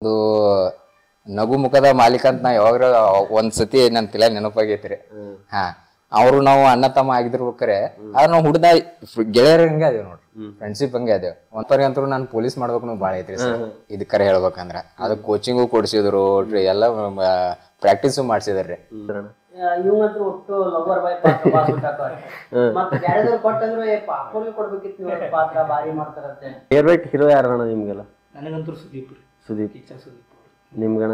ಒಂದು ನಗು ಮುಖದ ಮಾಲೀಕ ಅಂತ ನಾ ಯಾವಾಗ ಒಂದ್ಸತಿ ನನ್ ತಲೆ ನೆನಪಾಗೈತ್ರಿ. ಹಾ, ಅವ್ರು ನಾವು ಅಣ್ಣ ತಮ್ಮ ಆಗಿರ್ಬೇಕಾರೆ ಆದ್ರೆ ನಾವು ಹುಡ್ದ ಗೆಳೆಯರ ಹಂಗೆ ಅದೇವ್ ನೋಡ್ರಿ, ಫ್ರೆಂಡ್ಶಿಪ್ ಹಂಗೆ ಅದೇವ್. ಒಂದ್ಪರ್ಗಂತೂ ನಾನು ಪೊಲೀಸ್ ಮಾಡ್ಬೇಕು ಭಾಳ ಐತ್ರಿ ಸರ್. ಇದಕ್ಕರೆ ಹೇಳ್ಬೇಕಂದ್ರ ಅದು ಕೋಚಿಂಗು ಕೊಡ್ಸಿದ್ರು, ಎಲ್ಲ ಪ್ರಾಕ್ಟೀಸು ಮಾಡ್ಸಿದ್ರಿ. ಇವಂಗಂತೂ ಒಟ್ಟು ಲವರ್ ಬಾಯ್ ಮತ್ತೆ ಯಾರಾದ್ರೂ ಕೊಟ್ಟಂದ್ರೆ ಪಾಪುರ್ಗೆ ಕೊಡ್ಬೇಕಿತ್ತು, ನೀವು ಪಾತ್ರ ಭಾರಿ ಮಾಡ್ತಾರಂತೆ. ಫೇವ್ರೇಟ್ ಹೀರೋ ಯಾರಣ್ಣ ನಿಮ್ಗೆಲ್ಲ? ನನಗಂತೂ ಸುದೀಪ್. ಸುದೀಪ್. ನಿಮ್ಗಣ?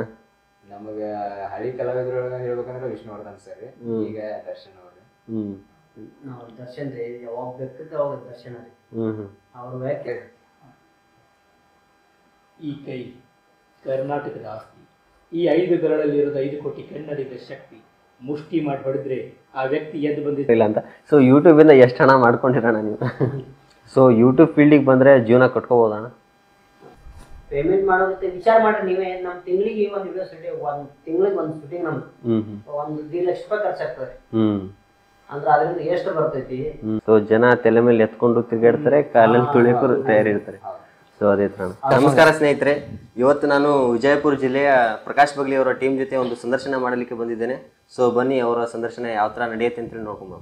ನಮಗೆ ಹಳಿ ಕಲಾವಿದ್ರೊಳಗ ಹೇಳ್ಬೇಕಂದ್ರೆ ವಿಷ್ಣುವರ್ಧನ್ ಸರ್, ಈಗ ದರ್ಶನ್ ಅವ್ರಿ. ನಾವು ದರ್ಶನ್ ರೀ, ಯಾವಾಗ ಬೇಕಿದ್ರೆ ಅವಾಗ ದರ್ಶನ ರೀ. ಅವ್ರು ಬೇಕೆ. ಈ ಕೈ ಕರ್ನಾಟಕದ ಆಸ್ತಿ. ಈ 5 ಬೆರಳಲ್ಲಿರೋದು 5 ಕೋಟಿ ಕನ್ನಡಿಗರ ಶಕ್ತಿ. ಮುಷ್ಟಿ ಮಾಡಿ ಹೊಡೆದ್ರೆ ಆ ವ್ಯಕ್ತಿ ಎದ್ದು ಬಂದಿಲ್ಲ ಅಂತ. ಸೊ ಯೂಟ್ಯೂಬಿಂದ ಎಷ್ಟು ಹಣ ಮಾಡ್ಕೊಂಡಿರೋಣ ನೀವು? ಸೊ ಯೂಟ್ಯೂಬ್ ಫೀಲ್ಡಿಗೆ ಬಂದರೆ ಜೀವನ ಕಟ್ಕೋಬೋದಣ್ಣ? ಪೇಮೆಂಟ್ ಮಾಡೋದಕ್ಕೆ ವಿಚಾರ ಮಾಡ್ರಿ ನೀವೇ. ನಮ್ಮ ತಿಂಗಳಿಗೆ ಒಂದು ವಿಡಿಯೋ ಶೂಟಿಂಗ್, ಒಂದು ತಿಂಗಳಿಗೆ ಒಂದು ಶೂಟಿಂಗ್ ನಮ್ದು 1.5 ಲಕ್ಷ ರೂಪಾಯಿ ಖರ್ಚಾಗ್ತದೆ. ಅಂದ್ರೆ ಅದರಿಂದ ಎಷ್ಟು ಬರ್ತೈತಿ? ಸೊ ಜನ ತಲೆ ಮೇಲೆ ಎತ್ಕೊಂಡು ತಿರುಗಾಡ್ತಾರೆ, ಕಾಲಲ್ಲಿ ತುಳಿಯಕ್ಕೂ ತಯಾರಿ ಇರ್ತಾರೆ. ಸೊ ಅದೇ ತರ. ನಮಸ್ಕಾರ ಸ್ನೇಹಿತರೆ, ಇವತ್ತು ನಾನು ವಿಜಯಪುರ ಜಿಲ್ಲೆಯ ಪ್ರಕಾಶ್ ಬಗ್ಲಿ ಅವರ ಟೀಮ್ ಜೊತೆ ಒಂದು ಸಂದರ್ಶನ ಮಾಡಲಿಕ್ಕೆ ಬಂದಿದ್ದೇನೆ. ಸೊ ಬನ್ನಿ ಅವರ ಸಂದರ್ಶನ ಯಾವ ತರ ನಡೆಯುತ್ತೆ ಅಂತ ನೋಡ್ಕೊಂಬ.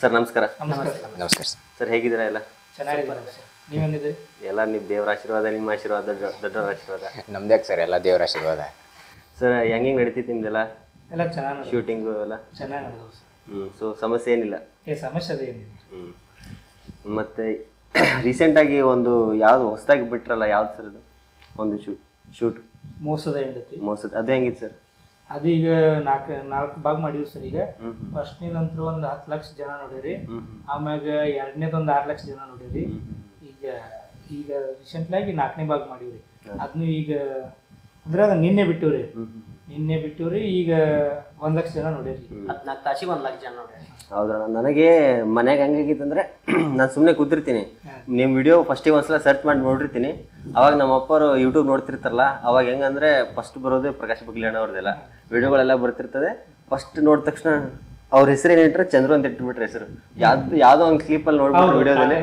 ಸರ್ ನಮಸ್ಕಾರ. ನಮಸ್ಕಾರ ಸರ್, ಹೇಗಿದ್ದೀರಾ? ಎಲ್ಲ ಚೆನ್ನಾಗಿದೆ. ನೀವೇನಿದೆ? ಎಲ್ಲ ನೀವು ದೇವರ ಆಶೀರ್ವಾದ, ನಿಮ್ಮ ಆಶೀರ್ವಾದ, ದೊಡ್ಡವರ ಆಶೀರ್ವಾದ. ನಮ್ದೇ ಸರ್, ಎಲ್ಲ ದೇವರ ಆಶೀರ್ವಾದ. ಸರ್ ಹೆಂಗೆ ನಡೀತೈತಿ ನಿಮ್ದೆಲ್ಲ ಎಲ್ಲ ಚೆನ್ನಾಗಿ ಶೂಟಿಂಗು ಎಲ್ಲ? ಚೆನ್ನಾಗಿ ನಡೆದವು ಸರ್. ಸೊ ಸಮಸ್ಯೆ ಏನಿಲ್ಲ? ಸಮಸ್ಯೆ ಅದೇನಿಲ್ಲ. ಮತ್ತೆ ರೀಸೆಂಟಾಗಿ ಒಂದು ಯಾವ್ದು ಹೊಸದಾಗಿ ಬಿಟ್ರಲ್ಲ, ಯಾವ್ದು ಸರ್ ಅದು? ಒಂದು ಶೂಟ್ ಮೋಸದ ಹೆಂಡತಿ. ಮೋಸದ, ಅದು ಹೆಂಗಿತ್ತು ಸರ್? ಅದೀಗ 4 ಭಾಗ ಮಾಡಿದ್ವಿ ಸರ್. ಈಗ ಫಸ್ಟ್ನೇ ನಂತರ ಒಂದು 10 ಲಕ್ಷ ಜನ ನೋಡಿರಿ, ಆಮ್ಯಾಗ ಎರಡನೇದು ಒಂದು 6 ಲಕ್ಷ ಜನ ನೋಡಿರಿ. ಈಗ ರೀಸೆಂಟ್ಲಾಗಿ 4ನೇ ಭಾಗ ಮಾಡಿವ್ರಿ. ಅದನ್ನು ಈಗ ಅಂದ್ರೆ ಅದು ನಿನ್ನೆ ಬಿಟ್ಟಿವ್ರಿ. ಈಗ 1 ಲಕ್ಷ ಜನ ನೋಡಿರಿ. 14 ತಾಸಿಗೆ 1 ಲಕ್ಷ ಜನ ನೋಡ್ರಿ. ಹೌದಣ್ಣ. ನನಗೆ ಮನ್ಯಾಗ ಹೆಂಗಾಗಿತ್ತಂದ್ರೆ, ನಾನು ಸುಮ್ಮನೆ ಕೂತಿರ್ತೀನಿ, ನಿಮ್ಮ ವಿಡಿಯೋ ಫಸ್ಟಿಗೆ ಒಂದ್ಸಲ ಸರ್ಚ್ ಮಾಡಿ ನೋಡಿರ್ತೀನಿ. ಅವಾಗ ನಮ್ಮ ಅಪ್ಪರು ಯೂಟ್ಯೂಬ್ ನೋಡ್ತಿರ್ತಾರಲ್ಲ, ಅವಾಗ ಹೆಂಗಂದ್ರೆ ಫಸ್ಟ್ ಬರೋದೇ ಪ್ರಕಾಶ್ ಬಗ್ಲಿ ಅಣ್ಣ ಅವ್ರದ್ದೆಲ್ಲ ವಿಡಿಯೋಗಳೆಲ್ಲ ಬರ್ತಿರ್ತದೆ. ಫಸ್ಟ್ ನೋಡಿದ ತಕ್ಷಣ ಅವ್ರ ಹೆಸರು ಏನಿಟ್ರೆ ಚಂದ್ರು ಅಂತ ಇಟ್ಬಿಟ್ರೆ ಹೆಸರು. ಯಾವ್ದೋ ಒಂದು ಕ್ಲಿಪ್ ಅಲ್ಲಿ ನೋಡ್ಬಿಟ್ರೆ ವಿಡಿಯೋದಲ್ಲಿ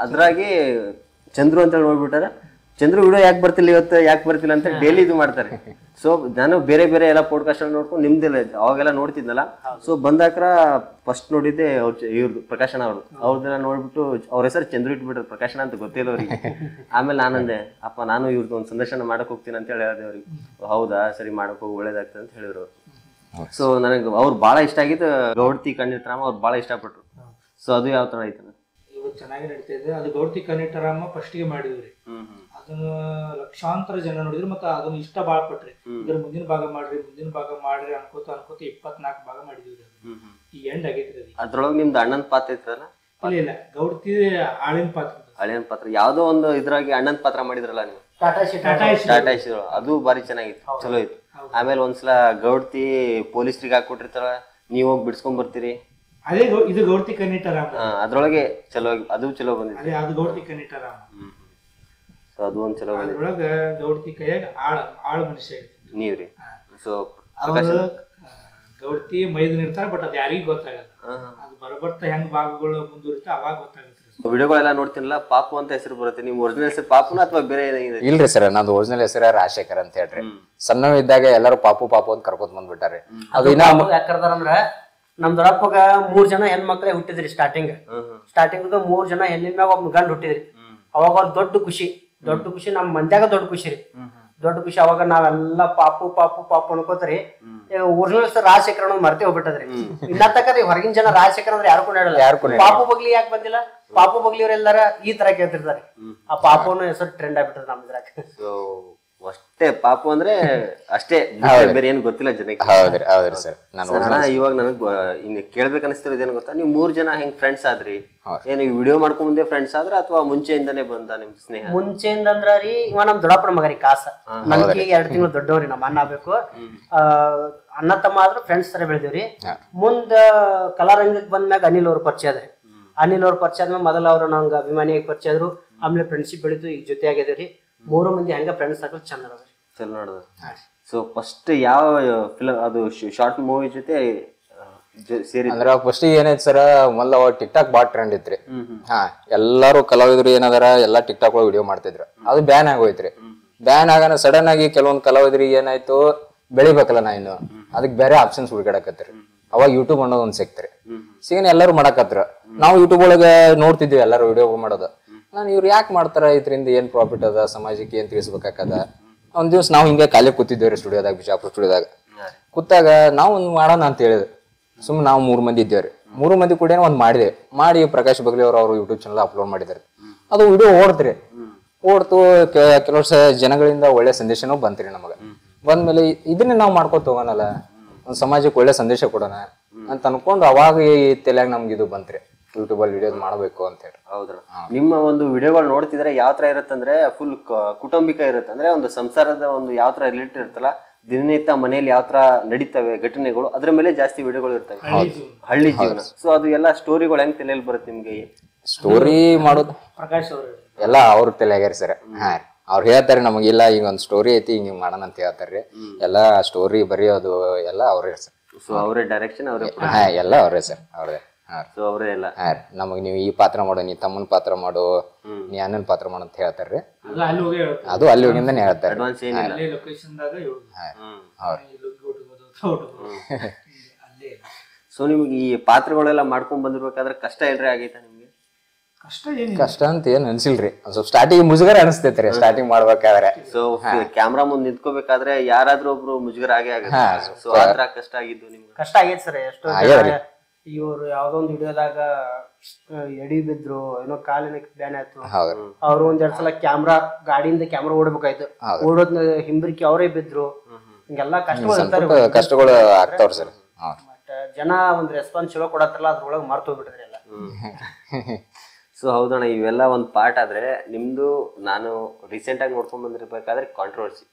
ಅದ್ರಾಗಿ ಚಂದ್ರು ಅಂತ ಹೇಳಿ ನೋಡ್ಬಿಟ್ಟಾರ. ಚಂದ್ರು ವಿಡಿಯೋ ಯಾಕೆ ಬರ್ತಿಲ್ಲ ಅಂತ ಡೈಲಿ ಇದು ಮಾಡ್ತಾರೆ. ಸೊ ನಾನು ಬೇರೆ ಎಲ್ಲ ಪಾಡ್ಕಾಸ್ಟ್ ಅಲ್ಲಿ ನೋಡ್ಕೊಂಡು ನಿಮ್ದೆಲ್ಲ ಅವಾಗೆಲ್ಲ ನೋಡ್ತಿದ್ನಲ್ಲ. ಸೊ ಬಂದಾಕ್ರ ಫಸ್ಟ್ ನೋಡಿದ್ದೆ ಇವ್ರದ್ದು ಪ್ರಕಾಶನ ಅವ್ರದ್ದೆಲ್ಲ ನೋಡ್ಬಿಟ್ಟು ಅವ್ರ ಹೆಸರು ಚಂದ್ರು ಇಟ್ಬಿಟ್ರೆ ಪ್ರಕಾಶನ ಅಂತ ಗೊತ್ತಿಲ್ಲ ಅವ್ರಿಗೆ. ಆಮೇಲೆ ನಾನಂದೆ, ಅಪ್ಪ ನಾನು ಇವ್ರದ್ದು ಒಂದು ಸಂದರ್ಶನ ಮಾಡಕ್ ಹೋಗ್ತೀನಿ ಅಂತ ಹೇಳಿದೆ ಅವ್ರಿಗೆ. ಹೌದಾ, ಸರಿ ಮಾಡಕ್ ಹೋಗಿ ಒಳ್ಳೇದಾಗ್ತದೆ ಅಂತ ಹೇಳಿದ್ರು. ಸೊ ನನಗೆ ಅವ್ರು ಭಾಳ ಇಷ್ಟ ಆಗಿದ್ದು ಗೌಡ್ತಿ ಕಣ್ಣಿಟ್ರಾಮ, ಅವ್ರು ಭಾಳ ಇಷ್ಟಪಟ್ರು. ಸೊ ಅದು ಯಾವ ತರ ಐತೆ? ಇವತ್ತು ಚೆನ್ನಾಗಿ ನಡೀತಾ ಇದೆ. ಅದು ಗೌಡ್ತಿ ಕಣ್ಣಿಟ್ಟರಾಮ ಫಸ್ಟ್ಗೆ ಮಾಡಿದ್ರಿ. ಅದನ್ನು ಲಕ್ಷಾಂತರ ಜನ ನೋಡಿದ್ರು, ಮತ್ತೆ ಅದನ್ನು ಇಷ್ಟ ಭಾಳ ಪಟ್ರಿ. ಇದ್ರ ಮುಂದಿನ ಭಾಗ ಮಾಡ್ರಿ ಅನ್ಕೋತ 24 ಭಾಗ ಮಾಡಿದ್ವಿ. ಈ ಎಂಡ್ ಆಗೈತ್ರಿ. ಅದ್ರೊಳಗೆ ನಿಮ್ದು ಅಣ್ಣನ ಪಾತ್ರ ಐತ್ರಲ್ಲ? ಇಲ್ಲ, ಗೌಡ್ತಿ ಆಳಿನ ಪಾತ್ರ. ಯಾವ್ದೋ ಒಂದು ಇದ್ರಾಗಿ ಅಣ್ಣನ ಪಾತ್ರ ಮಾಡಿದ್ರಲ್ಲ ನೀವು, ಟಾಟಾ ಇಶ್. ಅದು ಬಾರಿ ಚೆನ್ನಾಗಿತ್ತು, ಚಲೋ ಇತ್ತು. ಆಮೇಲೆ ಒಂದ್ಸಲ ಗೌಡ್ತಿ ಪೊಲೀಸ್ರಿಗೆ ಹಾಕೊಟ್ಟಿರ್ತಾರ, ನೀವ್ ಹೋಗಿ ಬಿಡ್ಸ್ಕೊಂಡ್ ಬರ್ತೀರಿ. ಅದೇ ಇದು ಗೌಡ್ತಿ ಕಣ್ಣಿಟ್ಟರಾಮ. ಅದ್ರೊಳಗೆ ಚಲೋ, ಅದು ಚಲೋ ಬಂದಿದೆ. ಅದು ಗೌಡ್ತಿ ಕಣ್ಣಿಟ್ಟರಾಮ. ಸೊ ಅದು ಒಂದ್ ಚಲೋ ಬಂದಿದೆ. ಅದ್ರೊಳಗ ಗೌಡ್ತಿ ಕೈಯಾಗ ಆಳ ಮನುಷ್ಯ ನೀವ್ರಿ. ಸೊ ಗೌಡ್ತಿ ಮೈದನ್ ಇರ್ತಾರ, ಬಟ್ ಅದ್ ಯಾರಿಗೂ ಗೊತ್ತಾಗಲ್ಲ. ಅದು ಬರಬರ್ತಾ ಹೆಂಗ್ ಭಾಗಗಳು ಮುಂದುವರಿತಾ ಅವಾಗ ಗೊತ್ತಾಗುತ್ತೆ. ವಿಡಿಯೋಗಳೆಲ್ಲ ನೋಡ್ತೀನಲ್ಲ, ಪಾಪು ಅಂತ ಹೆಸರು ಬರುತ್ತೆ. ನಿಮ್ ಒರಿಜಿನಲ್ ಹೆಸರು ಪಾಪುನ ಅಥವಾ ಬೇರೆ? ಇಲ್ರಿ ಸರ್, ನಂದು ಒರಿಜಿನಲ್ ಹೆಸರು ರಾಜಶೇಖರ್ ಅಂತ ಹೇಳ್ರಿ. ಸಣ್ಣವ್ ಇದ್ದಾಗ ಎಲ್ಲರೂ ಪಾಪು ಅಂತ ಕರ್ಕೊತ್ ಬಂದ್ಬಿಟ್ಟಾರೆ. ಅದು ಯಾಕಂದ್ರ ನಮ್ ದೊಡ್ಡಪ್ಪಗ 3 ಜನ ಹೆಣ್ಮಕ್ಳೇ ಹುಟ್ಟಿದ್ರಿ. ಸ್ಟಾರ್ಟಿಂಗ್ 3 ಜನ ಹೆಣ್ಣಿನ ಮ್ಯಾಗ ಒಬ್ಬ ಗಂಡ ಹುಟ್ಟಿದ್ರಿ. ಅವಾಗ ಅವ್ರ ದೊಡ್ಡ ಖುಷಿ ನಮ್ ಮಂದ್ಯಾಗ ದೊಡ್ಡ ಖುಷಿ ರೀ. ಅವಾಗ ನಾವೆಲ್ಲ ಪಾಪು ಅನ್ಕೋತ್ರಿ. ಒರಿಜಿನಲ್ ಹೆಸರು ರಾಜಶೇಖರ್ ಅನ್ನೋದು ಮರ್ತೆ ಹೋಗ್ಬಿಟ್ಟದ್ರಿ. ಇನ್ನ ತಕ್ಕರಿ ಹೊರಗಿನ ಜನ ರಾಜಶೇಖರ್ ಅಂದ್ರೆ ಯಾರು ಕೊಂಡಾಡಲ್ಲ. ಪಾಪು ಬಗ್ಲಿ ಯಾಕೆ ಬಂದಿಲ್ಲ? ಪಾಪು ಬಗ್ಲಿ ಅವರೆಲ್ಲಾರ ಈ ತರ ಕೇಳ್ತಿರ್ತಾರೆ. ಆ ಪಾಪು ಅನ್ನೋ ಹೆಸರು ಟ್ರೆಂಡ್ ಆಗ್ಬಿಟ್ಟದ ನಮ್ ಇದ್ರಾಗ. ಅಷ್ಟೇ ಪಾಪು ಅಂದ್ರೆ ಅಷ್ಟೇ, ಬೇರೆ ಏನ್ ಗೊತ್ತಿಲ್ಲ ಜನಕ್ಕೆ. ಹೌದ್ರಿ ಸರ್. ಇವಾಗ ನನಗ್ ಇನ್ನು ಕೇಳ್ಬೇಕು ಅನಿಸ್ತಿರೋದು ಏನ್ ಗೊತ್ತಾ, ನೀವು 3 ಜನ ಹೆಂಗ್ ಫ್ರೆಂಡ್ಸ್ ಆದ್ರಿ? ಏನ್ ವಿಡಿಯೋ ಮಾಡ್ಕೊಂಡ್ ಮುಂದೆ ಫ್ರೆಂಡ್ಸ್ ಆದ್ರ ಅಥವಾ ಮುಂಚೆಯಿಂದಾನೇ ಬಂದ ನಿಮ್ ಸ್ನೇಹ? ಮುಂಚೆಯಿಂದ ಅಂದ್ರ ರೀ, ಇವ ನಮ್ ದೊಡ್ಡಪ್ಪನ ಮಗರಿ ಕಾಸ. ನನ್ಗೆ 2 ತಿಂಗಳು ದೊಡ್ಡವ್ರಿ. ನಮ್ಮ ಅಣ್ಣ ಆಗ್ಬೇಕು. ಅಣ್ಣ ತಮ್ಮ ಆದ್ರೂ ಫ್ರೆಂಡ್ಸ್ ತರ ಬೆಳೆದಿವ್ರಿ. ಮುಂದ ಕಲಾರಂಗಕ್ಕೆ ಬಂದ್ಮ್ಯಾಗ ಅನಿಲ್ ಅವ್ರ ಪರಿಚಯ ಅದ್ರಿ. ಅನಿಲ್ ಅವ್ರ ಪರಿಚಯ ಆದ್ಮೇಲೆ ಮೊದಲ ಅವ್ರು ನಂಗೆ ಅಭಿಮಾನಿಯಾಗಿ ಪರಿಚಯ ಆದ್ರು. ಆಮೇಲೆ ಫ್ರೆಂಡ್ಶಿಪ್ ಬೆಳಿತು, ಈಗ ಜೊತೆ ಆಗಿದ್ರಿ. 3 ಮಂದಿ ಹಂಗ ಫ್ರೆಂಡ್ಸ್ ಆಗಲು ಚಂದ ಚಲೋ ನೋಡಿದ್ರಿ. ಸೊ ಫಸ್ಟ್ ಯಾವ ಫಿಲಮ್ ಅದು ಶಾರ್ಟ್ ಮೂವಿ ಜೊತೆ ಸೇರಿ ಅಂದ್ರ ಫಸ್ಟ್ ಏನೈತಿ ಸರ್, ಮೊದ್ಲ ಅವಾಗ ಟಿಕ್ ಟಾಕ್ ಬಾಳ ಟ್ರೆಂಡ್ ಇತ್ರಿ. ಹಾ, ಎಲ್ಲಾರು ಕಲಾವಿದ್ರು ಏನದಾರ ಎಲ್ಲಾ ಟಿಕ್ ಟಾಕ್ ಒಳಗೆ ವಿಡಿಯೋ ಮಾಡ್ತಿದ್ರು. ಅದು ಬ್ಯಾನ್ ಆಗೋಯ್ತ್ರಿ. ಬ್ಯಾನ್ ಆಗಾನ ಸಡನ್ ಆಗಿ ಕೆಲವೊಂದ್ ಕಲಾವಿದ್ರಿಗೆ ಏನಾಯ್ತು, ಬೆಳಿಬೇಕಲ್ಲ ನಾ ಇನ್ನು, ಅದಕ್ ಬೇರೆ ಆಪ್ಷನ್ಸ್ ಹುಡುಕಾಡಕತ್ರಿ. ಅವಾಗ ಯೂಟ್ಯೂಬ್ ಅನ್ನೋದು ಒಂದ್ ಸಿಕ್ತ್ರಿ. ಸಿಗನ್ ಎಲ್ಲಾರು ಮಾಡಕತ್ರ. ನಾವು ಯೂಟ್ಯೂಬ್ ಒಳಗ ನೋಡ್ತಿದ್ವಿ ಎಲ್ಲಾರು ವಿಡಿಯೋ ಮಾಡೋದು. ನಾನು ಇವ್ರು ಯಾಕೆ ಮಾಡ್ತಾರ, ಇದ್ರಿಂದ ಏನ್ ಪ್ರಾಫಿಟ್ ಅದ, ಸಮಾಜಕ್ಕೆ ಏನ್ ತಿಳಿಸ್ಬೇಕಾಕದ. ಒಂದ್ ದಿವ್ಸ ನಾವು ಹಿಂಗೆ ಖಾಲಿ ಕೂತಿದ್ದೇವ್ರಿ ಸ್ಟುಡಿಯೋದಾಗ, ಬಿಜಾಪುರ ಸ್ಟುಡಿಯೋದಾಗ ಕೂತಾಗ ನಾವು ಒಂದ್ ಮಾಡೋಣ ಅಂತ ಹೇಳಿದ್ರು. ಸುಮ್ ನಾವು 3 ಮಂದಿ ಇದ್ದೇವ್ರಿ. 3 ಮಂದಿ ಕೂಡ ಒಂದ್ ಮಾಡಿದೆ. ಮಾಡಿ ಪ್ರಕಾಶ್ ಬಗ್ಲಿ ಅವ್ರು ಯೂಟ್ಯೂಬ್ ಚಾನಲ್ ಅಪ್ಲೋಡ್ ಮಾಡಿದಾರೆ. ಅದು ವಿಡಿಯೋ ಓಡ್ತ್ರಿ. ಓಡ್ತು ಕೆಲವು ಜನಗಳಿಂದ ಒಳ್ಳೆ ಸಂದೇಶನೂ ಬಂತ್ರಿ ನಮಗ. ಬಂದ್ಮೇಲೆ ಇದನ್ನ ನಾವು ಮಾಡ್ಕೊತ ಹೋಗೋಣಲ್ಲ, ಒಂದ್ ಸಮಾಜಕ್ಕೆ ಒಳ್ಳೆ ಸಂದೇಶ ಕೊಡೋಣ ಅಂತ ಅನ್ಕೊಂಡು ಅವಾಗ ಈ ತಲೆಯಾಗ ನಮ್ಗೆ ಇದು ಬಂತ್ರಿ, ಯೂಟ್ಯೂಬ್ ಅಲ್ಲಿ ವಿಡಿಯೋಸ್ ಮಾಡಬೇಕು ಅಂತ ಹೇಳಿ. ಹೌದ್ರ, ನಿಮ್ಮ ಒಂದು ವಿಡಿಯೋಗಳು ನೋಡ್ತಿದ್ರೆ ಯಾವ ತರ ಇರುತ್ತಂದ್ರೆ ಫುಲ್ ಕುಟುಂಬಿಕ ಇರುತ್ತೆ. ಅಂದ್ರೆ ಒಂದು ಸಂಸಾರದ ಒಂದು ಯಾವ ತರ ರಿಲೇಟೆಡ್ ಇರುತ್ತಲ್ಲ, ದಿನನಿತ್ಯ ಮನೆಯಲ್ಲಿ ಯಾವ ತರ ನಡೀತವೆ ಘಟನೆಗಳು, ಅದ್ರ ಮೇಲೆ ಜಾಸ್ತಿ ವಿಡಿಯೋಗಳು ಇರ್ತವೆ. ಹಳ್ಳಿ ಜೀವನ. ಸೊ ಅದು ಎಲ್ಲ ಸ್ಟೋರಿಗಳು ಹೆಂಗ್ ತಲೆಯಲ್ಲಿ ಬರುತ್ತೆ ನಿಮ್ಗೆ? ಸ್ಟೋರಿ ಮಾಡೋದು ಪ್ರಕಾಶ್ ಅವರು ಎಲ್ಲ ಅವ್ರ ತಲೆಯಾಗ್ಯಾರ ಸರ್. ಹಾ ರೀ, ಅವ್ರು ಹೇಳ್ತಾರೆ ನಮಗಿಲ್ಲ ಈಗ ಒಂದ್ ಸ್ಟೋರಿ ಐತಿ ಹಿಂಗ್ ಮಾಡೋಣ ಅಂತ ಹೇಳ್ತಾರ್ರಿ. ಎಲ್ಲಾ ಸ್ಟೋರಿ ಬರೆಯೋದು ಎಲ್ಲ ಅವ್ರೇ ಸರ್. ಸೊ ಅವರೇ ಡೈರೆಕ್ಷನ್, ಅವರೇ ಹಾ, ಎಲ್ಲ ಅವ್ರೇ ಸರ್, ಅವ್ರೇ. ಸೊ ಅವರೇ ಎಲ್ಲ. ಹಾ ರೀ, ನಮಗ್ ನೀವು ಈ ಪಾತ್ರ ಮಾಡು, ನೀ ತಮ್ಮನ್ ಪಾತ್ರ ಮಾಡು, ನೀ ಅಣ್ಣನ್ ಪಾತ್ರ ಮಾಡು ಅಂತ ಹೇಳ್ತಾರ್ರಿ. ಅದು ಅಲ್ಲಿ ಹೋಗಿಂದಾನೆ ಹೇಳ್ತಾರೆ. ಅಡ್ವಾನ್ಸ್ ಏನಿಲ್ಲ. ಸೊ ನಿಮ್ಗೆ ಈ ಪಾತ್ರಗಳೆಲ್ಲ ಮಾಡ್ಕೊಂಡ್ ಬಂದಿರ್ಬೇಕಾದ್ರೆ ಕಷ್ಟ ಇಲ್ರಿ ಆಗೈತಾ ನಿಮ್ಗೆ? ಕಷ್ಟ ಅಂತ ಏನ್ ಅನ್ಸಿಲ್ರಿ. ಒಂದ್ ಸ್ವಲ್ಪ ಸ್ಟಾರ್ಟಿಂಗ್ ಮುಜುಗರ ಅನಿಸ್ತೈತ್ರಿ ಸ್ಟಾರ್ಟಿಂಗ್ ಮಾಡ್ಬೇಕಾದ್ರೆ. ಸೊ ಕ್ಯಾಮ್ರಾ ಮುಂದ್ ನಿಂತ್ಕೋಬೇಕಾದ್ರೆ ಯಾರಾದ್ರೂ ಒಬ್ರು ಮುಜುಗರ ಆಗೇ ಆಗುತ್ತೆ. ಸೊ ಆತರ ಕಷ್ಟ ಆಗಿದ್ದು ನಿಮ್ಗೆ? ಕಷ್ಟ ಆಗೈತೆ ಸರ್. ಎಷ್ಟೋ ಇವ್ರು ಯಾವ್ದೋ ಒಂದು ವಿಡಿಯೋದಾಗ ಎಡಿ ಬಿದ್ರು, ಏನೋ ಕಾಲಿನ ಬ್ಯಾನ್ ಆಯ್ತು. ಅವ್ರು ಒಂದೆರಡು ಸಲ ಗಾಡಿಯಿಂದ ಕ್ಯಾಮ್ರಾ ಓಡ್ಬೇಕಾಯ್ತು. ಓಡೋದ್ ಹಿಂಬರಿಕೆ ಅವರೇ ಬಿದ್ರು. ಹಿಂಗೆಲ್ಲಾ ಕಷ್ಟಗಳು ಆಗ್ತಾವ್ರಿ ಸರ್. ಬಟ್ ಜನ ಒಂದ್ ರೆಸ್ಪಾನ್ಸ್ ಚಲೋ ಕೊಡತ್ತಾರಲ್ಲ, ಅದ್ರೊಳಗೆ ಮರ್ತು ಹೋಗ್ಬಿಟ್ಟಿದ್ರಿ ಎಲ್ಲ. ಸೊ ಹೌದಣ್ಣ, ಇವೆಲ್ಲ ಒಂದು ಪಾರ್ಟ್ ಆದ್ರೆ ನಿಮ್ದು ನಾನು ರೀಸೆಂಟ್ ಆಗಿ ನೋಡ್ಕೊಂಡ್ ಬಂದಿರ್ಬೇಕಾದ್ರೆ ಕಾಂಟ್ರವರ್ಸಿ.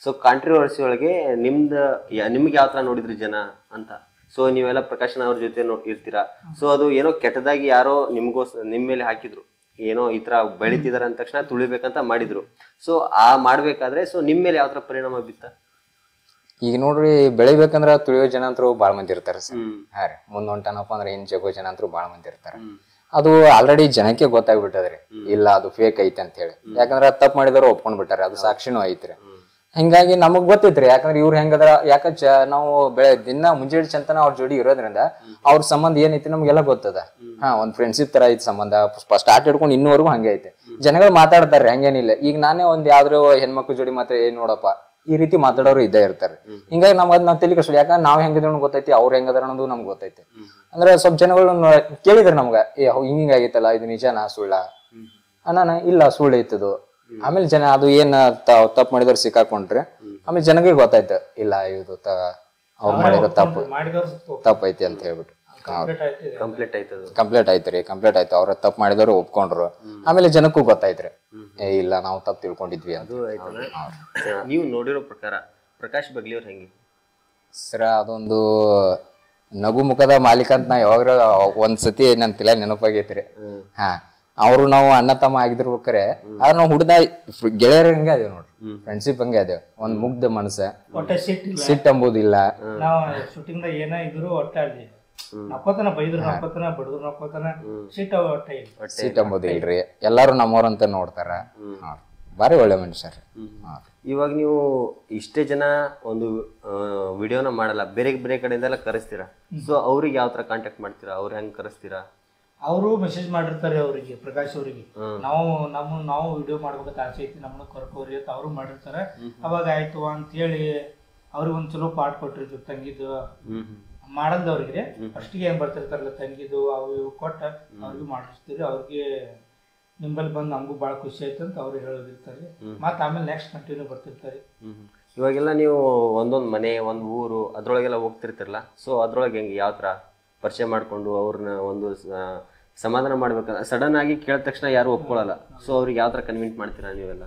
ಸೊ ಕಾಂಟ್ರವರ್ಸಿ ಒಳಗೆ ನಿಮ್ಗೆ ಯಾವ ತರ ನೋಡಿದ್ರಿ ಜನ ಅಂತ. ಸೊ ನೀವೆಲ್ಲ ಪ್ರಕಾಶನ ಅವ್ರ ಜೊತೆ ಇರ್ತೀರಾ. ಸೊ ಅದು ಏನೋ ಕೆಟ್ಟದಾಗಿ ಯಾರೋ ನಿಮ್ ಮೇಲೆ ಹಾಕಿದ್ರು, ಏನೋ ಈ ತರ ಬೆಳಿತಿದಾರ ಅಂದ ತಕ್ಷಣ ತುಳಿಬೇಕಂತ ಮಾಡಿದ್ರು. ಸೊ ಮಾಡ್ಬೇಕಾದ್ರೆ ಸೊ ನಿಮ್ ಮೇಲೆ ಯಾವ ತರ ಪರಿಣಾಮ ಬಿತ್ತ? ಈಗ ನೋಡ್ರಿ, ಬೆಳಿಬೇಕಂದ್ರ ತುಳಿಯೋ ಜನ ಅಂತೂ ಬಾಳ ಮಂದಿ ಇರ್ತಾರ ಸರ್. ಹಾ ರೀ, ಮುಂದ್ ಹೊಂಟನಪ್ಪ ಅಂದ್ರೆ ಏನ್ ಜಗೋ ಜನ ಅಂತೂ ಬಾಳ ಮಂದಿ ಇರ್ತಾರ. ಅದು ಆಲ್ರೆಡಿ ಜನಕ್ಕೆ ಗೊತ್ತಾಗ್ಬಿಟ್ಟದ್ರಿ, ಇಲ್ಲ ಅದು ಫೇಕ್ ಐತೆ ಅಂತ ಹೇಳಿ. ಯಾಕಂದ್ರ ತಪ್ಪು ಮಾಡಿದವ್ರು ಒಪ್ಕೊಂಡ್ ಬಿಟ್ಟಾರೆ, ಅದು ಸಾಕ್ಷಿನೂ ಐತ್ರಿ. ಹಿಂಗಾಗಿ ನಮಗ್ ಗೊತ್ತೈತ್ರಿ. ಯಾಕಂದ್ರೆ ಇವ್ರು ಹೆಂಗದ್ರ, ನಾವು ದಿನ ಮುಂಜಾನೆ ಚಂತನ ಅವ್ರ ಜೋಡಿ ಇರೋದ್ರಿಂದ ಅವ್ರ ಸಂಬಂಧ ಏನೈತಿ ನಮ್ಗೆಲ್ಲ ಗೊತ್ತದ. ಒಂದ್ ಫ್ರೆಂಡ್ಶಿಪ್ ತರ ಐತಿ ಸಂಬಂಧ. ಸ್ಟಾರ್ಟ್ ಹಿಡ್ಕೊಂಡು ಇನ್ನೂವರೆಗೂ ಹಂಗೆ ಐತೆ. ಜನಗಳು ಮಾತಾಡ್ತಾರೆ, ಹಂಗೇನಿಲ್ಲ. ಈಗ ನಾನೇ ಒಂದ್ ಯಾವ್ದ್ರ ಹೆಣ್ಮಕ್ಳು ಜೋಡಿ ಮಾತ್ರ ಏನ್ ನೋಡಪ್ಪ ಈ ರೀತಿ ಮಾತಾಡೋರು ಇದ್ದೇ ಇರ್ತಾರೆ. ಹಿಂಗಾಗಿ ನಾವ್ ತಲೆ ಕಷ್ಟ. ಯಾಕಂದ್ರೆ ನಾವ್ ಹೆಂಗಿದ್ರು ಗೊತ್ತೈತಿ, ಅವ್ರು ಹೆಂಗದಾರ ಅನ್ನೋದು ನಮ್ಗೆ ಗೊತ್ತೈತಿ. ಅಂದ್ರೆ ಸ್ವಲ್ಪ ಜನಗಳು ಕೇಳಿದ್ರೆ ನಮ್ಗ, ಹಿಂಗಾಗಿತ್ತಲ್ಲ, ಇದು ನಿಜನಾ ಸುಳ್ಳ ಅಣ್ಣ? ಇಲ್ಲ, ಸುಳ್ಳು ಐತದು. ಆಮೇಲೆ ಜನ ಅದು ಏನ್ ತಪ್ಪು ಮಾಡಿದವ್ರು ಸಿಕ್ಕಾಕೊಂಡ್ರೆ ಆಮೇಲೆ ಜನಗಳಿಗೆ ಗೊತ್ತಾಯ್ತು, ಇಲ್ಲ ಇದು ಅವ್ರು ಮಾಡಿರೋ ತಪ್ಪೈತಿ ಅಂತ ಹೇಳ್ಬಿಟ್ಟು ಕಂಪ್ಲೇಂಟ್ ಆಯ್ತ್ರಿ. ಕಂಪ್ಲೇಂಟ್ ಆಯ್ತು, ಅವ್ರ ತಪ್ಪು ಮಾಡಿದವ್ರು ಒಪ್ಕೊಂಡ್ರು. ಆಮೇಲೆ ಜನಕ್ಕೂ ಗೊತ್ತಾಯ್ತ್ರಿ, ಇಲ್ಲ ನಾವು ತಪ್ಪು ತಿಳ್ಕೊಂಡಿದ್ವಿ ಅಂತ. ನೀವು ನೋಡಿರೋ ಪ್ರಕಾರ ಪ್ರಕಾಶ್ ಬಗ್ಲಿ ಅವ್ರ ಹೆಂಗೆ ಸರ? ಅದೊಂದು ನಗು ಮುಖದ ಮಾಲೀಕ ಅಂತ ನಾ ಯಾವಾಗ ಒಂದ್ಸತಿ ನನ್ ತಲೆ ನೆನಪಾಗೈತ್ರಿ. ಹಾ, ಅವ್ರು ನಾವು ಅಣ್ಣ ತಮ್ಮ ಆಗಿರ್ಬೇಕಾರೆ ಆದ್ರೆ ನಾವು ಹುಡ್ದ ಗೆಳೆಯರ ಹಂಗೆ ಅದೇವ್ ನೋಡ್ರಿ, ಫ್ರೆಂಡ್ಶಿಪ್ ಹಂಗೆ ಅದೇವ್. ಒಂದ್ ಮುಗ್ಧ ಮನಸ್ಸ, ಸಿಟ್ಟು ಅಂಬುದಿಲ್ಲ. ನಾವು ಶೂಟಿಂಗ್ ದಾಗ ಏನ ಇದ್ರು ಒಟ್ಟ ಅಲ್ಲಿ ನಕ್ಕೋತನ, ಬೈದ್ರು ನಕ್ಕೋತನ, ಬಡದ್ರು ನಕ್ಕೋತನ, ಸಿಟ್ಟು ಅಂಬುದು ಇಲ್ರಿ. ಎಲ್ಲಾರು ನಮ್ಮವ್ರಂತ ನೋಡ್ತಾರ. ಬಾರಿ ಒಳ್ಳೆ ಮನುಷ್ಯರ್. ಇವಾಗ ನೀವು ಇಷ್ಟೇ ಜನ ಒಂದು ವಿಡಿಯೋನ ಮಾಡಲ್ಲ, ಬೇರೆ ಬೇರೆ ಕಡೆಯಿಂದೆಲ್ಲ ಕರೆಸ್ತೀರಾ. ಸೊ ಅವ್ರಿಗೆ ಯಾವ ತರ ಕಾಂಟ್ಯಾಕ್ಟ್ ಮಾಡ್ತೀರಾ? ಅವ್ರ ಹೆಂಗ್ ಕರೆಸ್ತೀರಾ? ಅವರು ಮೆಸೇಜ್ ಮಾಡಿರ್ತಾರೆ ಅವ್ರಿಗೆ, ಪ್ರಕಾಶ್ ಅವ್ರಿಗೆ, ನಾವು ವಿಡಿಯೋ ಮಾಡ್ಬೇಕಂತ ಆಸೆ ಐತಿ, ನಮ್ಮನ್ನ ಕರ್ಕೋರಿ ಅಂತ ಅವರು ಮಾಡಿರ್ತಾರೆ. ಅವಾಗ ಆಯ್ತು ಅಂತೇಳಿ ಅವ್ರಿಗೆ ಒಂದ್ ಚಲೋ ಪಾಠ ಕೊಟ್ಟಿರ್ತೀವಿ. ತಂಗಿದ್ದು ಮಾಡಲ್ದವ್ರಿಗೆ ಫಸ್ಟಿಗೆ ಏನ್ ಬರ್ತಿರ್ತಾರಲ್ಲ ತಂಗಿದ್ದು ಅವು ಇವು ಕೊಟ್ಟ ಅವ್ರಿಗೆ ಮಾಡಿಸ್ತೀವಿ. ಅವ್ರಿಗೆ ನಿಂಬಲ್ಲಿ ಬಂದು ನಮಗೂ ಭಾಳ ಖುಷಿ ಆಯ್ತು ಅಂತ ಅವ್ರಿಗೆ ಹೇಳೋದಿರ್ತಾರೆ. ಮತ್ತೆ ಆಮೇಲೆ ನೆಕ್ಸ್ಟ್ ಕಂಟಿನ್ಯೂ ಬರ್ತಿರ್ತಾರೆ. ಇವಾಗೆಲ್ಲ ನೀವು ಒಂದೊಂದು ಮನೆ, ಒಂದು ಊರು ಅದ್ರೊಳಗೆಲ್ಲ ಹೋಗ್ತಿರ್ತಿರಲ್ಲ. ಸೊ ಅದ್ರೊಳಗೆ ಹೆಂಗೆ ಯಾವ ಥರ ಪರಿಚಯ ಮಾಡಿಕೊಂಡು ಅವ್ರನ್ನ ಒಂದು ಸಮಾಧಾನ ಮಾಡ್ಬೇಕಲ್ಲ? ಸಡನ್ ಆಗಿ ಕೇಳಿದ ತಕ್ಷಣ ಯಾರು ಒಪ್ಕೊಳ್ಳಲ್ಲ. ಸೊ ಅವ್ರಿಗೆ ಯಾವ ಥರ ಕನ್ವಿನ್ಸ್ ಮಾಡ್ತೀರಾ ನೀವೆಲ್ಲ?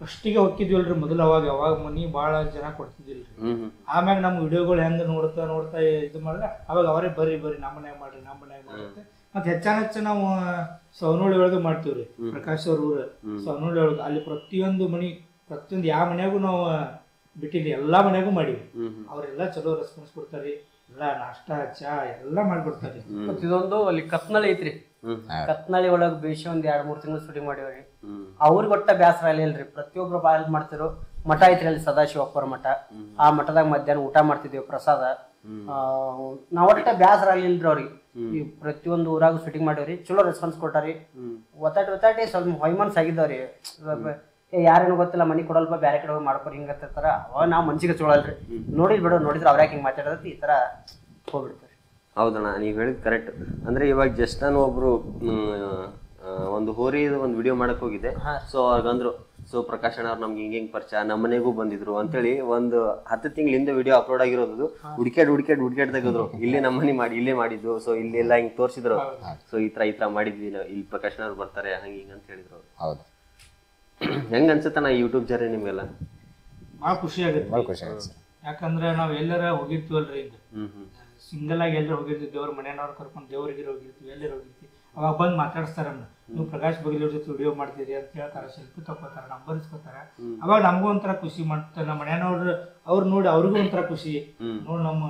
ಫಸ್ಟಿಗೆ ಹೋಗಿದ್ವಿಲ್ರಿ ಮೊದಲು. ಅವಾಗ ಮನಿ ಭಾಳ ಜನ ಕೊಡ್ತಿದ್ದಿಲ್ರಿ. ಆಮ್ಯಾಗ ನಮ್ಮ ವಿಡಿಯೋಗಳು ಹೆಂಗೆ ನೋಡ್ತಾ ಇದು ಮಾಡಿದ್ರೆ ಅವಾಗ ಅವರೇ ಬರ್ರಿ ನಮ್ಮ ಮನ್ಯಾಗ ಮಾಡ್ರಿ ಮಾಡುತ್ತೆ. ಮತ್ತೆ ಹೆಚ್ಚಾನ ನಾವು ಸವನಹಳ್ಳಿ ಒಳಗೆ ಮಾಡ್ತೀವ್ರಿ. ಪ್ರಕಾಶ್ ಅವ್ರ ಊರು ಸವನಹಳ್ಳಿ ಒಳಗೆ. ಅಲ್ಲಿ ಪ್ರತಿಯೊಂದು ಯಾವ ಮನ್ಯಾಗೂ ನಾವು ಬಿಟ್ಟಿಲ್ಲ, ಎಲ್ಲಾ ಮನ್ಯಾಗೂ ಮಾಡಿವಿ. ಅವ್ರೆಲ್ಲಾ ಚಲೋ ರೆಸ್ಪಾನ್ಸ್ ಕೊಡ್ತಾರಿ. ಎಲ್ಲ ನಾಷ್ಟ ಚಾ ಎಲ್ಲ ಮಾಡ್ಕೊಡ್ತಾರೆ. ಮತ್ತ್ ಇದೊಂದು ಅಲ್ಲಿ ಕತ್ನಳ್ಳಿ ಐತ್ರಿ, ಕತ್ನಳ್ಳಿ ಒಳಗ್ ಬೇಸಿ ಒಂದ್ 2-3 ತಿಂಗಳು ಶೂಟಿಂಗ್ ಮಾಡಿವ್ರಿ. ಅವ್ರಿಗೆ ಒಟ್ಟ ಬ್ಯಾಸರ ಇಲ್ರಿ, ಪ್ರತಿಯೊಬ್ರು ಬಾಯಲ್ ಮಾಡ್ತಿರು. ಮಠ ಐತ್ರಿ ಅಲ್ಲಿ ಸದಾಶಿವಪ್ಪರ ಮಠ, ಆ ಮಠದಾಗ ಮಧ್ಯಾಹ್ನ ಊಟ ಮಾಡ್ತಿದ್ದೇವೆ ಪ್ರಸಾದ. ನಾವ್ ಒಟ್ಟ ಬ್ಯಾಸರ ಇಲ್ರಿ ಅವ್ರಿಗೆ. ಈ ಪ್ರತಿಯೊಂದು ಊರಾಗ ಶೂಟಿಂಗ್ ಮಾಡಿವ್ರಿ, ಚಲೋ ರೆಸ್ಪಾನ್ಸ್ ಕೊಟ್ಟಾರಿ. ಒತ್ತಾಟಿ ಸ್ವಲ್ಪ ಹೊಯ್ಮನ್ಸ್ ಆಗಿದ್ದಾವ್ರಿ. ಯಾರೇನು ಗೊತ್ತಿಲ್ಲ, ಮನಿ ಕೊಡಲ್ಪ ಬ್ಯಾರೆ ಕಡೆ ಹೋಗಿ ಮಾಡ್ಕೊರಿ ಹಿಂಗತ್ತಾರ. ಅವಾಗ ನಾವ್ ಮನ್ಸಿಗೆ ಚೋಳಲ್ರಿ, ನೋಡಿದ್ ಬಿಡು, ನೋಡಿದ್ರೆ ಅವ್ರ್ಯಾಕ ಹಿಂಗ್ ಮಾತಾಡತಿ ಈ ತರ ಹೋಗ್ಬಿಡ್ತಾರೆ. ಹೌದಣ್ಣ, ನೀವು ಹೇಳಿದ್ ಕರೆಕ್ಟ್. ಅಂದ್ರೆ ಇವಾಗ ಜಸ್ಟ್ ನಾನು ಒಬ್ರು ಒಂದು ಹೋರಿ ಒಂದು ವಿಡಿಯೋ ಮಾಡಕ್ ಹೋಗಿದ್ದೆ. ಸೊ ಅವ್ರಿಗಂದ್ರು, ಸೊ ಪ್ರಕಾಶ್ ಅಣ್ಣ ಅವ್ರು ನಮ್ಗೆ ಹಿಂಗೆ ಪರಿಚಯ, ನಮ್ಮ ಮನೆಗೂ ಬಂದಿದ್ರು ಅಂತೇಳಿ ಒಂದು 10 ತಿಂಗಳಿಂದ ವಿಡಿಯೋ ಅಪ್ಲೋಡ್ ಆಗಿರೋದು. ಹುಡ್ಕ್ಯಾಡ್ ತೆಗೆದ್ರು, ಇಲ್ಲಿ ನಮ್ಮನೆ ಮಾಡಿ ಇಲ್ಲೇ ಮಾಡಿದ್ದು. ಸೊ ಇಲ್ಲಿ ಎಲ್ಲ ಹಿಂಗ್ ತೋರಿಸಿದ್ರು. ಸೊ ಈ ತರ ಮಾಡಿದ್ವಿ, ಇಲ್ಲಿ ಪ್ರಕಾಶ್ ಅವ್ರು ಬರ್ತಾರೆ ಹಂಗ ಹಿಂಗ ಅಂತ ಹೇಳಿದ್ರು. ಹೌದು. ಹೆಂಗ್ ಅನ್ಸುತ್ತಣ್ಣ ಈ ಯೂಟ್ಯೂಬ್ ಜರ್ನಿ ನಿಮ್ಗೆಲ್ಲ? ಭಾಳ ಖುಷಿ ಆಗುತ್ತೆ. ಯಾಕಂದ್ರೆ ನಾವ್ ಎಲ್ಲರ ಹೋಗಿರ್ತೀವಲ್ರಿ, ಈಗ ಸಿಂಗಲ್ ಆಗಿ ಎಲ್ಲರೂ ಹೋಗಿರ್ತೀವಿ, ದೇವ್ರ ಮನೆಯವ್ರು ಕರ್ಕೊಂಡು ದೇವ್ರಿಗೆ ಹೋಗಿರ್ತೀವಿ, ಎಲ್ಲರೂ ಹೋಗಿರ್ತೀವಿ. ಅವಾಗ ಬಂದು ಮಾತಾಡಿಸ್ತಾರ, ನೀವು ಪ್ರಕಾಶ್ ಬಗ್ಲಿ ಜೊತೆ ವಿಡಿಯೋ ಮಾಡ್ತೀರಿ ಅಂತ ಹೇಳ್ತಾರೆ, ಸೆಲ್ಫಿ ತಗೋತಾರ, ನಂಬರ್ ಇಸ್ಕೋತಾರ. ಅವಾಗ ನಮಗೂ ಒಂಥರ ಖುಷಿ ಮಾಡ್ತಾರೆ. ನಮ್ಮ ಮನೆಯವ್ರು ಅವ್ರು ನೋಡಿ ಅವ್ರಿಗೂ ಒಂಥರ ಖುಷಿ, ನೋಡಿ ನಮ್ಮ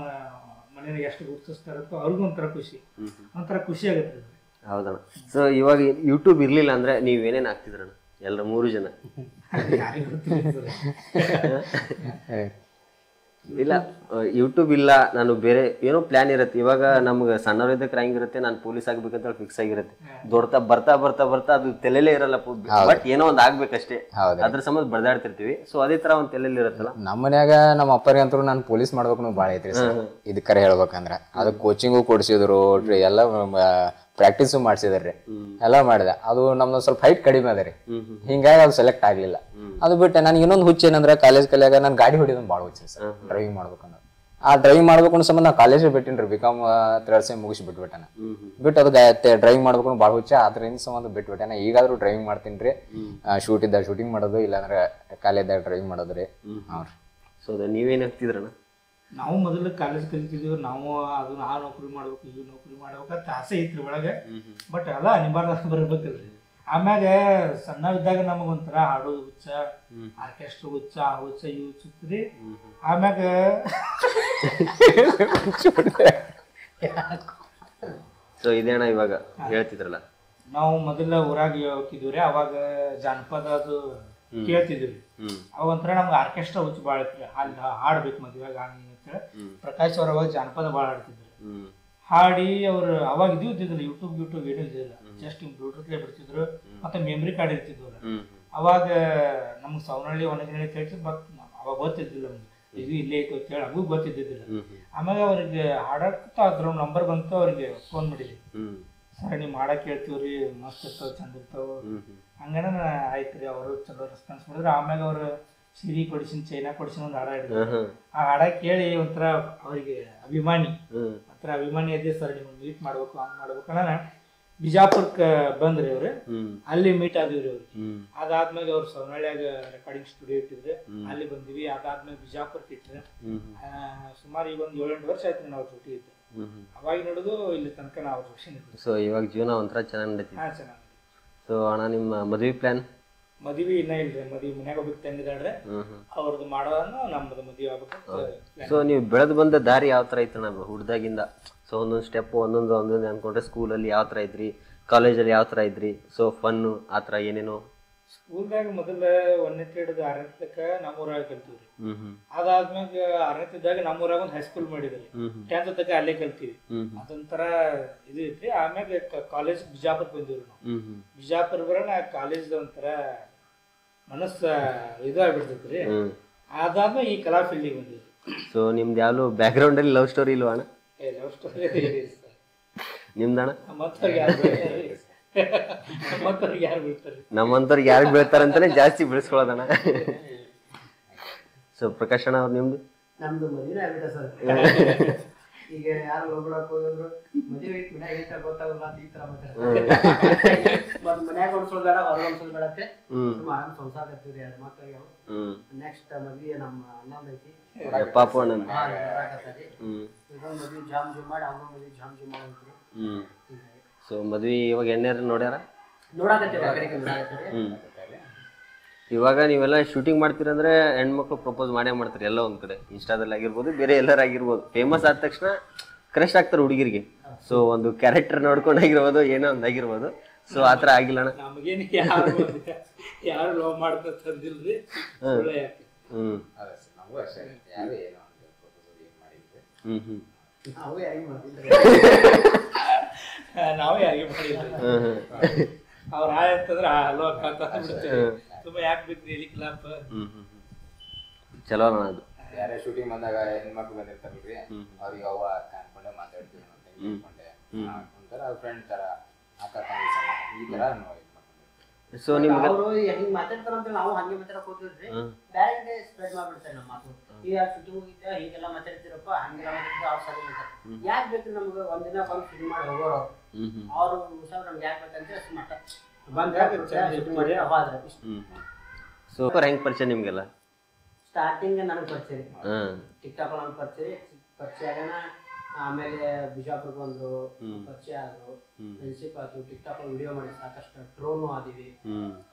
ಮನೇನ ಎಷ್ಟು ಗುರ್ತಿಸ್ತಾರತ್ತೋ ಅವ್ರಿಗೂ ಒಂಥರ ಖುಷಿ ಆಗುತ್ತೆ. ಹೌದಣ್ಣ. ಸೊ ಇವಾಗ ಯೂಟ್ಯೂಬ್ ಇರ್ಲಿಲ್ಲ ಅಂದ್ರೆ ನೀವ್ ಏನೇನ್ ಆಗ್ತಿದ್ರಣ್ಣ ಎಲ್ಲರ 3 ಜನ? ಇಲ್ಲ, ಯೂಟ್ಯೂಬ್ ಇಲ್ಲ, ನಾನು ಬೇರೆ ಏನೋ ಪ್ಲಾನ್ ಇರುತ್ತೆ. ಇವಾಗ ನಮ್ಗೆ ಸಣ್ಣವರಿದ್ದಕ್ಕೆ ಹೆಂಗಿರುತ್ತೆ, ನಾನು ಪೊಲೀಸ್ ಆಗ್ಬೇಕಂತ ಫಿಕ್ಸ್ ಆಗಿರುತ್ತೆ. ದೊಡ್ಡ ಬರ್ತಾ ಅದು ತಲೆಲೇ ಇರಲ್ಲ, ಬಟ್ ಏನೋ ಒಂದ್ ಆಗ್ಬೇಕಷ್ಟೇ, ಅದ್ರ ಸಂಬಂಧ ಬಡ್ದಾಡ್ತಿರ್ತೀವಿ. ಸೊ ಅದೇ ತರ ಒಂದ್ ತಲೆಯಲ್ಲಿ ಇರುತ್ತಲ್ಲ. ನಮ್ಮ ಮನ್ಯಾಗ ನಮ್ಮ ಅಪ್ಪರಿಗಂತೂ ನಾನು ಪೊಲೀಸ್ ಮಾಡ್ಬೇಕು ಭಾಳ ಐತ್ರಿ ಸರ್. ಇದಕ್ಕರೆ ಹೇಳ್ಬೇಕಂದ್ರ ಅದು ಕೋಚಿಂಗು ಕೊಡ್ಸಿದ್ರು, ಎಲ್ಲ ಪ್ರಾಕ್ಟೀಸು ಮಾಡ್ಸಿದ್ರಿ, ಎಲ್ಲ ಮಾಡಿದೆ. ಅದು ನಮ್ದು ಸ್ವಲ್ಪ ಹೈಟ್ ಕಡಿಮೆ ಅದ ರೀ, ಹಿಂಗಾಗಿ ಅದು ಸೆಲೆಕ್ಟ್ ಆಗ್ಲಿಲ್ಲ. ಅದು ಬಿಟ್ಟೆ ನನಗೆ ಇನ್ನೊಂದು ಹುಚ್ಚ ಏನಂದ್ರೆ, ಕಾಲೇಜ್ ಕಲಿಯಾಗ ನಾನು ಗಾಡಿ ಹೊಡಿಯೋದು ಭಾಳ ಹುಚ್ಚ ಸರ್, ಡ್ರೈವಿಂಗ್ ಮಾಡ್ಬೇಕಂದ್ರೆ. ಆ ಡ್ರೈವಿಂಗ್ ಮಾಡ್ಬೇಕು ಅನ್ನೋ ಸಂಬಂಧ ನಾ ಕಾಲೇಜ್ ಬಿಟ್ಟಿನ್ರಿ, ಬಿಕಾಮ್ 3rd ಸೆಮ್ ಮುಗಿಸಿ ಬಿಟ್ಬಿಟ್ಟೆನ. ಬಿಟ್ಟು ಅದು ಡ್ರೈವಿಂಗ್ ಮಾಡ್ಬೇಕು ಭಾಳ ಹುಚ್ಚ, ಅದ್ರಿಂದ ಸಂಬಂಧ ಬಿಟ್ಬಿಟ್ಟೆನ. ಈಗಾದ್ರೂ ಡ್ರೈವಿಂಗ್ ಮಾಡ್ತೀನಿ ರೀ, ಶೂಟಿಂಗ್ ಮಾಡೋದು, ಇಲ್ಲಾಂದ್ರೆ ಕಾಲೇಜ್ದಾಗ ಡ್ರೈವಿಂಗ್ ಮಾಡೋದ್ರಿ. ಸೊ ನೀವೇನ್ ಆಗ್ತಿದ್ರಣ್ಣ? ನಾವು ಮೊದಲು ಕಾಲೇಜ್ ಕಲಿತಿದ್ವಿ, ನಾವು ಅದನ್ನ ಆ ನೌಕರಿ ಮಾಡ್ಬೇಕು, ಈ ನೌಕರಿ ಮಾಡ್ಬೇಕಂತ ಆಸೆ ಐತ್ರಿ ಒಳಗೆ. ಬಟ್ ಎಲ್ಲ ಅನಿವಾರ್ಯ ಬರ್ಬೇಕಲ್ರಿ. ಆಮ್ಯಾಗ ಸಣ್ಣವಿದ್ದಾಗ ನಮಗೊಂಥರ ಹಾಡೋದು ಹುಚ್ಚ, ಆರ್ಕೆಸ್ಟ್ರಾ ಹುಚ್ಚ, ಆ ಹುಚ್ಚ ಈ ಹುಚ್ಚರಿ. ಆಮ್ಯಾಗ ಸೊ ಇದೇನ ಇವಾಗ ಹೇಳ್ತಿದ್ರಲ್ಲ, ನಾವು ಮೊದಲ ಊರಾಗ ಹೋಗ್ತಿದ್ವಿ, ಅವಾಗ ಜಾನಪದ ಅದು ಕೇಳ್ತಿದ್ವಿ. ಅವಾಗ ಒಂಥರ ನಮ್ಗೆ ಆರ್ಕೆಸ್ಟ್ರಾ ಹುಚ್ಚ ಭಾಳ ಐತ್ರಿ, ಅಲ್ಲಿ ಹಾಡ್ಬೇಕು ಮದ್ವೆಗ ಅಂತೇಳಿ. ಪ್ರಕಾಶ್ ಅವ್ರ ಅವಾಗ ಜಾನಪದ ಭಾಳ ಹಾಡ್ತಿದ್ರು. ಹಾಡಿ ಅವ್ರು ಅವಾಗ ಇದು ಇದ್ದಿದ್ದಿಲ್ಲ, ಯೂಟ್ಯೂಬ್ ಏನೂ ಇದ್ದಿಲ್ಲ, ಜಸ್ಟ್ ಬ್ಲೂಟೂತ್ಲೇ ಬಿಡ್ತಿದ್ರು, ಮತ್ತೆ ಮೆಮ್ರಿ ಕಾರ್ಡ್ ಇರ್ತಿದ್ವು. ಅವಾಗ ನಮ್ಗೆ ಸವನಹಳ್ಳಿ ಒಣಗಿನಹಳ್ಳಿ ಕೇಳ್ತಿದ್, ಬಟ್ ಅವಾಗ ಗೊತ್ತಿದ್ದಿಲ್ಲ ನಮ್ಗೆ ಇದು ಇಲ್ಲೇ ಐತೆ ಅಂತ ಹೇಳಿ, ಅವಾಗ ಗೊತ್ತಿದ್ದಿದ್ದಿಲ್ಲ. ಆಮ್ಯಾಗ ಅವ್ರಿಗೆ ಹಾಡಾಡ್ತಾ ಅದ್ರ ನಂಬರ್ ಬಂತು, ಅವ್ರಿಗೆ ಫೋನ್ ಮಾಡಿದ್ವಿ, ಸರ್ ನಿಮ್ ಹಾಡಕ್ ಕೇಳ್ತೀವ್ರಿ, ಮಸ್ತ್ ಇರ್ತಾವ, ಚಂದ ಇರ್ತಾವ. ಹಂಗನ ಆಯ್ತ್ರಿ, ಅವರು ಚಲೋ ರೆಸ್ಪಾನ್ಸ್ ಮಾಡಿದ್ರು. ಆಮ್ಯಾಗ ಅವ್ರು ಸಿರಿ ಕೊಡಿಸಿನ, ಚೈನಾ ಕೊಡಿಸಿನ ಒಂದು ಹಾಡ ಹಿಡಿದ್ರು. ಆ ಹಾಡ ಕೇಳಿ ಒಂಥರ ಅವ್ರಿಗೆ ಅಭಿಮಾನಿ ಅದೇ, ಸರ್ ನಿಮ್ಮನ್ನ ಮೀಟ್ ಮಾಡ್ಬೇಕು, ಹಂಗ್ ಮಾಡ್ಬೇಕು ಅನ್ನೋಣ ಬಿಜಾಪುರಕ್ಕೆ ಬಂದ್ರಿ ಅವ್ರು. ಅಲ್ಲಿ ಮೀಟ್ ಆದಿವ್ರಿ ಅವ್ರಿಗೆ. ಅದಾದ್ಮೇಲೆ ಅವ್ರು ಸವನಹಳ್ಳಿಯಾಗ ರೆಕಾರ್ಡಿಂಗ್ ಸ್ಟುಡಿಯೋ ಇಟ್ಟಿದ್ರೆ, ಅಲ್ಲಿ ಬಂದಿವಿ. ಅದಾದ್ಮೇಲೆ ಬಿಜಾಪುರಕ್ಕೆ ಇಟ್ರೆ ಸುಮಾರು ಈಗ ಒಂದು 7-8 ವರ್ಷ ಆಯ್ತು ನಾವು ಡ್ಯೂಟಿ ಇದ್ದೆ. ಅವಾಗ ನೋಡುದು ಇಲ್ಲಿ ತನಕ ನಾವು ಡ್ಯೂಷನ್ ಇದ್ವಿ. ಸೊ ಇವಾಗ ಜೀವನ ಒಂಥರ ಚೆನ್ನಾಗಿ ನಡೀತಿ. ಚೆನ್ನಾಗಿ. ಸೊ ಅಣ್ಣ, ನಿಮ್ಮ ಮದುವೆ ಪ್ಲಾನ್? ಮದ್ವಿ ಇನ್ನ ಇಲ್ರಿ, ಮದ್ವಿ ಮನ್ಯಾಗ ಹೋಗ್ಬೇಕು ತಂದಿದ್ದಾಳ್ರೆ, ಅವ್ರದ್ದು ಮಾಡೋದನ್ನ ನಮ್ಮದು ಮದ್ವಿ ಆಗ್ಬೇಕು. ಸೊ ನೀವು ಬೆಳೆದು ಬಂದ ದಾರಿ ಯಾವ ತರ ಐತೆ ನಮ್ಮ ಹುಡ್ದಾಗಿಂದ? ಸೊ ಒಂದೊಂದು ಸ್ಟೆಪ್ ಒಂದೊಂದು ಅನ್ಕೊಂಡ್ರೆ, ಸ್ಕೂಲಲ್ಲಿ ಯಾವ ತರ ಇದ್ರಿ, ಕಾಲೇಜಲ್ಲಿ ಯಾವ ತರ ಇದ್ರಿ, ಸೊ ಫನ್ನು ಆ ತರ ಏನೇನೋ? ಸ್ಕೂಲ್ದಾಗ ಮೊದಲ 1ನೇ ಹಿಡಿದು 6ನೇ ತನಕ ನಮ್ಮೂರಾಗ ಕಲ್ತೀವ್ರಿ. ಅದಾದ್ಮ್ಯಾಗ 6ನೇ ಇದ್ದಾಗ ನಮ್ಮೂರಾಗ ಒಂದು ಹೈಸ್ಕೂಲ್ ಮಾಡಿದ್ರಿ, 10th ತನಕ ಅಲ್ಲೇ ಕಲ್ತೀವಿ. ಅದೊಂಥರ ಇದು ಐತ್ರಿ. ಆಮ್ಯಾಗ ಕಾಲೇಜ್ ಬಿಜಾಪುರ ಬಂದಿವ್ರಿ ನಾವು. ಬಿಜಾಪುರ ಬರೋಣ ಕಾಲೇಜ್ ಒಂಥರ ಮನಸ್ಸ ಇದು ಆಗ್ಬಿಡ್ತೈತ್ರಿ. ಅದಾದ್ಮೇಲೆ ಈ ಕಲಾ ಫೀಲ್ಡಿಗೆ ಬಂದಿದ್ವಿ. ಸೊ ನಿಮ್ದು ಯಾವ್ದು ಬ್ಯಾಕ್ ಗ್ರೌಂಡ್ ಅಲ್ಲಿ ಲವ್ ಸ್ಟೋರಿ ಇಲ್ವಾ ಅಣ್ಣ? Love story ನಿಮ್ದಣ್ಣ? ನಮ್ಮಂತವ್ರಿಗೆ ಯಾರು ಬೀಳ್ತಾರೆ, ನಮ್ಮಂತವ್ರಿಗೆ ಯಾರು ಬೀಳ್ತಾರಂತಾನೆ ಜಾಸ್ತಿ ಬೆಳೆಸ್ಕೊಳ್ಳೋದಣ್ಣ. ಸೊ ಪ್ರಕಾಶ್ ಅಣ್ಣ, ಅವ್ರು ನಿಮ್ದು? ನಮ್ದು ಮದುವೆ ಆಗ್ಬಿಟ್ಟ ಸರ್. ಈಗ ಯಾರು ಹೋಗ್ಬಿಡಕ್ ಹೋಗಿದ್ರು, ಮದುವೆ ಮನ್ಯಾಗ ಗೊತ್ತಾಗಲ್ಲ ಈ ತರ ಮನ್ಯಾಗ ಹೊಡ್ಸೋದ್ ಬೇಡ, ಹೊರ ಹೊಡ್ಸೋದ್ ಬೇಡತ್ತೆ, ಆರಾಮ್ ಸಂಸಾರ ಇರ್ತೀವಿ. 2 ಮಕ್ಕಳಿಗೆ ನೆಕ್ಸ್ಟ್ ಮದ್ವೆ ನಮ್ಮ ಅಣ್ಣಂದ್ ಐತಿ, ಪಾಪು ಅಣ್ಣ. ಇದೊಂದು ಮದ್ವೆ ಜಾಮ್ ಜುಮ್ ಮಾಡಿ, ಅವ್ರ ಮದ್ವೆ ಜಾಮ್ ಜುಮ್ ಮಾಡಿದ್ರು. ಸೊ ಮದ್ವಿ ಇವಾಗ ಎಣ್ಣೆ ನೋಡ್ಯಾರ? ನೋಡಾಕತ್ತೀವಿ. ಇವಾಗ ನೀವೆಲ್ಲ ಶೂಟಿಂಗ್ ಮಾಡ್ತೀರಂದ್ರೆ ಹೆಣ್ಮಕ್ಳು ಪ್ರಪೋಸ್ ಮಾಡೇ ಮಾಡ್ತಾರೆ ಎಲ್ಲ ಒಂದ್ ಕಡೆ, ಇನ್ಸ್ಟಾದಲ್ಲಿ ಆಗಿರ್ಬೋದು, ಬೇರೆ ಎಲ್ಲರಾಗಿರ್ಬೋದು. ಫೇಮಸ್ ಆದ ತಕ್ಷಣ ಕ್ರಶ್ ಆಗ್ತಾರೆ ಹುಡುಗಿರಿಗೆ. ಸೊ ಒಂದು ಕ್ಯಾರೆಕ್ಟರ್ ನೋಡ್ಕೊಂಡಾಗಿರ್ಬೋದು, ಏನೋ ಒಂದ್ ಆಗಿರ್ಬೋದು. ಸೊ ಆತರ ಆಗಿಲ್ಲ ಅಣ್ಣ? ನಮಗೇನು ಯಾರು ಲವ್ ಮಾಡ್ತಾರೆ ತಂದಿಲ್ರಿ. ನಾವೇ ಯಾರಿಗೆ ಮಾಡಿದ್ರಿ. ಅವ್ರ ಅಂತಂದ್ರೆ ಹಲೋ ಬಿಡ್ತೇವೆ. ತುಂಬಾ ಯಾಕೆ ಬೇಕು ಹೇಳಿ ಕ್ಲಾಪ್. ಚಲೋ ಅಣ್ಣ ಅದು. ಯಾರೇ ಶೂಟಿಂಗ್ ಬಂದಾಗ ಹೆಣ್ಮಕ್ಳು ಬಂದಿರ್ತಾರಲ್ರಿ, ಅವ್ರಿಗೆ ಅವ್ವ ಕಾಣ್ಕೊಂಡೆ ಮಾತಾಡ್ತೀವಿ ಅನ್ಕೊಂಡೆ ಒಂಥರ ಫ್ರೆಂಡ್ ತರ ಅಕ್ಕ ತಂಗಿ ಈ ತರ ನಾವು. ಸೊ ನಿಮ್ಗೆ ಅವರು ಹಿಂಗ್ ಮಾತಾಡ್ತಾರಂತ ನಾವು ಹಂಗೆ ಮಾತಾಡಕ್ ಹೋಗ್ತಿದ್ರಿ, ಬೇರೆ ಕಡೆ ಸ್ಪ್ರೆಡ್ ಮಾಡ್ಬಿಡ್ತಾರೆ ನಮ್ಮ ಮಾತು. ಈಗ ಶೂಟಿಂಗ್ ಹೋಗಿದ್ದ ಹಿಂಗೆಲ್ಲ ಮಾತಾಡ್ತಿರಪ್ಪ, ಹಂಗೆಲ್ಲ ಮಾತಾಡ್ತಿದ್ರೆ ಅವ್ರು ಸರಿ ಮಾಡ್ತಾರೆ. ಯಾಕೆ ಬೇಕು ನಮ್ಗೆ ಒಂದಿನ ಬಂದು ಶೂಟಿಂಗ್ ಮಾಡಿ ಹೋಗೋರು ಅವ್ರು ಹುಷಾರು, ನಮ್ಗೆ ಯಾಕೆ ಬೇಕಂತ ಅಷ್ಟು ಮಾಡ ಶೂಟಿಂಗ್ ಮಾಡಿ ಹೋದ್ರೆ. ಸೊ ಹೆಂಗ್ ಪರಿಚಯ ನಿಮ್ಗೆಲ್ಲ? ಸ್ಟಾರ್ಟಿಂಗ್ ನನಗೆ ಪರಿಚಯ ರೀ, ಟಿಕ್ಟಾಕ್ ನನಗೆ ಪರಿಚಯ ಆಗೋಣ. ಆಮೇಲೆ ಬಿಜಾಪುರಕ್ಕೆ ಬಂದ್ರು, ಪರಿಚಯ ಆದ್ರು, ಫ್ರೆಂಡ್ಶಿಪ್ ಆಯ್ತು. ಟಿಕ್ಟಾಕ್ ವಿಡಿಯೋ ಮಾಡಿ ಸಾಕಷ್ಟು ಟ್ರೋನು ಆದಿವಿ.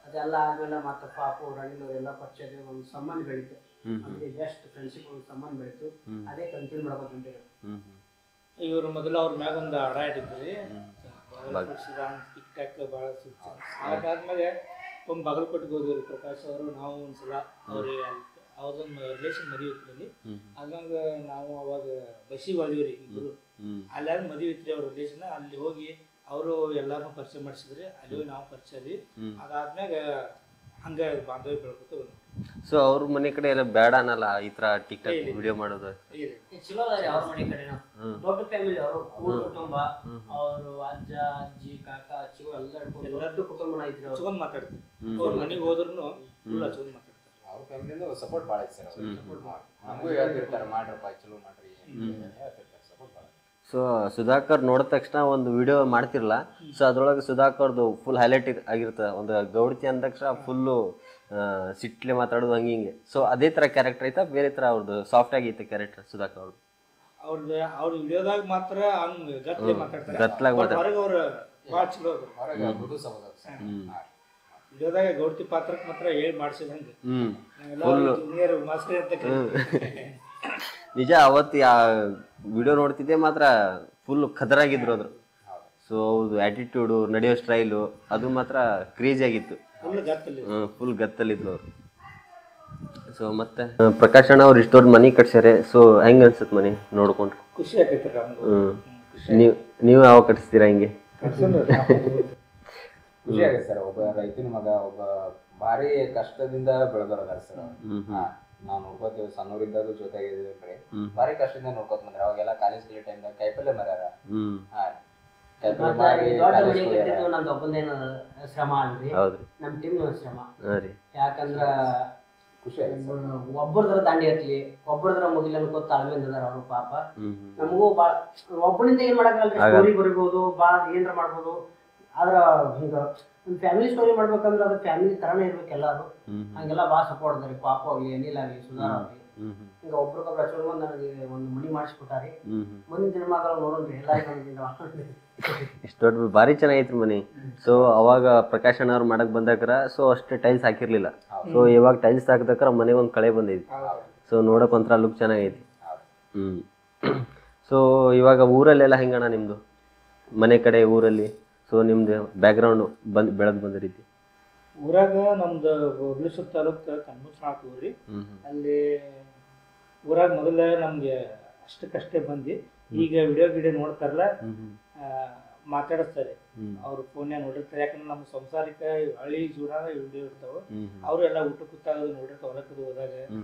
ಅದೆಲ್ಲ ಆದ್ಮೇಲೆ ಮತ್ತೆ ಪಾಪು ರಣಿಲ್ ಅವರೆಲ್ಲ ಪರಿಚಯ ಆಗಿ ಒಂದು ಸಂಬಂಧ ಬೆಳೀತು. ಅಂದ್ರೆ ಜಸ್ಟ್ ಫ್ರೆಂಡ್ಶಿಪ್ ಒಂದು ಸಂಬಂಧ ಬೆಳೀತು, ಅದೇ ಕಂಟಿನ್ಯೂ ಮಾಡ್ಕೊಂಡು ಹೊಂಟಿದ್ರು. ಇವ್ರು ಮೊದಲು ಅವ್ರ ಮ್ಯಾಗ ಒಂದು ಅಡ ಇಟ್ಟಿದ್ರಿ, ಟಿಕ್ಟಾಕ್ ಭಾಳ ಅದಾದ್ಮೇಲೆ ಒಂದು ಬಾಗಲಕೋಟೆಗೆ ಹೋದ್ರಿ ಪ್ರಕಾಶ್ ಅವರು. ನಾವು ಒಂದ್ಸಲ ಅವ್ರಿಗೆ ಅವ್ರದೊಂದು ರಿಲೇಷನ್ ಮದುವೆ ಇತ್ತು. ಹಂಗಂಗ ನಾವು ಅವಾಗ ಬಸ್ಸಿಗೆ ಹೋದಿವ್ರಿ ಇಬ್ರು. ಅಲ್ಲಾದ ಮದುವೆ ಇತ್ತು ಅವ್ರ ರಿಲೇಷನ್. ಅಲ್ಲಿ ಹೋಗಿ ಅವರು ಎಲ್ಲಾರನ್ನೂ ಪರಿಚಯ ಮಾಡಿಸಿದ್ರಿ. ಅಲ್ಲಿ ಹೋಗಿ ನಾವು ಪರಿಚಯ ರೀ. ಅದಾದ್ಮ್ಯಾಗ ಹಂಗ ಬಾಂಧವ್ಯ ಬೆಳ್ಕೊತ ಬಂದ್ವಿ. ಸೊ ಅವ್ರ ಮನೆ ಕಡೆ ಎಲ್ಲ ಬೇಡ ಅನ್ನಲ್ಲ ಈ ತರ ಟಿಕ್ಟಾಕ್ ವಿಡಿಯೋ ಮಾಡೋದು? ಚಲೋ ಅದ ಅವ್ರ ಮನೆ ಕಡೆ. ದೊಡ್ಡ ಫ್ಯಾಮಿಲಿ ಅವರು, ಕುಟುಂಬ. ಅವರು ಅಜ್ಜ ಅಜ್ಜಿ ಕಾಕ ಅಚ್ಚಿಗೂ ಎಲ್ಲರದ್ದು ಕುಟುಂಬ ಐತ್ರಿ. ಹಚ್ಕೊಂಡ್ ಮಾತಾಡ್ತೀವಿ. ಅವ್ರ ಮನೆಗೆ ಹೋದ್ರೂ ಫುಲ್ ಹಚ್ಕೊಂಡ್ ಮಾತಾಡ್ತಾರೆ. ಅವ್ರ ಫ್ಯಾಮಿಲಿಯಿಂದ ಸಪೋರ್ಟ್ ಭಾಳ ಐತೆ ಸರ್. ನಮಗೂ ಹೇಳ್ತಿರ್ತಾರೆ ಮಾಡ್ರಪ್ಪ ಚಲೋ ಮಾಡ್ರಿ ಹೇಳ್ತಿರ್ತಾರೆ, ಸಪೋರ್ಟ್ ಭಾಳ. ಸೊ ಸುಧಾಕರ್ ನೋಡಿದ ತಕ್ಷಣ ಒಂದು ವಿಡಿಯೋ ಮಾಡ್ತಿರಲ್ಲ, ಸೊ ಅದ್ರೊಳಗೆ ಸುಧಾಕರ್ದು ಫುಲ್ ಹೈಲೈಟ್ ಆಗಿರ್ತದೆ. ಒಂದು ಗೌಡತಿ ಅಂದ ತಕ್ಷಣ ಫುಲ್ಲು ಸಿಟ್ಲೆ ಮಾತಾಡೋದು ಹಂಗೆ ಹಿಂಗೆ. ಸೊ ಅದೇ ಥರ ಕ್ಯಾರೆಕ್ಟರ್ ಐತಾ ಬೇರೆ ಥರ ಅವ್ರದ್ದು ಸಾಫ್ಟ್ ಆಗೈತೆ ಕ್ಯಾರೆಕ್ಟರ್ ಸುಧಾಕರ್ ಅವ್ರದ್ದು? ಅವ್ರ ವಿಡಿಯೋದಾಗ ಮಾತ್ರ ಹಂಗ್ ಗತ್ಲೆ ಮಾತಾಡ್ತಾರೆ, ಗತ್ಲಾಗ ಮಾತಾಡ್ತಾರೆ. ಹೊರಗೆ ಅವ್ರು ಭಾಳ ಚಲೋ ಹೊರಗೆ ವಿಡಿಯೋದಾಗ ಗೌಡತಿ ಪಾತ್ರಕ್ಕೆ ಮಾತ್ರ ಹೇಳಿ ಮಾಡಿಸಿದಂಗೆ ಜೂನಿಯರ್ ಮಾಸ್ಟರ್ ಅಂತ. ನಿಜ ಅವತ್ತು ಆ ವಿಡಿಯೋ ನೋಡ್ತಿದ್ದೆ ಮಾತ್ರ ಫುಲ್ ಖತರಾಗಿದ್ರು ಅದ್ರ. ಸೊ ಅವ್ರದ್ದು ಆ್ಯಟಿಟ್ಯೂಡು, ನಡೆಯೋ ಸ್ಟೈಲು ಅದು ಮಾತ್ರ ಕ್ರೇಜಿ ಆಗಿತ್ತು. ಫುಲ್ ಗತ್ತಲ್ಲಿದ್ರು ಅವರು. ಸೊ ಮತ್ತೆ ಪ್ರಕಾಶ್ ಅಣ್ಣ ಅವ್ರು ಇಷ್ಟೊಂದು ಮನೆ ಕಟ್ಸ್ಯಾರೆ. ಸೊ ಹೆಂಗೆ ಅನ್ಸುತ್ತೆ ಮನೆ ನೋಡ್ಕೊಂಡ್ರೆ? ಖುಷಿ ಆಗೈತೆ. ನೀವು ಯಾವಾಗ ಕಟ್ಸ್ತೀರಾ ಹಿಂಗೆ? ಖುಷಿ ಆಗುತ್ತೆ ಸರ್. ಒಬ್ಬ ರೈತನ ಮಗ, ಒಬ್ಬ ಭಾರಿ ಕಷ್ಟದಿಂದ ಬೆಳೆದವ್ರದಾರ ಸರ್. ನಾವು ನೋಡ್ಕೋತೀವಿ, ಸಣ್ಣೂರಿಂದಲೂ ಜೊತೆಗಿದ್ರೆ ಭಾರಿ ಕಷ್ಟದಿಂದ ನೋಡ್ಕೋತ ಬಂದ್ರೆ. ಅವಾಗೆಲ್ಲ ಕಾಲೇಜ್ ಕಲಿಯೋ ಟೈಮ್ದಾಗ ಕಾಯಿಪಲ್ಲೆ ಮರ್ಯಾರ. ನಮ್ದು ಒಬ್ಬಂದೇನು ಶ್ರಮ ಅಲ್ರಿ, ನಮ್ ಟೀಮ್ ಶ್ರಮ. ಯಾಕಂದ್ರ ಖುಷಿ ಆಗುತ್ತೆ. ಒಬ್ಬರದ್ರ ದಾಂಡಿ ಹತ್ಲಿ, ಒಬ್ಬರದ್ರ ಮುಗಿಲ್ ಅನ್ಕೋತ ತಾಳ್ಮೆಯಿಂದ ಅದಾರ ಅವ್ರು ಪಾಪ. ನಮಗೂ ಬಾಳ ಒಬ್ಬನಿಂದ ಏನ್ ಮಾಡಕ್ಕಲ್ರಿ, ಸ್ಟೋರಿ ಬರಿಬೋದು, ಬಾಳ ಏನ್ರ ಮಾಡ್ಬೋದು. ಆದ್ರ ಹಿಂಗ ಒಂದು ಫ್ಯಾಮಿಲಿ ಸ್ಟೋರಿ ಮಾಡ್ಬೇಕಂದ್ರೆ ಅದ್ರ ಫ್ಯಾಮಿಲಿ ತರಾನೇ ಇರ್ಬೇಕು ಎಲ್ಲಾರು. ಹಂಗೆಲ್ಲ ಭಾಳ ಸಪೋರ್ಟ್ ಅದಾರಿ. ಪಾಪ ಆಗ್ಲಿ, ಅನಿಲ್ ಆಗ್ಲಿ, ಸುಧಾರ್ ಆಗ್ಲಿ. ಹಿಂಗ ಒಬ್ರಿಗೊಬ್ರು ಹಚ್ಕೊಂಡ್ ನನಗೆ ಒಂದು ಮನಿ ಮಾಡಿಸ್ಕೊಟ್ಟಾರಿ. ಮುಂದಿನ ದಿನಮಾಗಳ ನೋಡೋಣ್ರಿ ಎಲ್ಲಾರು. ಇಷ್ಟು ದೊಡ್ಡ ಭಾರಿ ಚೆನ್ನಾಗೈತ್ರಿ ಮನಿ. ಸೊ ಅವಾಗ ಪ್ರಕಾಶ್ ಅಣ್ಣ ಅವ್ರು ಮಾಡಕ್ ಬಂದಾಕ್ರ ಸೊ ಅಷ್ಟು ಟೈಲ್ಸ್ ಹಾಕಿರ್ಲಿಲ್ಲ. ಸೊ ಇವಾಗ ಟೈಲ್ಸ್ ಹಾಕಿದಾಕ್ರ ಮನೆಗೆ ಒಂದು ಕಳೆ ಬಂದೈತಿ. ಸೊ ನೋಡಕ್ ಒಂಥರ ಲುಕ್ ಚೆನ್ನಾಗೈತಿ. ಸೊ ಇವಾಗ ಊರಲ್ಲೆಲ್ಲ ಹೆಂಗಣ್ಣ ನಿಮ್ದು ಮನೆ ಕಡೆ ಊರಲ್ಲಿ? ಸೊ ನಿಮ್ದು ಬ್ಯಾಕ್ಗ್ರೌಂಡ್ ಬೆಳೆದ್ ಬಂದ ರೀತಿ? ಊರಾಗ ನಮ್ದು ಹುಬ್ಳಿಸೂರು ತಾಲೂಕ್ ಕಣ್ಮುಚ್ಚಾಳ್ತೀವ್ರಿ. ಅಲ್ಲಿ ಊರಾಗ ಮೊದಲ ನಮ್ಗೆ ಅಷ್ಟಕ್ಕಷ್ಟೇ ಬಂದು ಈಗ ವಿಡಿಯೋ ನೋಡ್ತಾರಲ್ಲ, ಮಾತಾಡಿಸ್ತಾರೆ. ಅವ್ರು ಫೋನ್ಯಾಗ ನೋಡಿರ್ತಾರೆ. ಯಾಕಂದ್ರೆ ನಮ್ಮ ಸಂಸಾರಿಕ ಹಳ್ಳಿ ಜೀವನ ವಿಡಿಯೋ ಇರ್ತಾವ. ಅವರು ಎಲ್ಲ ಊಟ ಕೂತಾಗ ನೋಡಿರ್ತಾವ. ಹೊಲಕ್ಕದು ಹೋದಾಗ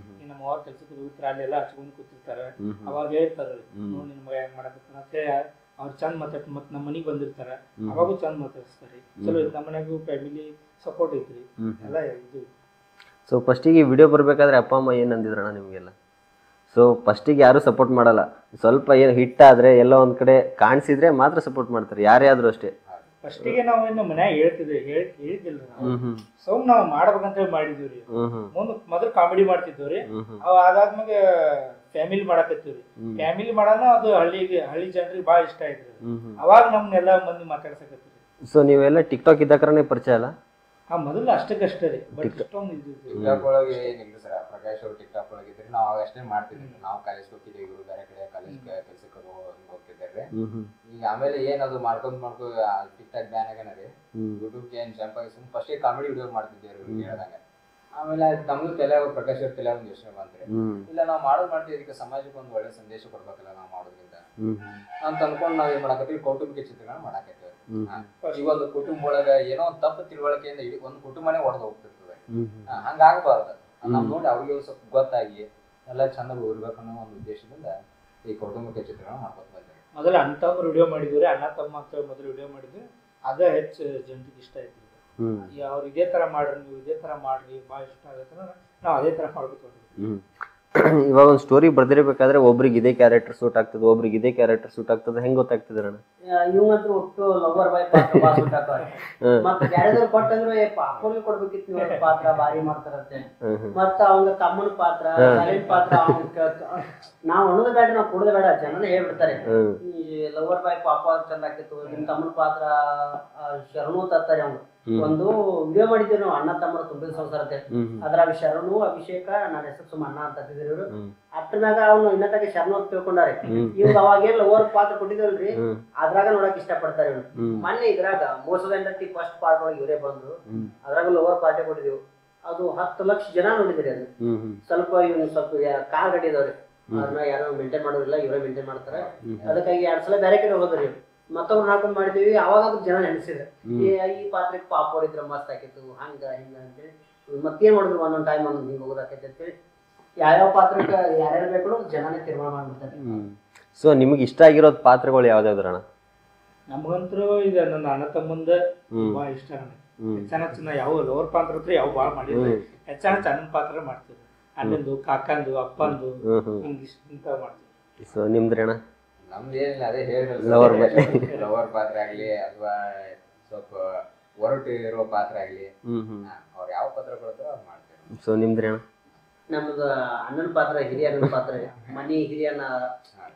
ನಮ್ಮ ಅವ್ರ ಕೆಲ್ಸಕ್ಕೆ ಹೋಗಿರ್ತಾರೆ, ಅಲ್ಲೆಲ್ಲ ಹಚ್ಕೊಂಡ್ ಕೂತಿರ್ತಾರ. ಅವಾಗ ಹೇಳ್ತಾರ, ನೋಡಿ ನಿನ್ ಮಗ ಹೆಂಗ್ ಮಾಡಕತ್ತ ಮತ್ತೆ ಅವ್ರು ಚಂದ ಮಾತಾಡ್ತ. ಮತ್ತೆ ನಮ್ಮ ಮನಿಗೆ ಬಂದಿರ್ತಾರ, ಅವಾಗೂ ಚಂದ ಮಾತಾಡಿಸ್ತಾರೆ. ಚಲೋ ನಮ್ಮ ಮನ್ಯಾಗೂ ಫ್ಯಾಮಿಲಿ ಸಪೋರ್ಟ್ ಐತ್ರಿ ಎಲ್ಲ ಇದು. ಸೊ ಫಸ್ಟಿಗೆ ವಿಡಿಯೋ ಬರ್ಬೇಕಾದ್ರೆ ಅಪ್ಪ ಅಮ್ಮ ಏನ್ ಅಂದಿದ್ರಣ್ಣ ನಿಮ್ಗೆಲ್ಲ? ಸೊ ಫಸ್ಟಿಗೆ ಯಾರು ಸಪೋರ್ಟ್ ಮಾಡಲ್ಲ. ಸ್ವಲ್ಪ ಏನು ಹಿಟ್ ಆದ್ರೆ ಎಲ್ಲ ಒಂದ್ ಕಡೆ ಕಾಣಿಸಿದ್ರೆ ಮಾತ್ರ ಸಪೋರ್ಟ್ ಮಾಡ್ತಾರೆ, ಯಾರೇ ಆದ್ರೂ ಅಷ್ಟೇ. ಫಸ್ಟಿಗೆ ನಾವು ಇನ್ನು ಮನ್ಯಾಗ ಹೇಳ್ತಿದ್ವಿ, ಹೇಳಿದ್ದಿಲ್ರಿ ನಾವು. ಸೌಮ್ ನಾವ್ ಮಾಡ್ಬೇಕಂತ ಮಾಡಿದ್ವಿ. ಮೊದಲು ಕಾಮಿಡಿ ಮಾಡ್ತಿದ್ವಿ. ಅವ್ ಅದಾದ್ಮೇಲೆ ಫ್ಯಾಮಿಲಿ ಮಾಡಕತ್ತೀವ್ರಿ. ಫ್ಯಾಮಿಲಿ ಮಾಡೋಣ ಅದು ಹಳ್ಳಿ ಜನರಿಗೆ ಭಾಳ ಇಷ್ಟ ಆಯ್ತು. ಅವಾಗ ನಮ್ನೆಲ್ಲ ಮಂದಿ ಮಾತಾಡ್ಸಕತ್ತೀವಿ. ಸೊ ನೀವೆಲ್ಲ ಟಿಕ್ಟಾಕ್ ಇದ್ದಾಕರನೇ ಪರಿಚಯ ಅಲ್ಲ? ಮೊದಲು ಅಷ್ಟಕ್ಕಷ್ಟೇ ರೀ ಬಟ್ ಇಷ್ಟೊಂದು ಟಿಕ್ಟಾಕ್ ಒಳಗೆ ಏನಿಲ್ಲ ಸರ್. ಪ್ರಕಾಶ್ ಅವ್ರು ಟಿಕ್ಟಾಕ್ ಒಳಗೆ ಇದ್ರಿ, ನಾವು ಅಷ್ಟೇ ಮಾಡ್ತಿದ್ವಿ. ನಾವು ಕಾಲೇಜ್ ಹೋಗ್ತಿದ್ವಿ, ಇವರು ಬೇರೆ ಕಡೆ ಕಾಲೇಜ್ ಕೆಲ್ಸಕ್ಕೆ ಹೋಗ್ತಿದ್ದಾರೆ. ಈಗ ಆಮೇಲೆ ಏನ್ ಅದು ಮಾಡ್ಕೊಂಡ್ ಟಿಕ್ಟಾಕ್ ಬ್ಯಾನ್ ಆಗ್ಯಾನ ರೀ. ಯೂಟ್ಯೂಬ್ ಏನ್ ಜಂಪ್ ಆಗಿ ಫಸ್ಟ್ ಕಾಮಿಡಿ ವಿಡಿಯೋ ಮಾಡ್ತಿದ್ದೇವೆ ಹೇಳ್ದಂಗ. ಆಮೇಲೆ ನಮ್ದು ತಲೆ ಪ್ರಕಾಶ್ ಅವ್ರ ತಲೆ ಒಂದು ಯೋಚನೆ ಬಂದ್ರಿ, ಇಲ್ಲ ನಾವು ಮಾಡ್ತೀವಿ, ಇದಕ್ಕೆ ಸಮಾಜಕ್ಕೆ ಒಂದು ಒಳ್ಳೆ ಸಂದೇಶ ಕೊಡ್ಬೇಕಲ್ಲ ನಾವು ಮಾಡೋದ್ರಿಂದ ಅಂತ ಅನ್ಕೊಂಡ್ ನಾವ್ ಏನ್ ಮಾಡಾಕತ್ತೀವಿ, ಕೌಟುಂಬಿಕ ಚಿತ್ರಗಳನ್ನ ಮಾಡಾಕತ್ತೀವಿ. ಈಗ ಒಂದು ಕುಟುಂಬ ಒಳಗ ಏನೋ ಒಂದು ತಪ್ಪು ತಿಳುವಳಿಕೆಯಿಂದ ಇಡೀ ಒಂದು ಕುಟುಂಬನೇ ಒಡೆದು ಹೋಗ್ತಿರ್ತದೆ. ಹಂಗಾಗಬಾರ್ದು. ನಾವ್ ನೋಡಿ ಅವ್ರಿಗೆ ಸ್ವಲ್ಪ ಗೊತ್ತಾಗಿ ಎಲ್ಲ ಚಂದ ಓದ್ಬೇಕನ್ನೋ ಒಂದು ಉದ್ದೇಶದಿಂದ ಈ ಕೌಟುಂಬಿಕ ಚಿತ್ರಗಳನ್ನ ಮಾಡ್ಕೊತ ಬಂದಿವಿ. ಮೊದಲು ಅಣ್ಣ ತಮ್ಮ ವಿಡಿಯೋ ಮಾಡಿದ್ವಿ, ಅಣ್ಣ ತಮ್ಮ ಅಂತ ಮೊದಲು ವಿಡಿಯೋ ಮಾಡಿದ್ವಿ. ಅದ ಹೆಚ್ಚು ಜನರಿಗೆ ಇಷ್ಟ ಆಯ್ತು. ಅವ್ರು ಇದೇ ತರ ಮಾಡ್ರಿ, ನೀವು ಇದೇ ತರ ಮಾಡ್ರಿ, ಭಾಳ ಇಷ್ಟ ಆಗತ್ತೆ, ನಾವು ಅದೇ ತರ ಮಾಡ್ಬೇಕು. ಇವಾಗ ಒಂದು ಸ್ಟೋರಿ ಬರ್ದಿರ್ಬೇಕಾದ್ರೆ ಒಬ್ರಿಗೆ ಇದೇ ಕ್ಯಾರೆಕ್ಟರ್ ಸೂಟ್ ಆಗ್ತದೆ, ಒಬ್ರಿಗೆ ಇದೇ ಕ್ಯಾರೆಕ್ಟರ್ ಸೂಟ್ ಆಗ್ತದೆ, ಹೆಂಗ್ ಗೊತ್ತಾಗ್ತದೆ ಅಣ್ಣ? ಇವಂಗಂತೂ ಒಟ್ಟು ಲವರ್ ಬಾಯ್ ಪಾತ್ರ ಭಾಳ ಸೂಟ್ ಆಗ್ತಾವ. ಮತ್ತ ಯಾರಾದ್ರೂ ಕೊಟ್ಟಂದ್ರೆ ಅಪ್ಪನಿಗೆ ಕೊಡ್ಬೇಕಿತ್ತು, ಇವ್ರ ಪಾತ್ರ ಭಾರಿ ಮಾಡ್ತಾರಂತೆ. ಮತ್ತ ಅವಂಗ ತಮ್ಮನ ಪಾತ್ರ, ಸೈಲೆಂಟ್ ಪಾತ್ರ ನಾವ್ ಅನ್ನೋದು ಬೇಡ, ನಾವ್ ಕೊಡೋದು ಬೇಡ, ಜನನೇ ಹೇಳ್ಬಿಡ್ತಾರೆ ಲವರ್ ಬಾಯ್ ಪಾಪ ಚಂದ ಆಗ್ತಿತ್ತು, ನಿಮ್ ತಮ್ಮನ ಪಾತ್ರ ಶರಣು ತರ್ತಾರೆ. ಅವ್ನು ಒಂದು ವಿಡಿಯೋ ಮಾಡಿದ್ದೀವಿ ನಾವು, ಅಣ್ಣ ತಮ್ಮರ ತುಂಬಿದ ಸಂಸಾರ ಅಂತ. ಅದ್ರಾಗ ಶರಣು, ಅಭಿಷೇಕ, ನನ್ನ ಹೆಸರು ಸುಮ್ಮ ಅಣ್ಣ ಅಂತ ಹತ್ತಿದ್ರು ಇವ್ರು. ಅದ್ರ ಮ್ಯಾಗ ಅವ್ನು ಇನ್ನತಾಗ ಶರಣು ಅಂತ ತಿಳ್ಕೊಂಡಾರೆ. ಇವಾಗ ಅವಾಗೇನ್ ಲವರ್ ಪಾತ್ರ ಕೊಟ್ಟಿದ್ವಲ್ರಿ, ಅದ್ರಾಗ ನೋಡಕ್ ಇಷ್ಟ ಪಡ್ತಾರೆ ಇವ್ರು. ಮೊನ್ನೆ ಇದ್ರಾಗ ಮೋಸದ ಹೆಂಡತಿ ಫಸ್ಟ್ ಪಾರ್ಟ್ ಒಳಗೆ ಇವರೇ ಬಂದ್ರು, ಅದ್ರಾಗ ಲವರ್ ಪಾರ್ಟಿ ಕೊಟ್ಟಿದೀವಿ. ಅದು 10 ಲಕ್ಷ ಜನ ನೋಡಿದ್ರಿ. ಅದು ಸ್ವಲ್ಪ ಇವ್ನು ಸ್ವಲ್ಪ ಕಾರ್ ಗಡಿದವ್ರಿ, ಅದನ್ನ ಯಾರು ಮೇಂಟೈನ್ ಮಾಡೋದಿಲ್ಲ, ಇವರೇ ಮೇಂಟೈನ್ ಮಾಡ್ತಾರೆ. ಅದಕ್ಕಾಗಿ 2 ಸಲ ಬೇರೆ ಕಡೆ ಹೋದ್ರಿ. ಮತ್ತೊಬ್ರು ಹಾಕೊಂಡ್ ಮಾಡಿದೀವಿ, ಅವಾಗ ಜನ ನೆನೆಸಿದ್ರೆ ಈ ಪಾತ್ರಕ್ಕೆ ಪಾಪ ಅವ್ರಿದ್ರ ಮಸ್ತ್ ಆಕಿತ್ತು, ಹಂಗ ಹಿಂಗ ಅಂತೇಳಿ ಮತ್ತೇನ್ ಮಾಡಿದ್ರು ಒಂದೊಂದ್ ಟೈಮ್ ಒಂದೊಂದು ಹಿಂಗ ಹೋಗೋದಾಕೈತಿ ಅಂತೇಳಿ ಯಾವ್ಯಾವ ಪಾತ್ರಕ್ಕೆ ಯಾರ್ಯಾರು ಬೇಕು ಜನನೇ ತೀರ್ಮಾನ ಮಾಡ್ಬಿಡ್ತಾರೆ. ಸೊ ನಿಮ್ಗೆ ಇಷ್ಟ ಆಗಿರೋದ್ ಪಾತ್ರಗಳು ಯಾವ್ದಾವ್ರಣ? ನಮಗಂತೂ ಈಗ ನನ್ನ ಅಣ್ಣ ತಮ್ಮಂದ ಭಾಳ ಇಷ್ಟ. ಹೆಚ್ಚಾನ ಯಾವ ಲೋವರ್ ಪಾತ್ರ ಹತ್ರ ಯಾವ ಭಾಳ ಮಾಡಿದ್ವಿ, ಹೆಚ್ಚಾನ ಚಂದನ್ ಪಾತ್ರ ಮಾಡ್ತೀವಿ. ಅಣ್ಣಂದು, ಕಾಕಂದು, ಅಪ್ಪಂದು ಇಂತ ಮಾಡ್ತೀವಿ. ಸೊ ನಿಮ್ದ್ರಿ ಅಣ್ಣ? ನಮ್ದೇನಿಲ್ಲ, ಅದೇ ಹೇಳಿದ್ರು, ಲವರ್ ಪಾತ್ರ ಆಗ್ಲಿ ಅಥವಾ ಸ್ವಲ್ಪ ಹೊರಟು ಇರೋ ಪಾತ್ರ ಆಗ್ಲಿ, ಅವ್ರು ಯಾವ ಪಾತ್ರ ಕೊಡ್ತಾರೋ ಅವ್ರು ಮಾಡ್ತಾರೆ. ಸೊ ನಿಮ್ದ್ರಿ ಅಣ್ಣ? ನಮ್ದು ಅಣ್ಣನ ಪಾತ್ರ ಹಿರಿಯ ಅಣ್ಣನ ಪಾತ್ರ. ಮನಿ ಹಿರಿಯನ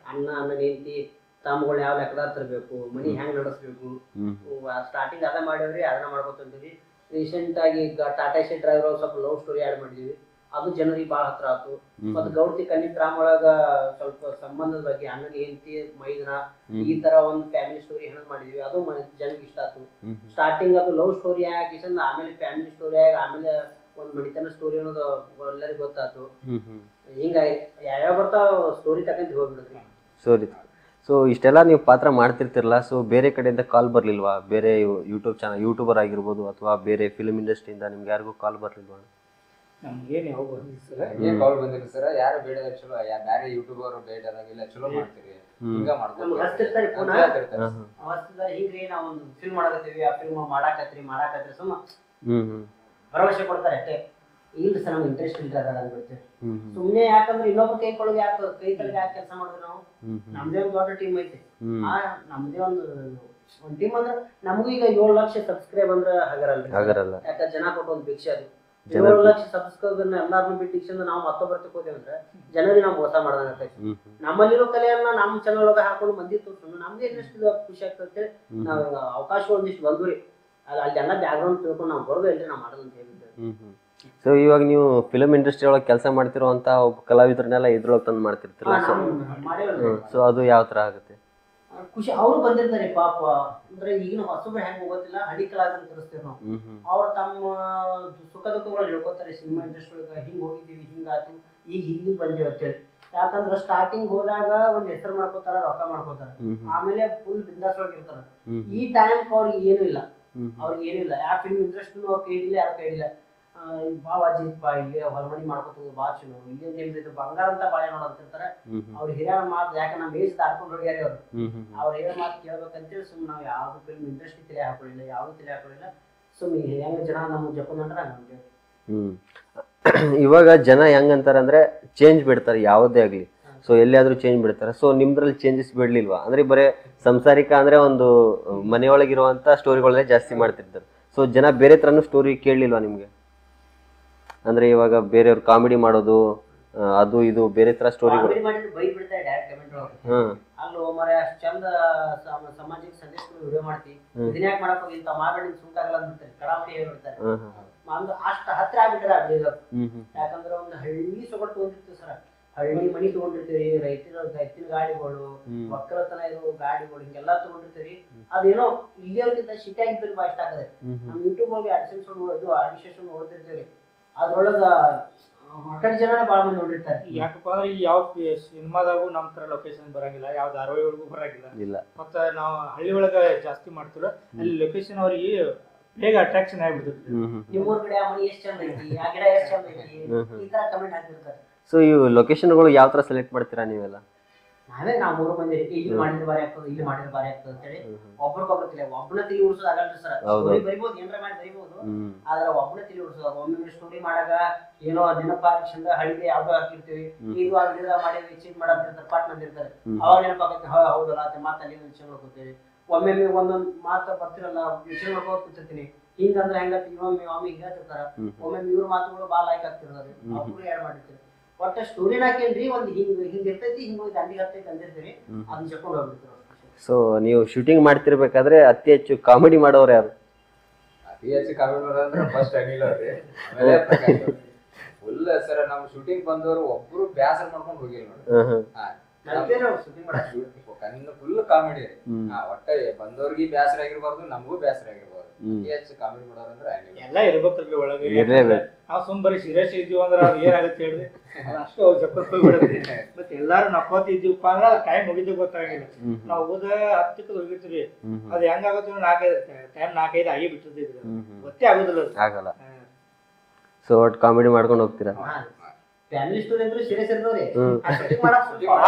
ಅಣ್ಣ, ಅಣ್ಣನ ಹೆಂಡತಿ, ತಮ್ಮಗಳನ್ನ ಯಾವ ಲೆಕ್ಕದಾಗ ತರಬೇಕು, ಮನಿ ಹೆಂಗ್ ನಡೆಸ್ಬೇಕು, ಸ್ಟಾರ್ಟಿಂಗ್ ಅದ ಮಾಡೇವ್ರಿ, ಅದನ್ನ ಮಾಡ್ಕೊತೀವಿ. ರೀಸೆಂಟ್ ಆಗಿ ಟಾಟಾ ಶೇ ಡ್ರೈವರ್ ಸ್ವಲ್ಪ ಲವ್ ಸ್ಟೋರಿ ಆಡ್ ಮಾಡಿದೀವಿ, ಅದು ಜನರಿಗೆ ಭಾಳ ಹತ್ರ ಆಯ್ತು. ಮತ್ ಗೌಡ್ತಿ ಕನ್ನಿಟ್ ರಾಮ್ ಒಳಗ ಸ್ವಲ್ಪ ಸಂಬಂಧದ ಬಗ್ಗೆ ಅಣ್ಣನ ಹೆಂಡತಿ ಮೈದನ ಈ ತರ ಒಂದು ಫ್ಯಾಮಿಲಿ ಸ್ಟೋರಿ ಹೆಂಗ್ ಮಾಡಿದ್ವಿ, ಅದು ಜನರಿಗೆ ಇಷ್ಟ ಆಯ್ತು. ಸ್ಟಾರ್ಟಿಂಗ್ ಅದು ಲವ್ ಸ್ಟೋರಿ ಆಗಿ ಆಮೇಲೆ ಫ್ಯಾಮಿಲಿ ಸ್ಟೋರಿ ಆಗಿ ಆಮೇಲೆ ಒಂದ್ ಮಡಿತನ ಸ್ಟೋರಿ ಅನ್ನೋದು ಎಲ್ಲರಿಗೂ ಗೊತ್ತಾಯ್ತು. ಹಿಂಗಾಗಿ ಯಾವ್ಯಾವ ಬರ್ತಾವ ಸ್ಟೋರಿ ತಕ್ಕಂತ ಹೋಗ್ಬಿಡುತ್ತೆ. ಸರಿ. ಸೊ ಇಷ್ಟೆಲ್ಲ ನೀವು ಪಾತ್ರ ಮಾಡ್ತಿರ್ತಿರಲ್ಲ, ಸೊ ಬೇರೆ ಕಡೆಯಿಂದ ಕಾಲ್ ಬರ್ಲಿಲ್ವಾ? ಬೇರೆ ಯೂಟ್ಯೂಬ್ ಚಾನಲ್ ಯೂಟ್ಯೂಬರ್ ಆಗಿರ್ಬೋದು ಅಥವಾ ಬೇರೆ ಫಿಲ್ಮ್ ಇಂಡಸ್ಟ್ರಿಯಿಂದ ನಿಮ್ಗೆ ಯಾರಿಗೂ ಕಾಲ್ ಬರ್ಲಿಲ್ವಾ? ನಮ್ಗೇನು ಯಾವ ಬಂದಿಲ್ಲ ಸರ್, ಏನ್ ಕಾಲ್ ಬಂದಿಲ್ಲ ಸರ್. ಯಾರು ಬೇಡ ಚಲೋ, ಬೇರೆ ಯೂಟ್ಯೂಬರ್ ಬೇಡ ಅದಾಗಿಲ್ಲ, ಚಲೋ ಮಾಡ್ತೀರಿ, ಹಿಂಗ ಮಾಡ್ಕೊಂಡು ಹಚ್ತಿರ್ತಾರೆ ಫೋನ್ ಹಚ್ತಿರ್ತಾರೆ. ಹಿಂಗ್ರಿ ನಾವ್ ಒಂದು ಫಿಲ್ಮ್ ಮಾಡಕತ್ತೀವಿ, ಆ ಫಿಲ್ಮ್ ಮಾಡಾಕತ್ರಿ ಸುಮ್ಮ ಭರವಸೆ ಕೊಡ್ತಾರೆ ಅಷ್ಟೇ. ಇಲ್ಲ ಸರ್ ನಮ್ಗೆ ಇಂಟ್ರೆಸ್ಟ್ ಇಲ್ಲ ಅದ ಅಂದ್ಬಿಡ್ತೀವಿ ಸುಮ್ನೆ. ಯಾಕಂದ್ರೆ ಇನ್ನೊಬ್ರು ಕೈ ಕೊಳಗೆ ಕೈ ತಲೆಗೆ ಯಾಕೆ ಕೆಲಸ ಮಾಡಿದ್ವಿ ನಾವು? ನಮ್ದೇ ಒಂದು ದೊಡ್ಡ ಟೀಮ್ ಐತಿ. ನಮ್ದೇ ಒಂದು ಟೀಮ್ ಅಂದ್ರೆ ನಮಗೂ ಈಗ 7 ಲಕ್ಷ ಸಬ್ಸ್ಕ್ರೈಬ್ ಅಂದ್ರೆ ಹಗರಲ್ಲ. ಯಾಕಂದ್ರೆ ಜನ ಕೊಟ್ಟು ಒಂದು ಭಿಕ್ಷೆ ಅದು. 7 ಲಕ್ಷ ಸಬ್ಸ್ಕ್ರೈಬರ್ನ ಎಲ್ಲಾರನ್ನೂ ಬಿಟ್ಟು ನಾವು ಮತ್ತೊಬ್ಬರ ತಗೋತೇವೆ ಅಂದ್ರೆ ಜನರಿಗೆ ನಾವು ಮೋಸ ಮಾಡ್ದಂಗ. ನಮ್ಮಲ್ಲಿರೋ ಕಲೆಯನ್ನ ನಮ್ಮ ಚಾನಲ್ ಒಳಗೆ ಹಾಕೊಂಡು ಮಂದಿ ತೋರ್ಸೋಣ, ನಮ್ಗೆ ಇನ್ನಷ್ಟು ಖುಷಿ ಆಗ್ತದೆ. ನಾವು ಅವಕಾಶ ಒಂದಿಷ್ಟು ಬಂದ್ರಿ, ಅಲ್ಲೆಲ್ಲ ಬ್ಯಾಕ್ ಗ್ರೌಂಡ್ ತಿಳ್ಕೊಂಡು ನಾವು ಬರೋದು ಇಲ್ರಿ ನಾವು ಮಾಡೋದು ಅಂತ ಹೇಳಿದ್ದೆ. ಸೊ ಇವಾಗ ನೀವು ಫಿಲಮ್ ಇಂಡಸ್ಟ್ರಿ ಒಳಗೆ ಕೆಲಸ ಮಾಡ್ತಿರುವಂತ ಕಲಾವಿದರನ್ನೆಲ್ಲ ಇದ್ರೊಳಗೆ ತಂದು ಮಾಡ್ತಿರ್ತೀರಲ್ಲ, ಸೊ ಅದು ಯಾವ ತರ ಆಗುತ್ತೆ? ಖುಷಿ. ಅವ್ರು ಬಂದಿರ್ತಾರೆ ಪಾಪ. ಅಂದ್ರೆ ಈಗಿನ ಹೊಸಬ್ರು ಹೆಂಗ್ ಹೋಗೋದಿಲ್ಲ, ಹಳಿ ಕಲಾವಿದರನ್ನ ತರಿಸ್ತೀವಿ ನಾವು. ಅವ್ರು ತಮ್ಮ ಸುಖ ದುಃಖಗಳು ಹೇಳ್ಕೊತಾರೆ. ಸಿನಿಮಾ ಇಂಡಸ್ಟ್ರಿ ಒಳಗ ಹಿಂಗ್ ಹೋಗಿದ್ದೀವಿ, ಹಿಂಗಾತು, ಈಗ ಇಲ್ಲಿ ಬಂದೇವಿ ಅಂತೇಳಿ. ಯಾಕಂದ್ರೆ ಸ್ಟಾರ್ಟಿಂಗ್ ಹೋದಾಗ ಒಂದ್ ಹೆಸರು ಮಾಡ್ಕೋತಾರ, ರೊಕ್ಕ ಮಾಡ್ಕೋತಾರ, ಆಮೇಲೆ ಫುಲ್ ಬಿಂದಾಸ್ ಒಳಗೆ ಇರ್ತಾರ. ಈ ಟೈಮ್ ಅವ್ರಿಗೆ ಏನು ಇಲ್ಲ, ಯಾವ ಫಿಲ್ಮ್ ಇಂಡಸ್ಟ್ರಿ ಅವ್ರ ಕೈ ಹಿಡಿಲ್ಲ, ಯಾರ ಕೈ ಹಿಡಿಲ್ಲ. ಭಾಳ ಅಜ್ಜಿಪ್ಪ ಇಲ್ಲಿ ಹೊರಮನಿ ಮಾಡ್ಕೊತದ ಭಾಳ ಚಲೋ, ಇಲ್ಲಿ ನಿಮ್ದು ಬಂಗಾರ ಅಂತ ಬಾಳೆ ನೋಡಂತಿರ್ತಾರೆ. ಅವ್ರ ಹಿರಿಯರ ಮಾತು ಯಾಕೆ ನಮ್ಮ ಏಜ್ ದಾಟ್ಕೊಂಡು ಹೋಗ್ಯಾರ ಅವ್ರು, ಅವ್ರ ಹಿರಿಯರ ಮಾತು ಕೇಳ್ಬೇಕಂತೇಳಿ ಸುಮ್ಮನೆ ನಾವು ಯಾವ್ದು ಫಿಲ್ಮ್ ಇಂಡಸ್ಟ್ರಿ ತಲೆ ಹಾಕೊಳ್ಳಿಲ್ಲ, ಯಾವ್ದು ತಲೆ ಹಾಕೊಳ್ಳಿಲ್ಲ. ಸುಮ್ಮನೆ ಹೆಂಗ ಜನ ನಮ್ಗೆ ಜಪ್ಕೊಂಡ್ರೆ ಹಂಗೆ. ಇವಾಗ ಜನ ಹೆಂಗಂತಾರೆ ಅಂದ್ರೆ ಚೇಂಜ್ ಬಿಡ್ತಾರೆ ಯಾವುದೇ ಆಗ್ಲಿ. ಸೊ ಎಲ್ಲಿಯಾದ್ರೂ ಚೇಂಜ್ ಬಿಡ್ತಾರೆ. ಸೊ ನಿಮ್ದ್ರಲ್ಲಿ ಚೇಂಜಸ್ ಬಿಡ್ಲಿಲ್ವಾ? ಅಂದ್ರೆ ಬರೇ ಸಂಸಾರಿಕ ಅಂದ್ರೆ ಒಂದು ಮನೆಯೊಳಗಿರುವಂತ ಸ್ಟೋರಿಗಳನ್ನೇ ಜಾಸ್ತಿ ಮಾಡ್ತಿರ್ತಾರೆ. ಸೊ ಜನ ಬೇರೆ ತರನು ಸ್ಟೋರಿ ಕೇಳಲಿಲ್ವಾ ನಿಮ್ಗೆ? ಅಂದ್ರೆ ಇವಾಗ ಬೇರೆಯವ್ರು ಕಾಮಿಡಿ ಮಾಡೋದು, ಅದು ಇದು ಬೇರೆ ತರ ಸ್ಟೋರಿಗಳು. ಕಾಮಿಡಿ ಮಾಡಿದ್ರೆ ಬೈದ್ ಬಿಡ್ತಾರೆ ಡೈರೆಕ್ಟ್ ಕಮೆಂಟ್ ಒಳಗೆ. ಅಲ್ಲೋ ಮರೆ ಅಷ್ಟು ಚಂದ ಸಮಾಜಕ್ಕೆ ಸಂದೇಶ ವಿಡಿಯೋ ಮಾಡ್ತಿ, ಇದನ್ನ ಯಾಕೆ ಮಾಡಕ್ ಹೋಗಿ ಇಂತ ಮಾಬೇಡಿ ಸುಂಟಾಗಲ್ಲ ಅಂತಾರೆ, ಕಡಾಮಡಿ ಹೇಳ್ಬಿಡ್ತಾರೆ. ಅಂದ್ರೆ ಅಷ್ಟು ಹತ್ರ ಆಗ್ಬಿಟ್ರೆ ಅಡ್ಡಿಲ್ಲ. ಯಾಕಂದ್ರೆ ಒಂದು ಹಳ್ಳಿ ಸೊಗಟ್ಟು ತಗೊಂಡಿರ್ತೀವಿ ಸರ್, ಹಳ್ಳಿ ಮನಿ ತಗೊಂಡಿರ್ತೀವಿ, ರೈತಿನ ಗಾಡಿಗಳು, ಒಕ್ಕಲತನ ಇರೋ ಗಾಡಿಗಳು ಹಿಂಗೆಲ್ಲಾ ತಗೊಂಡಿರ್ತೀವಿ. ಅದೇನೋ ಇಲ್ಲಿಯವ್ರಿಗಿಂತ ಸಿಟಿಯಾಗಿದ್ದಲ್ಲಿ ಬಾ ಇಷ್ಟ ಆಗದೆ. ನಮ್ ಯೂಟ್ಯೂಬ್ ಹೋಗಿ ಆಡಿಷನ್ ನೋಡ್ತಿರ್ತೀವಿ, ಅದ್ರೊಳಗ ಹೊಟ್ಟೆ ಜನನೇ ಬಾಳ ಮಂದಿ ನೋಡಿರ್ತಾರೆ. ಯಾಕಪ್ಪ ಅಂದ್ರೆ ಈ ಯಾವ ಸಿನಿಮಾದಾಗೂ ನಮ್ ತರ ಲೊಕೇಶನ್ ಬರಂಗಿಲ್ಲ, ಯಾವ ಧಾರಾವಾಹಿಗಳಿಗೂ ಬರಂಗಿಲ್ಲ. ಮತ್ತ ನಾವು ಹಳ್ಳಿ ಒಳಗ ಜಾಸ್ತಿ ಮಾಡ್ತೀವಿ, ಅಲ್ಲಿ ಲೊಕೇಶನ್ ಅವ್ರಿಗೆ ಬೇಗ ಅಟ್ರಾಕ್ಷನ್ ಆಗ್ಬಿಡ್ತೈತಿ. ನಿಮ್ಮೂರ್ ಕಡೆ ಆ ಮನಿ ಎಷ್ಟ್ ಚಂದ ಐತಿ, ಆ ಗಿಡ ಎಷ್ಟ್ ಚಂದ ಐತಿ, ಈ ತರ ಕಮೆಂಟ್ ಹಾಕ್ತಿರ್ತಾರೆ. ಸೊ ಈ ಲೊಕೇಶನ್ಗಳು ಯಾವ ತರ ಸೆಲೆಕ್ಟ್ ಮಾಡ್ತೀರಾ ನೀವೆಲ್ಲ? ನಾವು 3 ಮಂದಿ ಇಲ್ಲಿ ಮಾಡಿದ್ರೆ ಬಾರಿ ಆಗ್ತದೆ, ಇಲ್ಲಿ ಮಾಡಿದ್ರೆ ಬಾರಿ ಆಗ್ತದೆ ಅಂತ ಹೇಳಿ ಒಬ್ರಿಗೊಬ್ರು ತಿಳಿ, ಒಬ್ಬನ ತಿಳಿ ಉಡ್ಸೋದು ಆಗಲ್ರಿ ಸರ್. ಸ್ಟೋರಿ ಬರಿಬೋದು, ಏನಾರ ಮಾಡಿ ಬರಿಬೋದು, ಆದ್ರೆ ಒಬ್ಬನ ತಿಳಿ ಉಡ್ಸೋದು. ಒಮ್ಮೆ ಸ್ಟೋರಿ ಮಾಡಾಗ ಏನೋ ನೆನಪಾಕ್ಷಂದ ಹಳಿಗೆ ಯಾವ್ದೋ ಹಾಕಿರ್ತೀವಿ, ಇದು ಆ ಮಾಡಿದ್ರೆ ಚೇಂಜ್ ಮಾಡಾಕ್ತಿರ್ತಾರೆ, ಪಾಟ್ ನಂದಿರ್ತಾರೆ, ಅವಾಗ ನೆನಪಾಗತ್ತೆ ಹೌದಲ್ಲ ಅಂತ ಮಾತಲ್ಲಿ ವಿಷಯ ಮಾಡ್ಕೊತೀವಿ. ಒಮ್ಮೆ ಒಂದೊಂದು ಮಾತು ಬರ್ತಿರಲ್ಲ ವಿಷಯ ಮಾಡ್ಕೋತ ಕೂತಿರ್ತೀನಿ, ಹಿಂಗಂದ್ರೆ ಹೆಂಗತಿ ಒಮ್ಮೆ ಹಿಂಗ ಹೇಳ್ತಿರ್ತಾರ, ಒಮ್ಮೆ ಇವ್ರ ಮಾತುಗಳು ಬಾಳ ಲೈಕ್ ಆಗ್ತಿರ್ತಾರೆ, ಅವ್ರು ಯಾಡ್ ಮಾಡಿರ್ತೀವಿ. ಒಟ್ಟ ಸ್ಟೋರಿನ ಹಾಕೇನ್ರಿ ಒಂದ್ ಹಿಂಗ್ ಇರ್ತೈತಿ, ಹಿಂಗ್ ಹೋಗಿ ದಂಡಿಗೆ ಹತ್ತೈತಿ ಅಂದಿರ್ತೀವಿ, ಅದನ್ನ ಚೆಕ್ಕೊಂಡು ಹೋಗ್ಬಿಡ್ತೀವಿ. ಸೊ ನೀವು ಶೂಟಿಂಗ್ ಮಾಡ್ತಿರ್ಬೇಕಾದ್ರೆ ಅತಿ ಹೆಚ್ಚು ಕಾಮಿಡಿ ಮಾಡೋರು ಯಾರು? ಅತಿ ಹೆಚ್ಚು ಕಾಮಿಡಿ ಮಾಡೋದಂದ್ರೆ ಫಸ್ಟ್ ಅನಿಲ್ ಅವ್ರಿ, ಆಮೇಲೆ ಪ್ರಕಾಶ್ ಅವ್ರಿ. ಫುಲ್ ಸರ್ ನಮ್ ಶೂಟಿಂಗ್ ಬಂದವರು ಒಬ್ರು ಬ್ಯಾಸರ ಮಾಡ್ಕೊಂಡು ಹೋಗಿಲ್ಲ ನೋಡಿ, ಫುಲ್ ಕಾಮಿಡಿ. ಒಟ್ಟ ಬಂದವ್ರಿಗೆ ಬ್ಯಾಸರ ಆಗಿರ್ಬಾರ್ದು, ನಮಗೂ ಬ್ಯಾಸರ ಆಗಿರ್ಬಾರ್ದು. ಅತಿ ಹೆಚ್ಚು ಕಾಮಿಡಿ ಮಾಡೋದಂದ್ರೆ ಎಲ್ಲ ಇರ್ಬೇಕಲ್ರಿ ಒಳಗೆ. ನಾವ್ ಸುಮ್ ಬರೀ ಸೀರಿಯಸ್ ಇದ್ದೀವಿ ಅಂದ್ರೆ ಏನಾಗತ್ತೆ ಹೇಳ್ರಿ, ಅಷ್ಟು ಜಪ್ಪತ್ ಹೋಗ್ಬಿಡತ್ತೆ. ಮತ್ತೆ ಎಲ್ಲಾರು ನಕ್ಕೋತ ಇದ್ದೀವಪ್ಪ ಅಂದ್ರೆ ಟೈಮ್ ಮುಗಿದು ಗೊತ್ತಾಗಿಲ್ಲ. ನಾವು ಓದ 10ಕ್ಕೆ ಹೋಗಿರ್ತೀವಿ, ಅದ್ ಹೆಂಗಾಗುತ್ತೆ 4-5 ಆಗಿ ಬಿಟ್ಟಿರ್ತೀವಿ, ಗೊತ್ತೇ ಆಗೋದಿಲ್ಲ, ಆಗಲ್ಲ. ಸೊ ಒಟ್ಟು ಕಾಮಿಡಿ ಮಾಡ್ಕೊಂಡು ಹೋಗ್ತೀರಾ? ಫ್ಯಾಮಿಲಿ ಸ್ಟೋರಿ ಅಂದ್ರೆ ಸೀರಿಯಸ್ ಇರ್ತಾವ್ರಿ,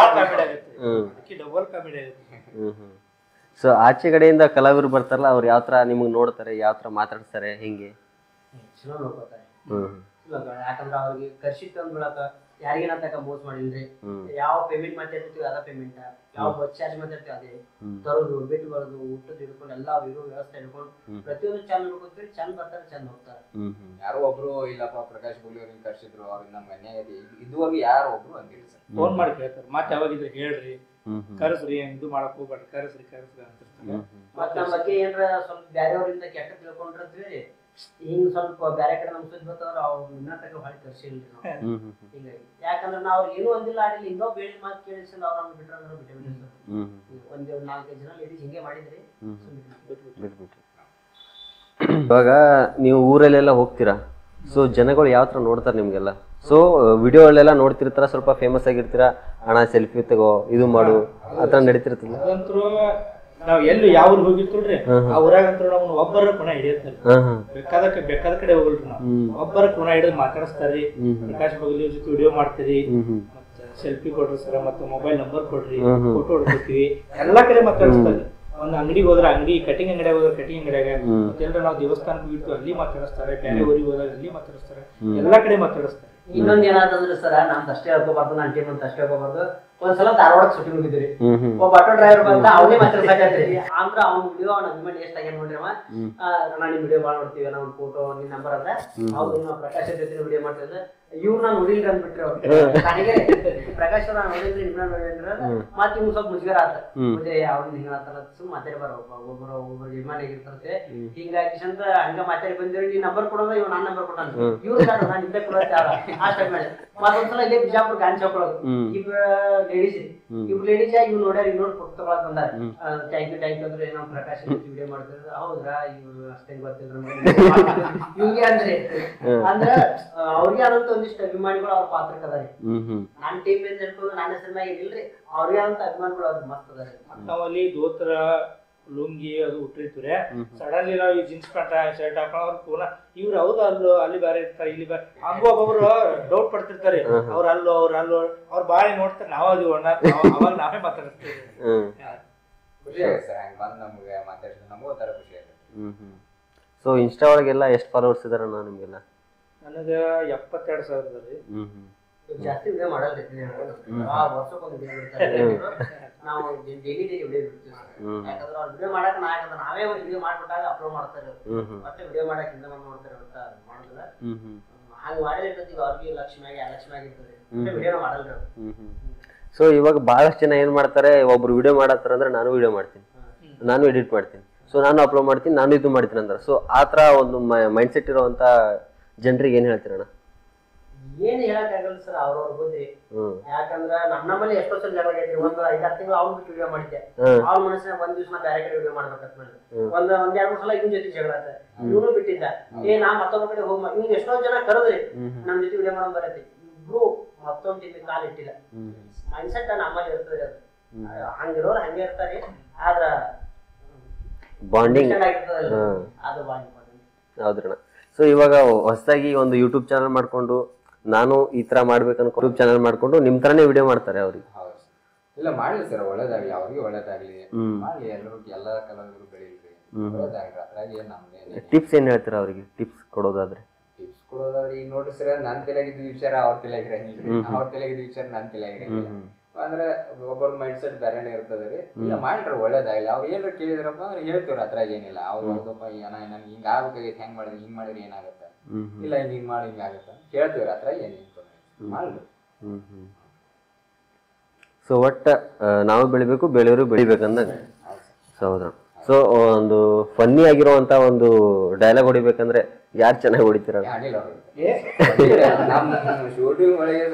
ಡಬಲ್ ಕಾಮಿಡಿ ಆಗುತ್ತೆ. ಸೊ ಆಚೆ ಕಡೆಯಿಂದ ಕಲಾವಿದರು ಬರ್ತಾರಲ್ಲ, ಅವ್ರು ಯಾವ ತರ ನಿಮ್ಗೆ ನೋಡ್ತಾರೆ, ಯಾವ ತರ ಮಾತಾಡ್ತಾರೆ, ಹೆಂಗೆ? ಚಲೋ ನೋಡ್ಕೋತಾರೆ. ಯಾಕಂದ್ರೆ ಅವ್ರಿಗೆ ಕರ್ಸಿತ್ತು ಅಂದ್ಬಿಡಕ ಯಾರಿಗೇನ ತಕ ಮೋಸ ಮಾಡಿಲ್ರಿ. ಯಾವ ಪೇಮೆಂಟ್ ಮಾತಾಡ್ತೀವಿ ಅದ ಪೇಮೆಂಟ್, ಯಾವ ಬಸ್ ಚಾರ್ಜ್ ಮಾತಾಡ್ತೀವಿ ಅದೇ, ತರೋದು ಬಿಟ್ಟು ಬರೋದು ಊಟದ ಹಿಡ್ಕೊಂಡು ಎಲ್ಲ ಇರೋ ವ್ಯವಸ್ಥೆ ಹಿಡ್ಕೊಂಡು ಪ್ರತಿಯೊಂದು ಚಂದ ನೋಡ್ಕೊತೀವಿ. ಚಂದ ಬರ್ತಾರೆ, ಚಂದ ಹೋಗ್ತಾರೆ. ಯಾರೋ ಒಬ್ರು ಇಲ್ಲಪ್ಪ ಪ್ರಕಾಶ್ ಬೋಲಿ ಅವ್ರಿಗೆ ಕರ್ಸಿದ್ರು, ಅವ್ರಿಗೆ ನಮ್ಗೆ ಅನ್ಯಾಯ ಇದುವರೆಗೂ ಯಾರು ಒಬ್ರು ಅಂದಿಲ್ಲ ಸರ್. ಫೋನ್ ಮಾಡಿ ಕೇಳ್ತಾರೆ, ಮತ್ತೆ ಯಾವಾಗಿದ್ರೆ ಹೇಳ್ರಿ, ಕರೆಸ್ರಿ, ಇದು ಮಾಡಕ್ ಹೋಗ್ಬೇಡ್ರಿ, ಕರೆಸ್ರಿ ಅಂತಿರ್ತಾರೆ. ಮತ್ ನಮ್ಮ ಬಗ್ಗೆ ಏನಾರ ಸ್ವಲ್ಪ ಬ್ಯಾರೆಯವ್ರಿಂದ ಕೆಟ್ಟ ತಿಳ್ಕೊಂಡಿರ್ತೀವಿ, ಹಿಂಗ್ ಸ್ವಲ್ಪ ಬ್ಯಾರೆ ಕಡೆ ನಮ್ ಸುದ್ದಿ ಬರ್ತಾವ್ರ ಅವ್ರು ಇನ್ನತಕ ಹೊಳಿ ಕರ್ಸಿಲ್ರಿ ನಾವು. ಹೀಗಾಗಿ ಯಾಕಂದ್ರೆ ನಾವ್ ಏನು ಒಂದಿಲ್ಲ ಆಡಿಲ್ಲ, ಇನ್ನೋ ಬೇಡಿ ಮಾತು ಕೇಳಿಸಿಲ್ಲ ಅವ್ರು ನಮ್ಗೆ ಬಿಟ್ರೆ ಅಂದ್ರೆ ಬಿಟ್ಟು ಒಂದ್ 4-5 ಜನ ಲೇಡೀಸ್ ಹಿಂಗೆ ಮಾಡಿದ್ರಿ. ಇವಾಗ ನೀವು ಊರಲ್ಲೆಲ್ಲ ಹೋಗ್ತೀರಾ, ಸೊ ಜನಗಳು ಯಾವ ತರ ನೋಡ್ತಾರೆ ನಿಮ್ಗೆಲ್ಲ? ಸೊ ವಿಡಿಯೋಗಳೆಲ್ಲ ನೋಡ್ತಿರ್ತಾರ, ಸ್ವಲ್ಪ ಫೇಮಸ್ ಆಗಿರ್ತೀರಾ, ಹಣ ಸೆಲ್ಫಿ ತಗೋ, ಇದು ಮಾಡು, ಆತರ ನಡೀತಿರ್ತದ. ನಾವ್ ಎಲ್ಲಿ ಯಾವ ಊರಿಗೆ ಹೋಗಿರ್ತೀವ್ರಿ ಆ ಊರಾಗಂತೂ ನಮ್ನ ಒಬ್ಬರ ಕುಣ ಹಿಡಿಯತ್ತಾರೆ, ಬೇಕಾದ ಕಡೆ ಹೋಗಲ್ರಿ. ನಾವು ಒಬ್ಬರ ಕುಣ ಹಿಡಿದು ಮಾತಾಡಿಸ್ತಾರಿ, ಪ್ರಕಾಶ್ ಬಗಲಿ ಜೊತೆ ವಿಡಿಯೋ ಮಾಡ್ತೀರಿ, ಮತ್ತೆ ಸೆಲ್ಫಿ ಕೊಡ್ರಿ ಸರ, ಮತ್ತೆ ಮೊಬೈಲ್ ನಂಬರ್ ಕೊಡ್ರಿ, ಫೋಟೋ ಹೊಡ್ಕೊತೀವಿ, ಎಲ್ಲಾ ಕಡೆ ಮಾತಾಡಿಸ್ತಾರೆ. ಒಂದ್ ಅಂಗಡಿಗೆ ಹೋದ್ರೆ ಅಂಗಡಿ, ಕಟಿಂಗ್ ಅಂಗಡಿಯಾಗ ಹೋದ್ರೆ ಕಟಿಂಗ್ ಅಂಗಡಿಯಾಗ, ಮತ್ತೆ ನಾವು ದೇವಸ್ಥಾನಕ್ಕೆ ಹೋಗಿರ್ತೀವಿ ಅಲ್ಲಿ ಮಾತಾಡಿಸ್ತಾರೆ, ಬೇರೆ ಊರಿಗೆ ಹೋದಾಗ ಅಲ್ಲಿ ಮಾತಾಡಿಸ್ತಾರೆ, ಎಲ್ಲಾ ಕಡೆ ಮಾತಾಡಿಸ್ತಾರೆ. ಇನ್ನೊಂದ್ ಏನಾದ್ರೆ ಸರ, ನಮ್ದು ಅಷ್ಟೇ ಹೇಳ್ಕೋಬಾರ್ದು, ನನ್ನ ಟೀಮ್ ಅಂತ ಅಷ್ಟೇ ಹೇಳ್ಕೋಬಾರ್ದು. ಒಂದ್ಸಲ ಧಾರವಾಡಕ್ಕೆ ಶೂಟಿಂಗ್ ಹೋಗಿದ್ರಿ, ಒಬ್ಬ ಆಟೋ ಡ್ರೈವರ್ ಬಂದ, ಅವನೇ ಮಾತಾಡ್ಸಾಕತ್ರಿ. ಅಂದ್ರ ಅವ್ನ ವಿಡಿಯೋ ಅವ್ನ ಅಭಿಮಾನಿ ಎಷ್ಟ್ ಆಗ್ಯಾನ ನೋಡ್ರಿ, ಅವ ನಾ ನಿಮ್ ವಿಡಿಯೋ ಬಾಳ್ ನೋಡ್ತೀವಿ, ನಾವು ಫೋಟೋ ನಿನ್ ನಂಬರ್ ಅಂದ್ರೆ ಹೌದು ನಾವು ಪ್ರಕಾಶ್ ಜೊತೆ ವಿಡಿಯೋ ಮಾಡ್ತಿದ್ದೆ, ಇವ್ರು ನಾನು ನೋಡಿಲ್ರಿ ಅಂದ್ಬಿಟ್ರಿ ಅವ್ರು. ನನಗೆ ಪ್ರಕಾಶ್ ನಾನು ನೋಡಿಲ್ರಿ, ನಿಮ್ನ ನೋಡಿಲ್ರಿ ಮತ್ ಇವ್ ಸ್ವಲ್ಪ ಮುಜುಗರ ಆತ, ಅವ್ರು ಹಿಂಗ ಆತಲ್ಲ ಸುಮ್ ಮಾತಾಡಿ ಒಬ್ಬರು ಅಭಿಮಾನಿ ಆಗಿರ್ತಾರೆ. ಹಿಂಗಾಗಿ ಚಂದ ಹಂಗ ಮಾತಾಡಿ ಬಂದಿರಿ, ನೀ ನಂಬರ್ ಕೊಡೋದ ಇವ್ ನಾನ್ ನಂಬರ್ ಕೊಟ್ಟ, ಇವ್ರು ನಾನು ನಿಂದೆ ಕೊಡೋದು ಆ ಸ್ಟಾರ್ಟ್ ಮಾಡಿ. ಮತ್ತೊಂದ್ಸಲ ಇಲ್ಲೇ ಬಿಜಾಪುರ ಗಾಂಧಿ ಚೌಕ್ ಒಳಗ ಇಬ್ರು ಲೇಡೀಸ್ ಇವ್ ನೋಡ್ಯಾರ, ಇನ್ನೋಡ್ ಫೋಟೋ ತಗೊಳಕ್ ಬಂದಾರ. ಥ್ಯಾಂಕ್ ಯು ಅಂದ್ರೆ ನಮ್ ಪ್ರಕಾಶ್ ವಿಡಿಯೋ ಮಾಡ್ತಿದ್ರು. ಹೌದ್ರಾ, ಇವ್ರು ಅಷ್ಟೇ ಗೊತ್ತಿದ್ರು ಇವ್ಗೆ ಅಂದ್ರ ಅವ್ರಿಗೆ ಆದಂತ ಒಂದಿಷ್ಟು ಅಭಿಮಾನಿಗಳು ಅವ್ರ ಪಾತ್ರಕ್ಕೆ ಅದಾರಿ. ನಾನ್ ಟೀಮ್ ಏನ್ ಹೇಳ್ಕೊಂಡು ನನ್ನ ಹೆಸರಿನ ಏನಿಲ್ರಿ, ಅವ್ರಿಗೆ ಆದಂತ ಅಭಿಮಾನಿಗಳು ಅವ್ರ ಮಸ್ತ್ ಅದಾರಿ. ನಾವಲ್ಲಿ ದೋತ್ರ ಲುಂಗಿ ಅದು ಉಟ್ಟಿರ್ತೀವ್ರೆ, ಸಡನ್ಲಿ ನಾವು ಈ ಜೀನ್ಸ್ ಪ್ಯಾಂಟ್ ಶರ್ಟ್ ಹಾಕೊಂಡ್ ಪೂನ ಇವ್ರು ಹೌದು ಅಲ್ಲೋ ಅಲ್ಲಿ ಬೇರೆ ಇರ್ತಾರೆ, ಇಲ್ಲಿ ಬೇರೆ ಹಂಗೂ ಒಬ್ಬೊಬ್ರು ಡೌಟ್ ಪಡ್ತಿರ್ತಾರೆ, ಅವ್ರ ಅಲ್ಲೋ ಅವ್ರ ಬಾಳೆ ನೋಡ್ತಾರೆ, ನಾವ್ ಅದು ಅವಾಗ ನಾವೇ ಮಾತಾಡಿಸ್ತೀವಿ. ಖುಷಿ ಆಗುತ್ತೆ ಸರ್, ಹಂಗೆ ಬಂದು ನಮ್ಗೆ ಮಾತಾಡಿದ್ರೆ ನಮಗೂ ಒಂಥರ ಖುಷಿ ಆಗುತ್ತೆ. ಸೊ ಇನ್ಸ್ಟಾ ಒಳಗೆಲ್ಲ ಎಷ್ಟು ಫಾಲೋವರ್ಸ್ ಇದಾರಣ್ಣ ನಿಮ್ಗೆಲ್ಲ? ನನಗ 72,000 ರೀ. ಜಾಸ್ತಿ ವಿಡಿಯೋ ಮಾಡಲ್ರಿ, ವರ್ಷಕ್ಕೊಂದು ವಿಡಿಯೋ ಬಿಡ್ತಾರೆ. ನಾವು ಡೈಲಿ ವಿಡಿಯೋ ಬಿಡ್ತೀವಿ, ಯಾಕಂದ್ರೆ ಅವ್ರು ವಿಡಿಯೋ ಮಾಡಕ್ ನಾವೇ ಒಂದು ವಿಡಿಯೋ ಮಾಡ್ಬಿಟ್ಟಾಗ ಅಪ್ಲೋಡ್ ಮಾಡ್ತಾರೆ. ಮತ್ತೆ ವಿಡಿಯೋ ಮಾಡಕ್ ಹಿಂದೆ ಬಂದು ನೋಡ್ತಾರೆ ಅಂತ ಮಾಡೋದಿಲ್ಲ. ಹಂಗ್ ಮಾಡಿರ್ತದೆ. ಈಗ ಅವ್ರಿಗೆ ಲಕ್ಷ ಮ್ಯಾಗ 2 ಲಕ್ಷ ಮ್ಯಾಗ ಇರ್ತದೆ, ವಿಡಿಯೋ ಮಾಡಲ್ರಿ ಅವ್ರು. ಸೊ ಇವಾಗ ಬಹಳಷ್ಟು ಜನ ಏನ್ ಮಾಡ್ತಾರೆ, ಒಬ್ರು ವಿಡಿಯೋ ಮಾಡತ್ತಾರ ಅಂದ್ರೆ ನಾನು ವಿಡಿಯೋ ಮಾಡ್ತೀನಿ, ನಾನು ಎಡಿಟ್ ಮಾಡ್ತೀನಿ, ಸೊ ನಾನು ಅಪ್ಲೋಡ್ ಮಾಡ್ತೀನಿ, ನಾನು ಇದು ಮಾಡ್ತೀನಿ ಅಂದ್ರೆ. ಸೊ ಆ ತರ ಒಂದು ಮೈಂಡ್ ಸೆಟ್ ಇರುವಂತ ಜನರಿಗೆ ಏನ್ ಹೇಳ್ತೀರಣ್ಣ? ಏನ್ ಹೇಳಕ್ ಆಗಲ್ಲ ಸರ್, ಅವ್ರವ್ರ ಬುದ್ಧಿ. ಯಾಕಂದ್ರ ನಮ್ಮಲ್ಲಿ ಎಷ್ಟೋ ಸಲ ಜಗಳ ಆಗೈತ್ರಿ. ಒಂದ್ 5-6 ತಿಂಗಳು ಅವ್ನ ಬಿಟ್ಟು ವಿಡಿಯೋ ಮಾಡಿದ್ದೆ. ಅವ್ನ ಮನಸ್ಸಿನಾಗ ಒಂದ್ ದಿವ್ಸ ನಾ ಬೇರೆ ಕಡೆ ವಿಡಿಯೋ ಮಾಡ್ಬೇಕಂತ ಮಾಡಿದೆ. ಒಂದ್ 2-3 ಸಲ ಇವನ್ ಜೊತೆ ಜಗಳ ಆತ, ಇವನು ಬಿಟ್ಟಿದ್ದ. ನಾ ಮತ್ತೊಬ್ಬ ಕಡೆ ಹೋಗ್ ಇವ್ ಎಷ್ಟೋ ಜನ ಕರೆದ್ರಿ ನಮ್ ಜೊತೆ ವಿಡಿಯೋ ಮಾಡೋದ್ ಬರತ್ತೆ, ಇಬ್ರು ಮತ್ತೊಂದ್ ತಿಂಗಳ ಕಾಲ ಇಟ್ಟಿಲ್ಲ. ಮೈಂಡ್ ಸೆಟ್ ನಮ್ಮಲ್ಲಿ ಇರ್ತದೆ ಅದು. ಹಂಗಿರೋರು ಹಂಗೆ ಇರ್ತಾರೆ, ಆದ್ರ ಬಾಂಡಿಂಗ್ ಅದು ಬಾಳ ಇಂಪಾರ್ಟೆಂಟ್. ಹೌದ್ರಣ್ಣ. ಸೊ ಇವಾಗ ಹೊಸದಾಗಿ ಒಂದು ಯೂಟ್ಯೂಬ್ ಚಾನಲ್ ಮಾಡ್ಕೊಂಡು ನಾನು ಈ ತರ ಮಾಡ್ಬೇಕನ್ನ ಯೂಟ್ಯೂಬ್ ಚಾನಲ್ ಮಾಡ್ಕೊಂಡು ನಿಮ್ ತರನೇ ವಿಡಿಯೋ ಮಾಡ್ತಾರೆ ಅವ್ರಿಗೆ. ಇಲ್ಲ ಮಾಡ್ಲಿ ಸರ್, ಒಳ್ಳೇದಾಗ್ಲಿ, ಅವ್ರಿಗೆ ಒಳ್ಳೇದಾಗ್ಲಿ, ಮಾಡ್ಲಿ, ಎಲ್ಲರೂ ಎಲ್ಲಾ ಕಲಾವಿದರು ಬೆಳೀಲಿ, ಒಳ್ಳೇದಾಗ್ಲಿ. ಅದ್ರಾಗ ಏನ್ ನಮ್ಗೆ ಟಿಪ್ಸ್ ಏನ್ ಹೇಳ್ತೀರಾ ಅವ್ರಿಗೆ? ಟಿಪ್ಸ್ ಕೊಡೋದಾದ್ರೆ ಈಗ ನೋಡ್ರಿ ಸರ್, ನನ್ ತಲೆಗಿದ್ದ ವಿಚಾರ ಅವ್ರ ತಲೆಗಿರಂಗಿಲ್ಲ, ಅವ್ರ ತಲೆಗಿದ್ದ ವಿಚಾರ ನನ್ ತಲೆಗಿರಂಗಿಲ್ಲ. ಅಂದ್ರೆ ಒಬ್ಬರ ಮೈಂಡ್ ಸೆಟ್ ಬೇರೆನೆ ಇರ್ತದ್ರಿ. ಇಲ್ಲ ಮಾಡ್ರಿ, ಒಳ್ಳೇದಾಗ್ಲಿ. ಅವ್ರು ಏನ್ರ ಕೇಳಿದ್ರಪ್ಪ ಅಂದ್ರೆ ಹೇಳ್ತೀವ್ರಿ, ಅದ್ರಾಗ ಏನಿಲ್ಲ. ಅವ್ರು ಹೌದಪ್ಪ ನನ್ಗೆ ಹಿಂಗ ಆಗ್ಬೇಕಾಗೈತಿ, ಹೆಂಗ್ ಮಾಡಿದ್ರಿ, ಹಿಂಗ್ ಮಾಡಿದ್ರೆ ಏನಾಗತ್ತ, ಇಲ್ಲ ಹಿಂಗ್ ಮಾಡಿ ಹಿಂಗ ಆಗತ್ತ ಹೇಳ್ತೀವ್ರಿ, ಅದ್ರಾಗ ಏನಿಲ್ಲ ಮಾಡ್ರಿ. ಸೊ ಒಟ್ಟ ನಾವು ಬೆಳಿಬೇಕು, ಬೆಳೆಯೋರು ಬೆಳಿಬೇಕಂದಾಗ. ಹೌದಾ? ಸೊ ಒಂದು ಫನ್ನಿ ಆಗಿರುವಂತ ಒಂದು ಡೈಲಾಗ್ ಹೊಡಿಬೇಕಂದ್ರೆ ಯಾರು ಚೆನ್ನಾಗಿ ಹೊಡಿತೀರ? ನಮ್ ಶೂಟಿಂಗ್ ಒಳಗೆ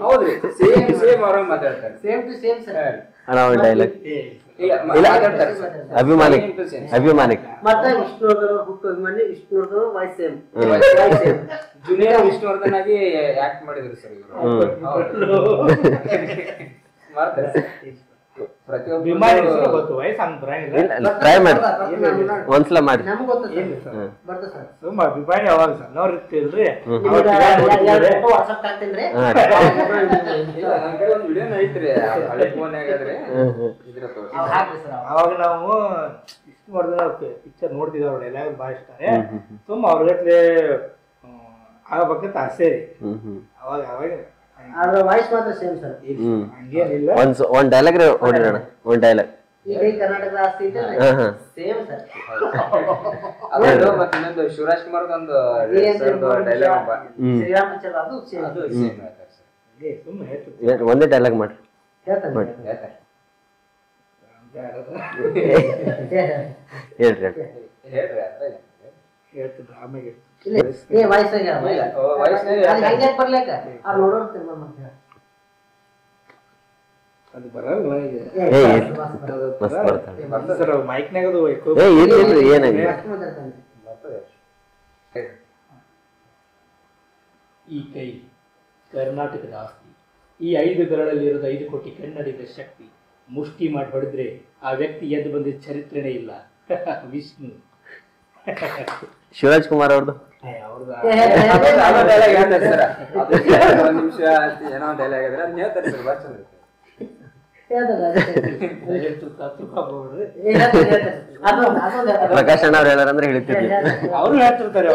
ಹೌದ್ರಿ, ಸೇಮ್ ಅವ್ರ ಮಾತಾಡ್ತಾರೆ. ಡೈಲಾಗ್ ಅಭಿಮಾನಿಕ್ ಅಭಿಮಾನಿಕ್ ಮತ್ತೆ ವಿಷ್ಣುವರ್ಧನ್ ಹುಟ್ಟು ಅಭಿಮಾನಿ, Vishnuvardhan voice same, junior Vishnuvardhan ಆಗಿ ಆಕ್ಟ್ ಮಾಡಿದ್ರು ಸರ್ ಇವರು. ಮಾಡ್ತಾರೆ ಟ್ರೈ ಮಾಡಿ, ಒಂದ್ಸಲ ಮಾಡಿ. ಅಭಿಮಾನಿ ಯಾವಾಗ ಸಣ್ಣವ್ರು ಇರ್ತಿಲ್ರಿ, ವಾಟ್ಸಪ್ ಹಾಕ್ತೇನ್ರಿ. ಅವಾಗ ನಾವು ವಿಷ್ಣುವರ್ಧನ್ ಪಿಕ್ಚರ್ ನೋಡ್ತಿದ್ದವ್ರು, ಡೈಲಾಗ್ ಭಾಳ ಇಷ್ಟ. ಸುಮ್ಮ ಅವ್ರ ಗಟ್ಲೆ ಆಗ್ಬೇಕಂತ ಆಸೆ ರೀ. ಅವಾಗ ಅವಾಗ ಅದ್ರ ವಾಯ್ಸ್ ಮಾತ್ರ ಸೇಮ್ ಸರ್, ಹಂಗೇನಿಲ್ಲ. ಒಂದ್ ಡೈಲಾಗ್ ಹೊಡಿರೋಣ, ಒಂದ್ ಡೈಲಾಗ್. ಈಗ ಕರ್ನಾಟಕದ ಆಸ್ತಿ ಇದ್ದಲ್ಲ ಸೇಮ್ ಸರ್. ಮತ್ತೆ ಇನ್ನೊಂದು ಶಿವರಾಜ್ ಕುಮಾರ್ ಒಂದು ಡೈಲಾಗ್, ಶ್ರೀರಾಮ್ ಪಿಕ್ಚರ್ ಅದು ಸೇಮ್. ಸುಮ್ಮನೆ ಹೇಳ್ತಿದ್ದೆ, ಒಂದೇ ಡೈಲಾಗ್ ಮಾಡ್ರಿ. ಹೇಳ್ರಿ ಹೇಳ್ತಿದ್ರು, ಆಮೇಲೆ ಅದು ಬರಲ್ಲ. ಮೈಕ್ನಾಗ ಏನಾಗಿದೆ? ಈ ಕೈ ಕರ್ನಾಟಕದ ಆಸ್ತಿ. ಈ 5 ಬೆರಳಲ್ಲಿರೋದು 5 ಕೋಟಿ ಕನ್ನಡಿಗರ ಶಕ್ತಿ. ಮುಷ್ಟಿ ಮಾಡಿ ಹೊಡೆದ್ರೆ ಆ ವ್ಯಕ್ತಿ ಎದ್ದು ಬಂದಿದ್ದ ಚರಿತ್ರೆನೇ ಇಲ್ಲ. ವಿಷ್ಣು. ಶಿವರಾಜ್ ಕುಮಾರ್ ಅವ್ರದ್ದು ಪ್ರಕಾಶ್ ಅಣ್ಣ ಅವ್ರು ಹೇಳಾರಂದ್ರೆ ಹೇಳ್ತಿದ್ವಿ. ಅವರು ಹೇಳ್ತಿರ್ತಾರೆ,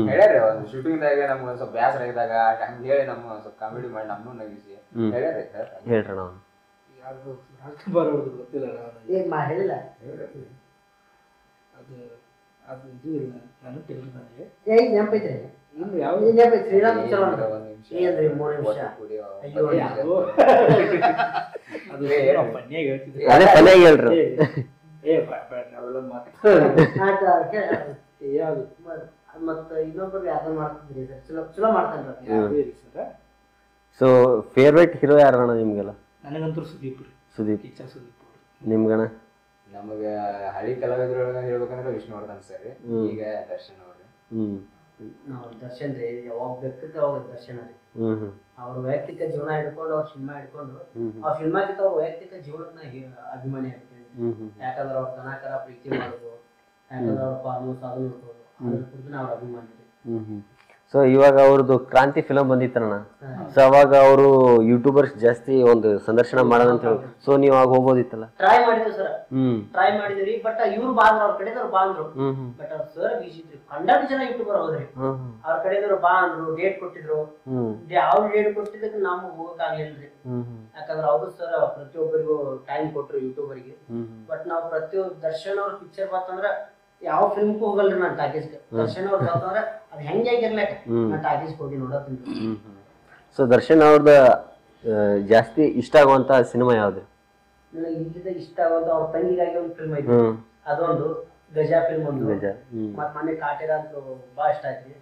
ಹೇಳ್ಯಾರಿ ಒಂದು ಶೂಟಿಂಗ್ ದಾಗ ನಮ್ಗೆ ಒಂದ್ ಸ್ವಲ್ಪ ಬ್ಯಾಸರ ಆಗಿದಾಗ ಹಂಗ ಹೇಳಿ ನಮ್ಗೆ ಒಂದ್ ಸ್ವಲ್ಪ ಕಾಮಿಡಿ ಮಾಡಿ ನಮ್ಮನ್ನು ನಗಿಸಿ ಹೇಳ್ಯಾರಿ. ಹೇಳ್ರಣ ರಾಜ್ಕುಮಾರ್ ಅವ್ರದ್ದು ಗೊತ್ತಿಲ್ಲ, ಹೇಳಿಲ್ಲ. ಅದು ಇದು ಇಲ್ಲ, ನಾನು ತಿಳಿದ ನನಗೆ ನೆನಪೈತ್ರಿ. ಶ್ರೀರಾಮ್ ಪಿಕ್ಚರ್ ಏನ್ರಿ 3 ನಿಮಿಷ ಅದೇ ಪನ್ಯಾಗ ಹೇಳ್ರಿ. ಮತ್ತ ಇನ್ನೊಬ್ಬರು ಯಾವ್ದು ಮಾಡ್ತಿದ್ರಿ ಸರ್? ಚಲೋ ಮಾಡ್ತಾನ್ರಿ. ಸೊ ಫೇವ್ರೇಟ್ ಹೀರೋ ಯಾರಣ್ಣ ನಿಮ್ಗೆಲ್ಲ? ನನಗಂತೂ ಸುದೀಪ್ ರೀ. ಸುದೀಪ್. ಸುದೀಪ್ ನಿಮ್ಗಣ? ನಮಗ ಹಳಿ ಕಲಾವಿದ್ರೊಳಗ ಹೇಳ್ಬೇಕಂದ್ರೆ ವಿಷ್ಣುವರ್ಧನ್ ಸರ್, ಈಗ ದರ್ಶನ್ ಅವ್ರಿ. ದರ್ಶನ್ ರೀ, ಯಾವಾಗ ಬೇಕಿದ್ರೆ ಅವಾಗ ದರ್ಶನ ರೀ. ಅವ್ರ ವೈಯಕ್ತಿಕ ಜೀವನ ಹಿಡ್ಕೊಂಡು, ಅವ್ರ ಸಿನಿಮಾ ಹಿಡ್ಕೊಂಡು, ಅವ್ರ ಸಿನಿಮಾಕ್ಕಿಂತ ಅವ್ರ ವೈಯಕ್ತಿಕ ಜೀವನದ ಅಭಿಮಾನಿ ಆಗ್ತೀನಿ. ಯಾಕಂದ್ರೆ ಅವ್ರ ದನಕರ ಪ್ರೀತಿ ಮಾಡೋದು, ಯಾಕಂದ್ರೆ ಅವ್ರ ಫಾರ್ಮರ್ಸ್ ಅದು ನೋಡ್ಬೋದು, ಅದ್ರ ಕುರಿತು ಅವ್ರ ಅಭಿಮಾನಿ ರೀ. ಸೊ ಇವಾಗ ಅವ್ರದ್ದು ಕ್ರಾಂತಿ ಫಿಲಮ್ ಬಂದಿತ್ತಣ್ಣ. ಸೊ ಅವಾಗ ಅವರು ಯೂಟ್ಯೂಬರ್ಸ್ ಜಾಸ್ತಿ ಒಂದು ಸಂದರ್ಶನ ಮಾಡೋಣ ಅಂತ ಹೇಳಿ, ಸೊ ನೀವು ಆಗ ಹೋಗ್ಬೋದಿತ್ತಲ್ಲ. ಟ್ರೈ ಮಾಡಿದ್ವಿ ಸರ್, ಟ್ರೈ ಮಾಡಿದ್ರಿ. ಬಟ್ ಇವ್ರು ಬಾಂದ್ರು, ಅವ್ರ ಕಡೆದವ್ರು ಬಾಂದ್ರು. ಬಟ್ ಅವ್ರ ಸರ್ ಬಿಸಿ ಇದ್ರಿ. 100 ಜನ ಯೂಟ್ಯೂಬರ್ ಹೋದ್ರಿ. ಅವ್ರ ಕಡೆದವ್ರು ಬಾಂದ್ರು, ಡೇಟ್ ಕೊಟ್ಟಿದ್ರು. ಅವ್ರು ಡೇಟ್ ಕೊಟ್ಟಿದ್ದಕ್ಕೆ ನಮ್ಗೆ ಹೋಗಕ್ ಆಗ್ಲಿಲ್ರಿ. ಯಾಕಂದ್ರೆ ಅವರು ಸರ್ ಪ್ರತಿಯೊಬ್ಬರಿಗೂ ಟೈಮ್ ಕೊಟ್ರು ಯೂಟ್ಯೂಬರ್ಗೆ. ಬಟ್ ನಾವು ಪ್ರತಿಯೊಬ್ಬ ದರ್ಶನ್ ಅವ್ರ ಪಿಕ್ಚರ್ ಬಂತಂದ್ರ ಯಾವ ಫಿಲ್ಮ್ಗೂ ಹೋಗಲ್ರಿ ನಾನು ಟಾಕೀಸ್ಗೆ. ದರ್ಶನ್ ಅವ್ರ ಬಂತಂದ್ರ ಅದ್ ಹೆಂಗಾಗಿರ್ಲಕ್ಕ ನಾನು ಟಾಕೀಸ್ಗೆ ಹೋಗಿ ನೋಡತ್ತೀನಿ. ಸೊ ದರ್ಶನ್ ಅವ್ರದ ಜಾಸ್ತಿ ಇಷ್ಟ ಆಗುವಂತ ಸಿನಿಮಾ ಯಾವ್ದು? ನನಗೆ ಇಲ್ಲಿಂದ ಇಷ್ಟ ಆಗುವಂತ ಅವ್ರ ತಂಗಿಗಾಗಿ ಒಂದು ಫಿಲ್ಮ್ ಐತಿ, ಅದೊಂದು ಗಜಾ ಫಿಲ್ಮ್ ಒಂದು. ಮತ್ ಮೊನ್ನೆ ಕಾಟೇರ ಅಂತ ಬಾಳ ಇಷ್ಟ ಆಯ್ತು.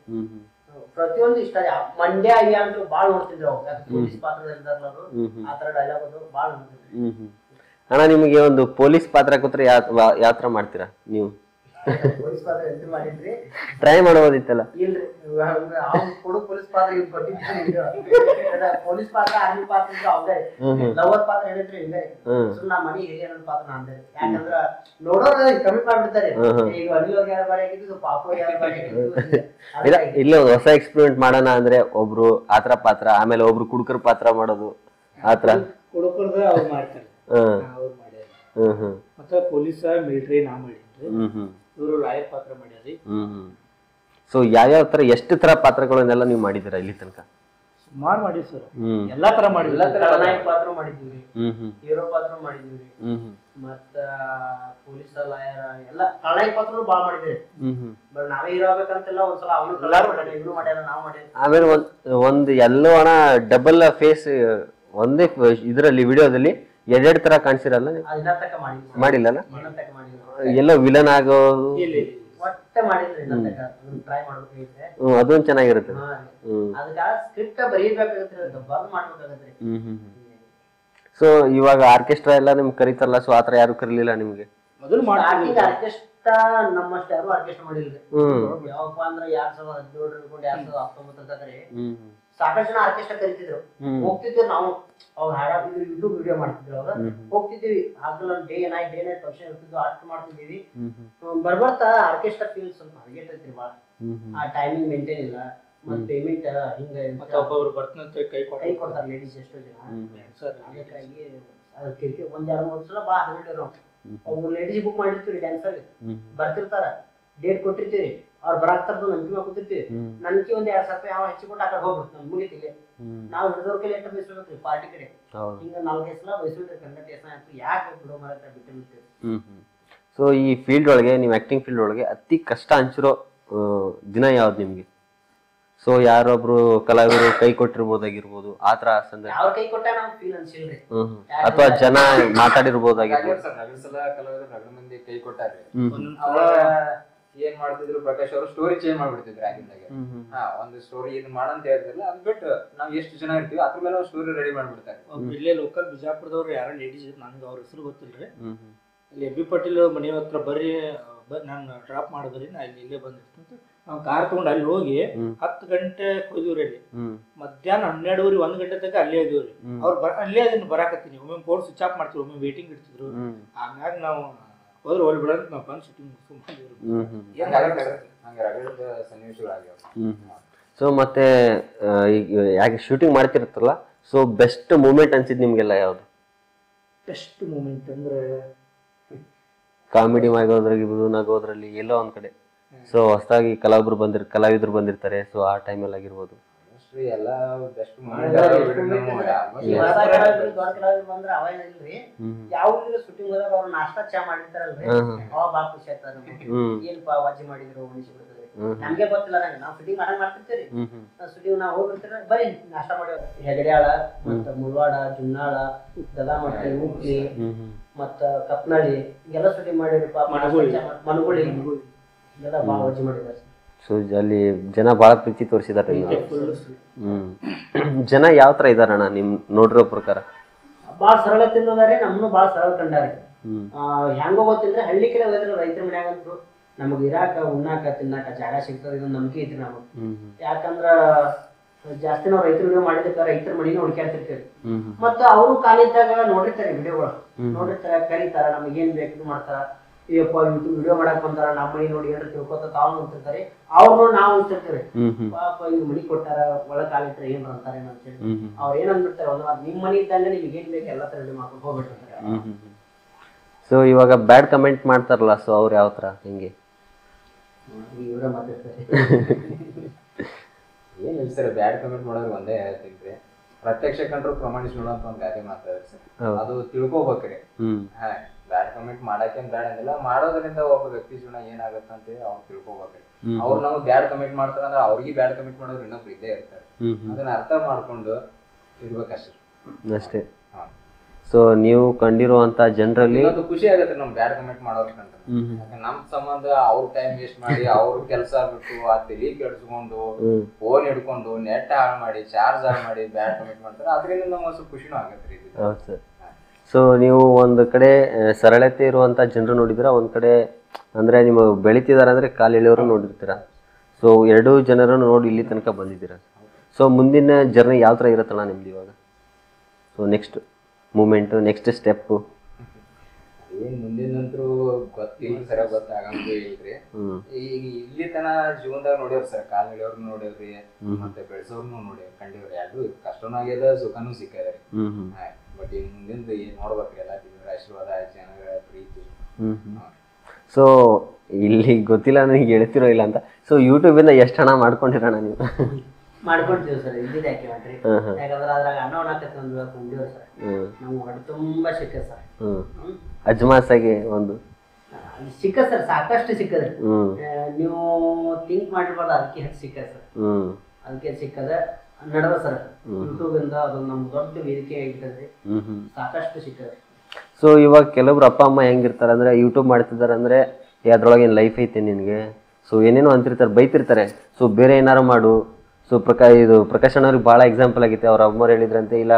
ಪ್ರತಿಯೊಂದು ಇಷ್ಟ ಆಯ್ತು. ಮಂಡ್ಯ ಅಯ್ಯ ಅಂತ ಬಾಳ್ ನೋಡ್ತಿದ್ರು ಅವ್ರು, ಪೊಲೀಸ್ ಪಾತ್ರದಲ್ಲಿ ಅವರು. ಆ ತರ ಡೈಲಾಗ್ ಅದು ಬಾಳ್ ನೋಡ್ತಿದ್ರು. ಅಣ್ಣ ನಿಮಗೆ ಒಂದು ಪೊಲೀಸ್ ಪಾತ್ರ ಕೊಟ್ರೆ ಯಾವ ತರ ಮಾಡ್ತೀರಾ ನೀವು? ಪೊಲೀಸ್ ಪಾತ್ರ ಎಂತ ಮಾಡಿದ್ರಿ? ಟ್ರೈ ಮಾಡಬಹುದಿತ್ತಲ್ಲ. ಇಲ್ರಿ, ಕೊಡು ಪೊಲೀಸ್ ಪಾತ್ರ ಇವ್ ಕೊಟ್ಟಿದ್ರಿ. ಪೊಲೀಸ್ ಪಾತ್ರ, ಆರ್ಮಿ ಪಾತ್ರ ಅವ್ದೇ, ಲವರ್ ಪಾತ್ರ ಹೇಳಿದ್ರಿ ಹಿಂಗೆ. ನಾ ಮನಿ ಹಿರಿಯರ ಪಾತ್ರ ಅಂದೆ. ಯಾಕಂದ್ರ ನೋಡೋರು ಕಮ್ಮಿ ಮಾಡ್ಬಿಡ್ತಾರೆ. ಈಗ ಅನಿಲ್ ಅವ್ರಿಗೆ ಯಾರು ಬಾರಿ ಆಗಿದ್ದು, ಪಾಪು ಯಾರು ಬಾರಿ ಆಗಿದ್ದು. ಇಲ್ಲ ಒಂದು ಹೊಸ ಎಕ್ಸ್ಪೆರಿಮೆಂಟ್ ಮಾಡೋಣ ಅಂದ್ರೆ ಒಬ್ರು ಆತರ ಪಾತ್ರ, ಆಮೇಲೆ ಒಬ್ರು ಕುಡುಕರ ಪಾತ್ರ ಮಾಡೋದು, ಆತರ ಕುಡುಕರ್ದ ಅವ್ರು ಮಾಡ್ತಾರೆ. ಅವ್ರು ಮಾಡ್ಯಾರ. ಮತ್ತೆ ಪೊಲೀಸ್ ಮಿಲಿಟರಿ ನಾ ಮಾಡಿದ್ರಿ, ಇವರು ಲಾಯರ್ ಪಾತ್ರ ಮಾಡ್ಯಾರಿ. ಸೊ ಯಾವ್ಯಾವ ತರ ಎಷ್ಟು ತರ ಪಾತ್ರಗಳನ್ನೆಲ್ಲ ನೀವು ಮಾಡಿದಿರಾ ಇಲ್ಲಿ ತನಕ? ಸುಮಾರು ಮಾಡಿವಿ ಸರ್, ಎಲ್ಲಾ ತರ ಮಾಡಿವಿ. ಖಳನಾಯಕ ಪಾತ್ರ ಮಾಡಿದ್ವಿ, ಹೀರೋ ಪಾತ್ರ ಮಾಡಿದ್ವಿ, ಮತ್ತ ಪೊಲೀಸ್ ಲಾಯರ್ ಎಲ್ಲ ಖಳನಾಯಕ ಪಾತ್ರ ಬಾಳ ಮಾಡಿದ್ವಿ. ಬಟ್ ನಾವೇ ಹೀರೋ ಆಗ್ಬೇಕಂತೆಲ್ಲ ಒಂದ್ಸಲ ಅವನು ಇವ್ನು ಮಾಡ್ಯಾರ, ನಾವು ಮಾಡಿದ್ವಿ. ಆಮೇಲೆ ಒಂದ್ ಎಲ್ಲೋ ಅಣ್ಣ ಡಬಲ್ ಫೇಸ್ ಒಂದೇ ಇದ್ರಲ್ಲಿ ವಿಡಿಯೋದಲ್ಲಿ ಎರಡೆರಡು ತರ ಕಾಣಿಸಿರಲ್ಲ, ಮಾಡಿಲ್ಲಲ್ಲ? ಎಲ್ಲೋ ವಿಲನ್ ಆಗೋದು ಅದೊಂದು ಚೆನ್ನಾಗಿರುತ್ತೆ. ಸೊ ಇವಾಗ ಆರ್ಕೆಸ್ಟ್ರಾ ಎಲ್ಲ ನಿಮ್ಗೆ ಕರೀತಾರಲ್ಲ, ಸೊ ಆತರ ಯಾರು ಕರೀಲಿಲ್ಲ ನಿಮ್ಗೆ? ಆರ್ಕೆಸ್ಟ್ರಾ ನಮ್ಮಷ್ಟ ಯಾರು ಆರ್ಕೆಸ್ಟ್ರಾ ಮಾಡಿಲ್ರಿ. ಯಾವಪ್ಪ ಅಂದ್ರ 2017 2019 ಸಾಕಷ್ಟು ಜನ ಆರ್ಕೆಸ್ಟ್ರಾ ಕರಿತಿದ್ರು, ಹೋಗ್ತಿದ್ರು. ನಾವು ಅವ್ರು ಹಾಡಾಡ್ತಿದ್ವಿ, ಯೂಟ್ಯೂಬ್ ವಿಡಿಯೋ ಮಾಡ್ತಿದ್ರು. ಅವಾಗ ಹೋಗ್ತಿದ್ವಿ, ಹಗಲ ಡೇ ನೈಟ್ ಫಂಕ್ಷನ್ ಇರ್ತಿದ್ವು, ಆರ್ಟ್ ಮಾಡ್ತಿದ್ದೀವಿ. ಬರ್ಬರ್ತಾ ಆರ್ಕೆಸ್ಟ್ರಾ ಫೀಲ್ ಸ್ವಲ್ಪ ಹರಿಗೆಟ್ಟೈತ್ರಿ ಬಾಳ. ಆ ಟೈಮಿಂಗ್ ಮೇಂಟೈನ್ ಇಲ್ಲ, ಮತ್ ಪೇಮೆಂಟ್ ಹಿಂಗೆ ಒಬ್ಬೊಬ್ರು ಬರ್ತಂತ ಕೈ ಕೊಡ್ತಾರೆ ಲೇಡೀಸ್ ಎಷ್ಟೋ ಜನ. ಅದಕ್ಕಾಗಿ ಅದ್ರ ಕಿರಿಕಿ 1-2-3 ಸಲ ಬಾ ಹರಿಗಿಟ್ಟಿರೋ. ಒಬ್ರು ಲೇಡೀಸ್ ಬುಕ್ ಮಾಡಿರ್ತೀವಿ, ಡ್ಯಾನ್ಸರ್ ಬರ್ತಿರ್ತಾರ, ಡೇಟ್ ಕೊಟ್ಟಿರ್ತೀವಿ, ಅವ್ರು ಬರಾಕ್ತಾರದು ನಂಬಿಕೆ ಮಾಡ್ಕೊತಿರ್ತೀವಿ. ನನ್ಕಿ 1-2 ರೂಪಾಯಿ ಯಾವ ಹೆಚ್ಚಿಕೊಂಡು ಆ ಕಡೆ ಹೋಗ್ಬಿಡ್ತು, ನಮ್ ಮುಗಿತಿಲ್ಲ. ನಾವು ಹಿಡಿದವ್ರ ಕೈಲಿ ಎಂಟ ಬಯಸ್ಬೇಕ್ರಿ ಪಾರ್ಟಿ ಕಡೆ. ಹಿಂಗ 4-5 ಸಲ ಬಯಸ್ಬಿಟ್ರಿ, ಕನ್ನಡ ಆಯ್ತು, ಯಾಕೆ ಬಿಡೋ ಮಾರತ್ರ ಬಿಟ್ಟಿರ್ತೀವಿ. ಸೊ ಈ ಫೀಲ್ಡ್ ಒಳಗೆ, ನೀವು ಆಕ್ಟಿಂಗ್ ಫೀಲ್ಡ್ ಒಳಗೆ ಅತಿ ಕಷ್ಟ ಅನ್ಸಿರೋ ದಿನ ಯಾವ್ದು ನಿಮ್ಗೆ? ಸೊ ಯಾರೊಬ್ರು ಕಲಾವಿದರು ಕೈ ಕೊಟ್ಟಿರ್ಬೋದಾಗಿರ್ಬೋದು, ಆತರ ಸಂದರ್ಭ ಅವ್ರ ಕೈ ಕೊಟ್ಟ ನಮ್ಗೆ ಫೀಲ್ ಅನ್ಸಿಲ್ರಿ. ಅಥವಾ ಜನ ಮಾತಾಡಿರ್ಬೋದಾಗಿರ್ಬೋದು. ಮಂದಿ ಕೈ ಕೊಟ್ಟಾರ್ರಿ. ಏನ್ ಮಾಡ್ತಿದ್ರು ಪ್ರಕಾಶ್ ಅವರು, ಸ್ಟೋರಿ ಚೇಂಜ್ ಮಾಡ್ಬಿಡ್ತಿದ್ರು ಆಗಿಂದಾಗೆ. ಒಂದು ಸ್ಟೋರಿ ಇದು ಮಾಡಂತ ಹೇಳಿದ್ರಲ್ಲ, ಅದ್ ಬಿಟ್ಟು ನಾವ್ ಎಷ್ಟು ಜನ ಇರ್ತೀವಿ ಅದ್ರ ಮೇಲೆ ಸ್ಟೋರಿ ರೆಡಿ ಮಾಡ್ಬಿಡ್ತಾರೆ. ಇಲ್ಲೇ ಲೋಕಲ್ ಬಿಜಾಪುರದವ್ರು ಯಾರೋ ಲೇಡೀಸ್, ನನ್ಗೆ ಅವ್ರ ಹೆಸರು ಗೊತ್ತಿಲ್ರಿ. ಅಲ್ಲಿ ಎಬಿ ಪಾಟೀಲ್ ಮನೆ ಹತ್ರ ಬರ್ರಿ, ನಾನು ಡ್ರಾಪ್ ಮಾಡಿದ್ರಿ, ನಾ ಇಲ್ಲೇ ಬಂದಿರ್ತಂತ ನಾವು ಕಾರ್ ತಗೊಂಡು ಅಲ್ಲಿ ಹೋಗಿ 10 ಗಂಟೆ ಹೋಗಿವ್ರಿ. ಅಲ್ಲಿ ಮಧ್ಯಾಹ್ನ 12 1 ಗಂಟೆ ತನಕ ಅಲ್ಲೇ ಇದೀವ್ರಿ. ಅವ್ರು ಅಲ್ಲೇ ಅದನ್ನ ಬರಾಕತ್ತೀನಿ. ಒಮ್ಮೆ ಫೋನ್ ಸ್ವಿಚ್ ಆಫ್ ಮಾಡ್ತಿದ್ರು, ಒಮ್ಮೆ ವೇಟಿಂಗ್ ಇಡ್ತಿದ್ರು. ಹಂಗಾಗಿ ನಾವು ಹೋದ್ರೆ ಹೋಲ್ ಬಿಡೋದು, ನಾವು ಬಂದು ಶೂಟಿಂಗ್ ಸೊ ಮತ್ತೆ ಯಾಕೆ ಶೂಟಿಂಗ್ ಮಾಡ್ತಿರ್ತಾರಲ್ಲ, ಸೊ ಬೆಸ್ಟ್ ಮೂಮೆಂಟ್ ಅನ್ಸಿದ್ ನಿಮ್ಗೆಲ್ಲ ಯಾವ್ದು? ಬೆಸ್ಟ್ ಮೂಮೆಂಟ್ ಅಂದ್ರೆ ಕಾಮಿಡಿ ಮಾಡೋದ್ರಾಗಿರ್ಬೋದು, ನಗೋದ್ರಲ್ಲಿ ಎಲ್ಲೋ ಒಂದ್ ಕಡೆ. ಸೊ ಹೊಸದಾಗಿ ಕಲಾವಿದ್ರು ಬಂದಿರ್ತಾರೆ, ಸೊ ಆ ಟೈಮಲ್ಲಿ ಆಗಿರ್ಬೋದು. ಎಲ್ಲ ಬೆಸ್ಟ್ ಬಂದ್ರೆ ಅವ ಇಲ್ರಿ, ಯಾವ ಶೂಟಿಂಗ್ ಹೋದಾಗ ಅವ್ರು ನಾಷ್ಟಾ ಚಾ ಮಾಡಿರ್ತಾರಲ್ರಿ, ಅವ ಬಾಳ ಖುಷಿ ಆಗ್ತಾರ. ಏನ್ಪಾ ವಾಜಿ ಮಾಡಿದ್ರು ಉಣಿಸಿ ಬಿಡ್ತದೆ, ನಮ್ಗೆ ಗೊತ್ತಿಲ್ಲ. ನಾವ್ ಶೂಟಿಂಗ್ ಮಾಡಂಗ್ ಮಾಡ್ತಿರ್ತೇರಿ. ಶೂಟಿಂಗ್ ನಾವ್ ಹೋಗಿರ್ತೀರ, ಬರೀ ನಾಷ್ಟಾ ಮಾಡಿ ಹೆಗಡ್ಯಾಳ, ಮತ್ತ ಮುಳ್ವಾಡ, ಜುನ್ನಾಳ, ದದಾಮಟ್ಟಿ, ಉಪ್ಲಿ, ಮತ್ತ ಕಪ್ನಳ್ಳಿ ಹಿಂಗೆಲ್ಲ ಶೂಟಿಂಗ್ ಮಾಡಿರಪ್ಪ. ಮನಗುಳಿ ಇದೆಲ್ಲ ಬಾಳ ವಾಜಿ ಮಾಡಿದಾರೆ. ಸೊ ಅಲ್ಲಿ ಜನ ಬಹಳ ಪ್ರೀತಿ ತೋರಿಸಿದಾರೆ. ಜನ ಯಾವ ತರ ಇದಾರಣ್ಣ ನಿಮ್ ನೋಡಿರೋ ಪ್ರಕಾರ? ಬಾಳ ಸರಳತೆಯಿಂದ ಅದಾರೆ, ನಮ್ಮನ್ನು ಬಾಳ ಸರಳ ಕಂಡಾರೆ. ಹೆಂಗೋ ಗೊತ್ತಿದ್ರೆ ಹಳ್ಳಿ ಕಡೆ ಹೋದ್ರೆ ರೈತರ ಮನ್ಯಾಗಂತ್ರು ನಮಗ್ ಇರಾಕ, ಉಣ್ಣಾಕ, ತಿನ್ನಾಕ ಜಾಗ ಸಿಗ್ತದ, ಇದೊಂದು ನಂಬಿಕೆ ಐತ್ರಿ ನಮಗ್. ಯಾಕಂದ್ರ ಜಾಸ್ತಿ ನಾವ್ ರೈತರ ವಿಡಿಯೋ ಮಾಡಿದಕ್ಕ ರೈತರ ಮನಿನ ಹುಡ್ಕ್ಯಾಡ್ತಿರ್ತೇವೆ. ಮತ್ತ ಅವರು ಕಾಲಿದ್ದಾಗ ನೋಡಿರ್ತಾರೆ, ವಿಡಿಯೋಗಳು ನೋಡಿರ್ತಾರ, ಕರೀತಾರ, ನಮಗ್ ಏನ್ ಬೇಕು ಮಾಡ್ತಾರ. ಏಪ್ಪ ಯೂಟ್ಯೂಬ್ ವಿಡಿಯೋ ಮಾಡಕ್ ಬಂದಾರ ನಮ್ಮ ಮನೆ ನೋಡಿ ಏನಾರ ತಿಳ್ಕೊತ ತಾವು ಅಂತಿರ್ತಾರೆ ಅವ್ರು ನೋಡಿ ನಾವು ಅಂತಿರ್ತೀವಿ ಪಾಪ ಇವ್ ಮನಿ ಕೊಟ್ಟಾರ ಒಳಗ್ ಕಾಲಿಟ್ರೆ ಏನ್ರ ಅಂತಾರೆ ಅಂತೇಳಿ ಅವ್ರ ಏನ್ ಅಂದ್ಬಿಡ್ತಾರೆ ಒಂದು ನಿಮ್ ಮನಿ ಇದ್ದಂಗ ನಿಮ್ಗೆ ಏನ್ ಬೇಕು ಎಲ್ಲ ತರ ರೆಡಿ ಮಾಡ್ಕೊಂಡು ಹೋಗ್ಬಿಟ್ಟಿರ್ತಾರೆ. ಸೊ ಇವಾಗ ಬ್ಯಾಡ್ ಕಮೆಂಟ್ ಮಾಡ್ತಾರಲ್ಲ, ಸೊ ಅವ್ರು ಯಾವ ತರ ಹೆಂಗೆ ಇವರೇ ಮಾತಾಡ್ತಾರೆ. ಏನಿಲ್ಲ ಸರ್, ಬ್ಯಾಡ್ ಕಮೆಂಟ್ ಮಾಡೋರು ಒಂದೇ ಹೇಳ್ತೀನಿ, ಪ್ರತ್ಯಕ್ಷ ಕಂಡ್ರು ಪ್ರಮಾಣಿಸಿ ನೋಡೋಂತ ಒಂದ್ ಗಾದೆ ಮಾತಾಡ್ರಿ ಸರ್, ಅದು ತಿಳ್ಕೊಬೇಕ್ರಿ. ಹಾ, ಬ್ಯಾಡ್ ಕಮೆಂಟ್ ಮಾಡಕ್ಕೇನ್ ಬ್ಯಾಡ್ ಅಂದಿಲ್ಲ, ಮಾಡೋದ್ರಿಂದ ಒಬ್ಬ ವ್ಯಕ್ತಿ ಜೀವನ ಏನಾಗತ್ತ ಅಂತ ಅವ್ರು ತಿಳ್ಕೊಬೇಕ್ರಿ. ಅವ್ರು ನಾವು ಬ್ಯಾಡ್ ಕಮೆಂಟ್ ಮಾಡ್ತಾರ ಅಂದ್ರೆ ಅವ್ರಿಗೆ ಬ್ಯಾಡ್ ಕಮೆಂಟ್ ಮಾಡೋರು ಇನ್ನೊಬ್ರು ಇದ್ದೇ ಇರ್ತಾರೆ, ಅದನ್ನ ಅರ್ಥ ಮಾಡ್ಕೊಂಡು ಇರ್ಬೇಕಷ್ಟೇ ಅಷ್ಟೇ. ಸೊ ನೀವು ಕಂಡಿರುವಂತ ಜನರಲ್ಲಿ ಅದು ಖುಷಿ ಆಗತ್ತೆ ನಮ್ ಬ್ಯಾಡ್ ಕಮೆಂಟ್ ಮಾಡೋರ್ ಕಂಡ್ರೆ. ನಮ್ ಸಂಬಂಧ ಅವ್ರ ಟೈಮ್ ವೇಸ್ಟ್ ಮಾಡಿ ಅವ್ರ ಕೆಲಸ ಬಿಟ್ಟು ಆ ತಲಿ ಕೆಡ್ಸ್ಕೊಂಡು ಫೋನ್ ಹಿಡ್ಕೊಂಡು ನೆಟ್ ಹಾಳು ಮಾಡಿ ಚಾರ್ಜ್ ಹಾಳು ಮಾಡಿ ಬ್ಯಾಡ್ ಕಮೆಂಟ್ ಮಾಡ್ತಾರೆ, ಅದರಿಂದ ನಮ್ಗೆ ಸ್ವಲ್ಪ ಖುಷಿನೂ ಆಗತ್ತೆ. ಹೌದು ಸರ್. ಸೊ ನೀವು ಒಂದು ಕಡೆ ಸರಳತೆ ಇರುವಂತ ಜನರು ನೋಡಿದಿರ, ಒಂದ್ ಕಡೆ ಅಂದ್ರೆ ನಿಮ್ಮ ಬೆಳಿತಿದಾರ ಅಂದ್ರೆ ಕಾಲ್ ಎಳೆಯವರು ನೋಡಿರ್ತೀರ. ಸೊ ಎರಡೂ ಜನರನ್ನು ನೋಡಿ ಇಲ್ಲಿ ತನಕ ಬಂದಿದ್ದೀರ. ಸೊ ಮುಂದಿನ ಜರ್ನಿ ಯಾವ ತರ ಇರುತ್ತಲ್ಲ ನಿಮ್ದು ಇವಾಗ? So next moment, next step ಏನ್ ಮುಂದಿನಂತರೂ ಗೊತ್ತಿಲ್ಲ ಸರ್, ಗೊತ್ತಾಗಂಗೂ ಇಲ್ರಿ. ಈಗ ಇಲ್ಲಿ ತನ ಜೀವನದಾಗ ನೋಡ್ಯಾವ್ರಿ ಸರ್, ಕಾಲ್ ಹಿಡಿಯೋರ್ನು ನೋಡ್ಯಾವ್ರಿ, ಮತ್ತೆ ಬೆಳೆಸೋರ್ನು ನೋಡ್ಯಾವ್ರಿ, ಕಂಡಿವ್ರಿ. ಅದು ಕಷ್ಟನೂ ಆಗ್ಯದ, ಸುಖನೂ ಸಿಕ್ಕದ್ರಿ. ಬಟ್ ಈಗ ಮುಂದಿಂದ ಏನ್ ನೋಡ್ಬೇಕ್ರಿ, ಎಲ್ಲ ದೇವರ ಆಶೀರ್ವಾದ, ಜನಗಳ ಪ್ರೀತಿ. ಸೊ ಇಲ್ಲಿ ಗೊತ್ತಿಲ್ಲ ನನಗೆ ಹೇಳ್ತಿರೋ ಇಲ್ಲ ಅಂತ. ಸೊ ಯೂಟ್ಯೂಬ್ ಇಂದ ಎಷ್ಟು ಹಣ ಮಾಡ್ಕೊಂಡಿರೋಣ ನೀವು? ಮಾಡ್ಕೊಂತೀವಿ ಸರ್, ಇದ್ದಿದ್ದು ಯಾಕೆ ಮಾಡ್ರಿ, ಯಾಕಂದ್ರೆ ಅದ್ರಾಗ ಅನ್ನ ಉಣ್ಣಾಕತ್ತಿ ಒಂದ್ ವೇಳೆ ಕೊಂಡಿವ್ರಿ ಸರ್, ನಮ್ಗೆ ಹೊಟ್ಟೆ ತುಂಬಾ ಸಿಕ್ಕ ಸರ್. ಅಜ್ಮಾಸಾಗಿ ಒಂದು ಸಿಕ್ಕ ಸರ್, ಸಾಕಷ್ಟು ಸಿಕ್ಕದ್ರಿ. ನೀವು ಥಿಂಕ್ ಮಾಡಿರ್ಬಾರ್ದು, ಅದಕ್ಕೆ ಹೆಚ್ಚು ಸಿಕ್ಕ ಸರ್, ಅದಕ್ಕೆ ಸಿಕ್ಕದ ನಡೆದ ಸರ್. ಯೂಟ್ಯೂಬ್ ಇಂದ ಅದೊಂದು ನಮ್ಗೆ ದೊಡ್ಡ ವೇದಿಕೆ ಆಗಿರ್ತದೆ, ಸಾಕಷ್ಟು ಸಿಕ್ಕದ. ಸೊ ಇವಾಗ ಕೆಲವ್ರು ಅಪ್ಪ ಅಮ್ಮ ಹೆಂಗಿರ್ತಾರೆ ಅಂದ್ರೆ, ಯೂಟ್ಯೂಬ್ ಮಾಡ್ತಿದ್ದಾರೆ ಅಂದ್ರೆ ಅದ್ರೊಳಗೆ ಏನು ಲೈಫ್ ಐತೆ ನಿನಗೆ, ಸೊ ಏನೇನೋ ಅಂತಿರ್ತಾರೆ, ಬೈತಿರ್ತಾರೆ. ಸೊ ಬೇರೆ ಏನಾರು ಮಾಡು. ಸೊ ಪ್ರಕಾಶ್ ಅಣ್ಣವ್ರಿಗೆ ಭಾಳ ಎಕ್ಸಾಂಪಲ್ ಆಗಿತ್ತು. ಅವ್ರ ಅಮ್ಮವ್ರು ಹೇಳಿದ್ರಂತೆ, ಇಲ್ಲ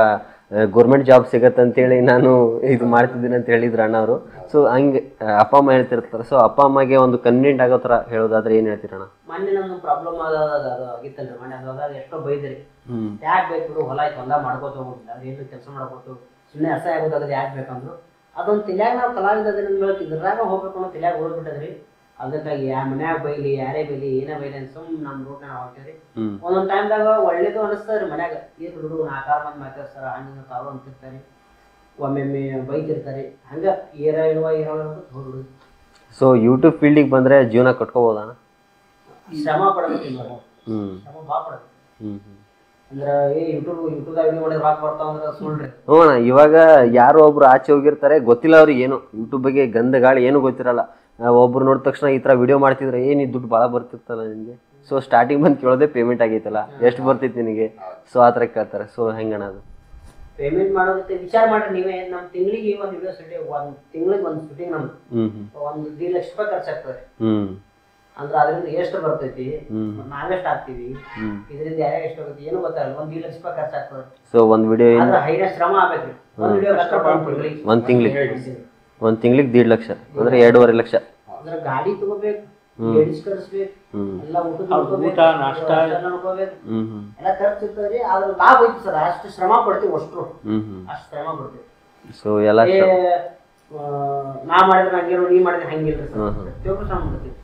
ಗೌರ್ಮೆಂಟ್ ಜಾಬ್ ಸಿಗತ್ತೆ ಅಂತೇಳಿ ನಾನು ಇದು ಮಾಡ್ತಿದ್ದೀನಿ ಅಂತ ಹೇಳಿದ್ರು ಅಣ್ಣವರು. ಸೊ ಹಂಗೆ ಅಪ್ಪ ಅಮ್ಮ ಹೇಳ್ತಿರ್ತಾರೆ. ಸೊ ಅಪ್ಪ ಅಮ್ಮಗೆ ಒಂದು ಕನ್ವೀನಿಯಂಟ್ ಆಗೋ ಥರ ಹೇಳೋದಾದ್ರೆ ಏನು ಹೇಳ್ತೀರಣ್ಣ? ಮೊನ್ನೆ ನಮ್ದು ಪ್ರಾಬ್ಲಮ್ ಅದು ಆಗಿತ್ತಲ್ರಿ, ಮೊನ್ನೆ ಅದಾಗ ಎಷ್ಟೋ ಬೈದ್ರಿ, ಯಾಕೆ ಬೇಕು ಬಿಡು, ಹೊಲ ಆಯ್ತು ಹೊಲ ಮಾಡ್ಕೋತ ಹೋಗಿಲ್ಲ, ಅದ್ರ ಏನು ಕೆಲಸ ಮಾಡ್ಕೊತು ಸುಮ್ಮನೆ ಅಸಹ್ಯ ಆಗೋದಾಗದು ಯಾಕೆ ಬೇಕಂದ್ರು. ಅದೊಂದು ತಿಳ್ಯಾಗ ನಾವು ಕಲಾವಿದ್ರನ್ನ ಇದ್ರಾಗ ಹೋಗ್ಬೇಕು ಅನ್ನೋ ತಿಳ್ಯಾಗ ಹೋಗ್ಬಿಟ್ಟದ್ರಿ. ಅದಕ್ಕಾಗಿ ಮನ್ಯಾಗ ಬೈಲಿ, ಯಾರೇ ಬೈಲಿ, ಏನೇ ಬೈಲಿ ಅಂತ ಸುಮ್ ನಮ್ ರೂಟ್ ನಾವು ಹಾಕ್ತೇವ್ರಿ. ಒಂದೊಂದ್ ಟೈಮ್ದಾಗ ಒಳ್ಳೇದು ಅನಿಸ್ತದ್ರಿ, ಮನ್ಯಾಗ ಏನ್ ಹುಡುಗರು 4-6 ಮಂದಿ ಮಾತಾಡ್ತಾರ, ಹಂಗ ತಾವು ಅಂತಿರ್ತಾರೆ, ಒಮ್ಮೊಮ್ಮೆ ಬೈತಿರ್ತಾರೆ, ಹಂಗ ಏರ ಇರುವ ಹುಡುಗರು. ಸೊ ಯೂಟ್ಯೂಬ್ ಫೀಲ್ಡಿಗೆ ಬಂದ್ರೆ ಜೀವನ ಕಟ್ಕೋಬೋದಣ್ಣ? ಶ್ರಮ ಪಡಬೇಕು, ಶ್ರಮ ಭಾಳ ಪಡಬೇಕು. ಅಂದ್ರೆ ಯೂಟ್ಯೂಬ್ದಾಗ ವಿಡಿಯೋ ಮಾಡಿದ್ರೆ ರಾಕ್ ಬರ್ತಾವ ಅಂದ್ರೆ ಸುಳ್ರಿ. ಹ್ಞೂ ಅಣ್ಣ, ಇವಾಗ ಯಾರೋ ಒಬ್ರು ಆಚೆ ಹೋಗಿರ್ತಾರೆ, ಗೊತ್ತಿಲ್ಲ ಅವ್ರಿಗೆ ಏನು ಯೂಟ್ಯೂಬ್ ಬಗ್ಗೆ ಗಂಧ ಗಾಳಿ ಏನು ಗೊತ್ತಿರಲ್ಲ. ಒಬ್ರು ನೋಡಿದ ತಕ್ಷಣ ಈ ಥರ ವಿಡಿಯೋ ಮಾಡ್ತಿದ್ರೆ ಏನು ದುಡ್ಡು ಭಾಳ ಬರ್ತಿರ್ತಲ್ಲ ನಿನಗೆ, ಸೊ ಸ್ಟಾರ್ಟಿಂಗ್ ಬಂದು ಕೇಳೋದೇ ಪೇಮೆಂಟ್ ಆಗೈತಲ್ಲ, ಎಷ್ಟು ಬರ್ತೈತಿ ನಿನಗೆ, ಸೊ ಆ ಥರ ಕೇಳ್ತಾರೆ. ಸೊ ಹೆಂಗಣ್ಣ ಅದು ಪೇಮೆಂಟ್ ಮಾಡೋದಕ್ಕೆ ವಿಚಾರ ಮಾಡ್ರಿ ನೀವೇ. ನಮ್ಮ ತಿಂಗಳಿಗೆ ಒಂದು ವಿಡಿಯೋ ಶೂಟಿಂಗ್, ಒಂದು ತಿಂಗಳಿಗೆ ಒಂದು ಶೂಟಿಂಗ್ ನಮ್ದು 1-2 ಲಕ್ಷ ರೂಪಾಯಿ ಖರ್ಚಾಗ್ತದೆ. ಅಂದ್ರೆ ಅದರಿಂದ ಎಷ್ಟು ಬರ್ತೈತಿ, ನಾವೆಷ್ಟು ಹಾಕ್ತಿವಿ, ಇದರಿಂದ ಯಾರ್ಯಾಗ ಎಷ್ಟು ಹೋಗುತ್ತೆ ಏನು ಗೊತ್ತಾಗಲ್ಲ. 1-2 ಲಕ್ಷ ರೂಪಾಯಿ ಖರ್ಚಾಗ್ತದೆ. ಸೊ ಒಂದು ವಿಡಿಯೋ ಆದ್ರೆ ಹೈನ ಶ್ರಮ ಆಗ್ಬೇಕ್ರಿ. ಒಂದು ವಿಡಿಯೋ ಕಷ್ಟ ಒಂದು ತಿಂಗಳಿಗೆ 1.5 ಲಕ್ಷ ಅಂದ್ರೆ 2.5 ಲಕ್ಷ. ಅಂದ್ರೆ ಗಾಡಿ ತಗೋಬೇಕು, ಲೇಡೀಸ್ ಕರ್ಸ್ಬೇಕು, ಎಲ್ಲ ಊಟ ನಾಷ್ಟ ನೋಡ್ಕೋಬೇಕು, ಎಲ್ಲ ಖರ್ಚು ಇರ್ತದ್ರಿ. ಅದ್ರ ಲಾಭ ಐತಿ ಸರ್, ಅಷ್ಟು ಶ್ರಮ ಪಡ್ತೀವಿ, ಅಷ್ಟು ಶ್ರಮ ಪಡ್ತೀವಿ. ಸೊ ಎಲ್ಲ ನಾ ಮಾಡಿದ್ರೆ ಹಂಗಿರೋ, ನೀ ಮಾಡಿದ್ರೆ ಹಂಗಿಲ್ರಿ ಸರ್, ಪ್ರತಿಯೊಬ್ಬರು ಶ್ರಮ ಪಡ್ತೀವಿ.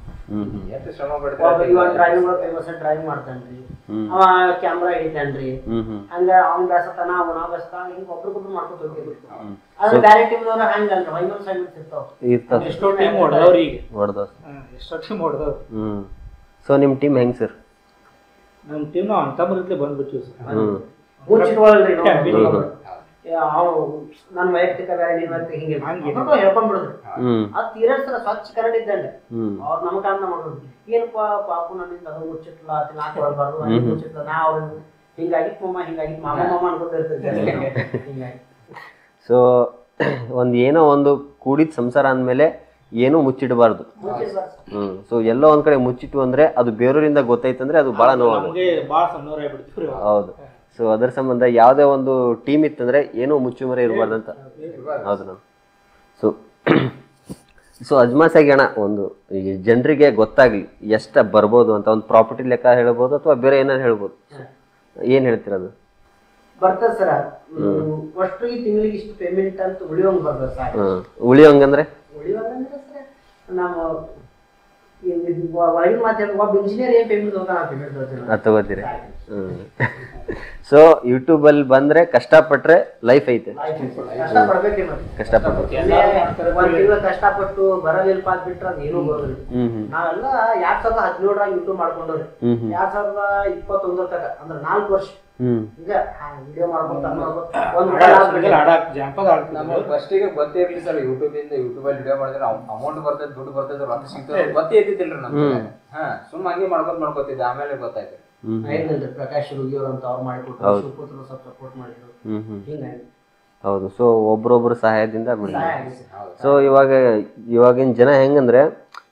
ಡ್ರೈವಿಂಗ್ ಮಾಡ್ತಾನ್ರಿ, ಅವ ಕ್ಯಾಮ್ರಾ ಹಿಡಿತಾನ್ರಿ, ಹಂಗ ಅವ್ನ ಬೇಸತಾನ, ಅವ್ನ ಬೇಸತಾನ, ಹಿಂಗ ಒಬ್ರಿಗೊಬ್ರು ಮಾಡ್ಕೊತ ಹೋಗ್ತೀವಿ. ಆದ್ರೆ ಬ್ಯಾರೆ ಟೀಮ್ದವ್ರ ಹಂಗಲ್ರಿ, ವೈಮನ್ ಸೈಮೆಂಟ್ಸ್ ಇರ್ತಾವ, ಎಷ್ಟೋ ಟೀಮ್ ಹೊಡೆದವ್ರಿ, ಎಷ್ಟೋ ಟೀಮ್ ಹೊಡೆದವ್ರು. ಸೊ ನಿಮ್ ಟೀಮ್ ಹೆಂಗ್ ಸರ್? ನಮ್ ಟೀಮ್ ನಾವು ಅಂತಮರಿತ್ಲೆ ಬಂದ್ಬಿಟ್ಟಿವಿ ಸರ್. ಮುಚ್ಚಿಟ್ಕೊಳ್ರಿ ನನ್ನ ವೈಯಕ್ತಿಕ ಬೇರೆ, ನಿನ್ ವೈಯಕ್ತಿಕ ಹಿಂಗೆ ಹೇಳ್ಕೊಂಡ್ಬಿಡುದ್ರಿ. ಅದ್ ತೀರ ಸರ ಸ್ವಚ್ಛ ಕನ್ನಡ ಇದ್ದಂಗೆ ಅವ್ರು ನಮಗ ಅಂತ ಮಾಡೋದು, ಏನಪ್ಪಾ ಪಾಪು ನನ್ನಿಂದ ಅದು ಮುಚ್ಚಿಟ್ಲ ನಾಕೊಳ್ಬಾರ್ದು, ಮುಚ್ಚಿಟ್ಲ ನಾ ಅವ್ರ ಹಿಂಗಾಗಿತ್ತು ಮಾಮ, ಹಿಂಗಾಗಿತ್ತು ಮಾಮ ಮಾಮ ಅನ್ಕೊತಿರ್ತೈತಿ. ಹಿಂಗಾಗಿ ಸೊ ಏನೋ ಒಂದು ಕೂಡಿದ ಸಂಸಾರ ಅಂದ್ಮೇಲೆ ಏನೂ ಮುಚ್ಚಿಡಬಾರ್ದು. ಸೊ ಎಲ್ಲೋ ಒಂದ್ ಕಡೆ ಮುಚ್ಚಿಟ್ಟು ಅಂದ್ರೆ ಅದು ಬೇರೆಯವರಿಂದ ಗೊತ್ತಾಯ್ತಂದ್ರೆ ಅದು ಬಹಳ ನೋವು. ಹೌದು. ಸೊ ಅದರ ಸಂಬಂಧ ಯಾವುದೇ ಒಂದು ಟೀಮ್ ಇತ್ತಂದ್ರೆ ಏನೋ ಮುಚ್ಚುಮರೆ ಇರಬಾರ್ದಂತ. ಹೌದು ನಾನು. ಸೊ ಅಜ್ಮಾಸಾಗಿ ಅಣ್ಣ, ಒಂದು ಈ ಜನರಿಗೆ ಗೊತ್ತಾಗ್ಲಿ ಎಷ್ಟ ಬರ್ಬೋದು ಅಂತ ಒಂದು ಪ್ರಾಪರ್ಟಿ ಲೆಕ್ಕ ಹೇಳ್ಬೋದು ಅಥವಾ ಬೇರೆ ಏನಾರು ಹೇಳ್ಬೋದು, ಏನ್ ಹೇಳ್ತಿರೋದು? ಬರ್ತದ ಸರ್, ಅಷ್ಟು ಈ ತಿಂಗಳಿಗೆ ಇಷ್ಟು ಪೇಮೆಂಟ್ ಅಂತ ಉಳಿಯೋಂಗ್ ಬರ್ತದ ಸರ್. ಉಳಿಯೋಂಗಂದ್ರೆ ಉಳಿಯೋಂಗಂದ್ರೆ ಸರ್ ನಮ್ಮ ಒಳಗಿನ ಮಾತಾಡ ಒಬ್ಬ ಇಂಜಿನಿಯರ್ ಏನ್ ಪೇಮೆಂಟ್ ತಗೋತೀರಿ. ಸೊ ಯೂಟ್ಯೂಬ್ ಬಂದ್ರೆ ಕಷ್ಟಪಟ್ರೆ ಲೈಫ್ ಐತೆ. ಕಷ್ಟಪಟ್ಟು ಒಂದ್ ತಿಂಗಳ ಕಷ್ಟಪಟ್ಟು ಬರಲಿಲ್ಪ ಅದ್ ಬಿಟ್ರ ಅದ್ ಏನೂ ಬರೋದಿಲ್ಲ. ನಾವೆಲ್ಲ 2017 ಯೂಟ್ಯೂಬ್ ಮಾಡ್ಕೊಂಡವ್ರಿ. 2021 ತಕ ಅಂದ್ರ 4 ವರ್ಷ ಈಗ ವಿಡಿಯೋ ಮಾಡ್ಕೊಂತ ನಮ್ಗೆ ಫಸ್ಟಿಗೆ ಗೊತ್ತೇ ಇರ್ಲಿ ಸರ್ ಯೂಟ್ಯೂಬ್ ಅಲ್ಲಿ ವಿಡಿಯೋ ಮಾಡಿದ್ರೆ ಅಮೌಂಟ್ ಬರ್ತೈತೆ, ದುಡ್ಡು ಬರ್ತೈತೆ, ರೊಕ್ಕ ಸಿಗ್ತದೆ ಗೊತ್ತೇ ಇದ್ದಿದ್ದಿಲ್ರಿ ನಮ್ಗೆ. ಸುಮ್ಮ ಹಂಗೆ ಮಾಡ್ಕೊತಿದ್ದೆ. ಆಮೇಲೆ ಗೊತ್ತಾಯ್ತು ಪ್ರಕಾಶ್ ರುಗಿಯವ್ರು ಅಂತ ಅವ್ರು ಮಾಡಿಕೊಟ್ರು, ಶಿವಪುತ್ರರು ಸ್ವಲ್ಪ ಸಪೋರ್ಟ್ ಮಾಡಿದ್ರು. ಹಿಂಗಾಗಿ ಹೌದು. ಸೊ ಒಬ್ರೊಬ್ರು ಸಹಾಯದಿಂದ ಸೊ ಇವಾಗಿನ ಜನ ಹೆಂಗಂದ್ರೆ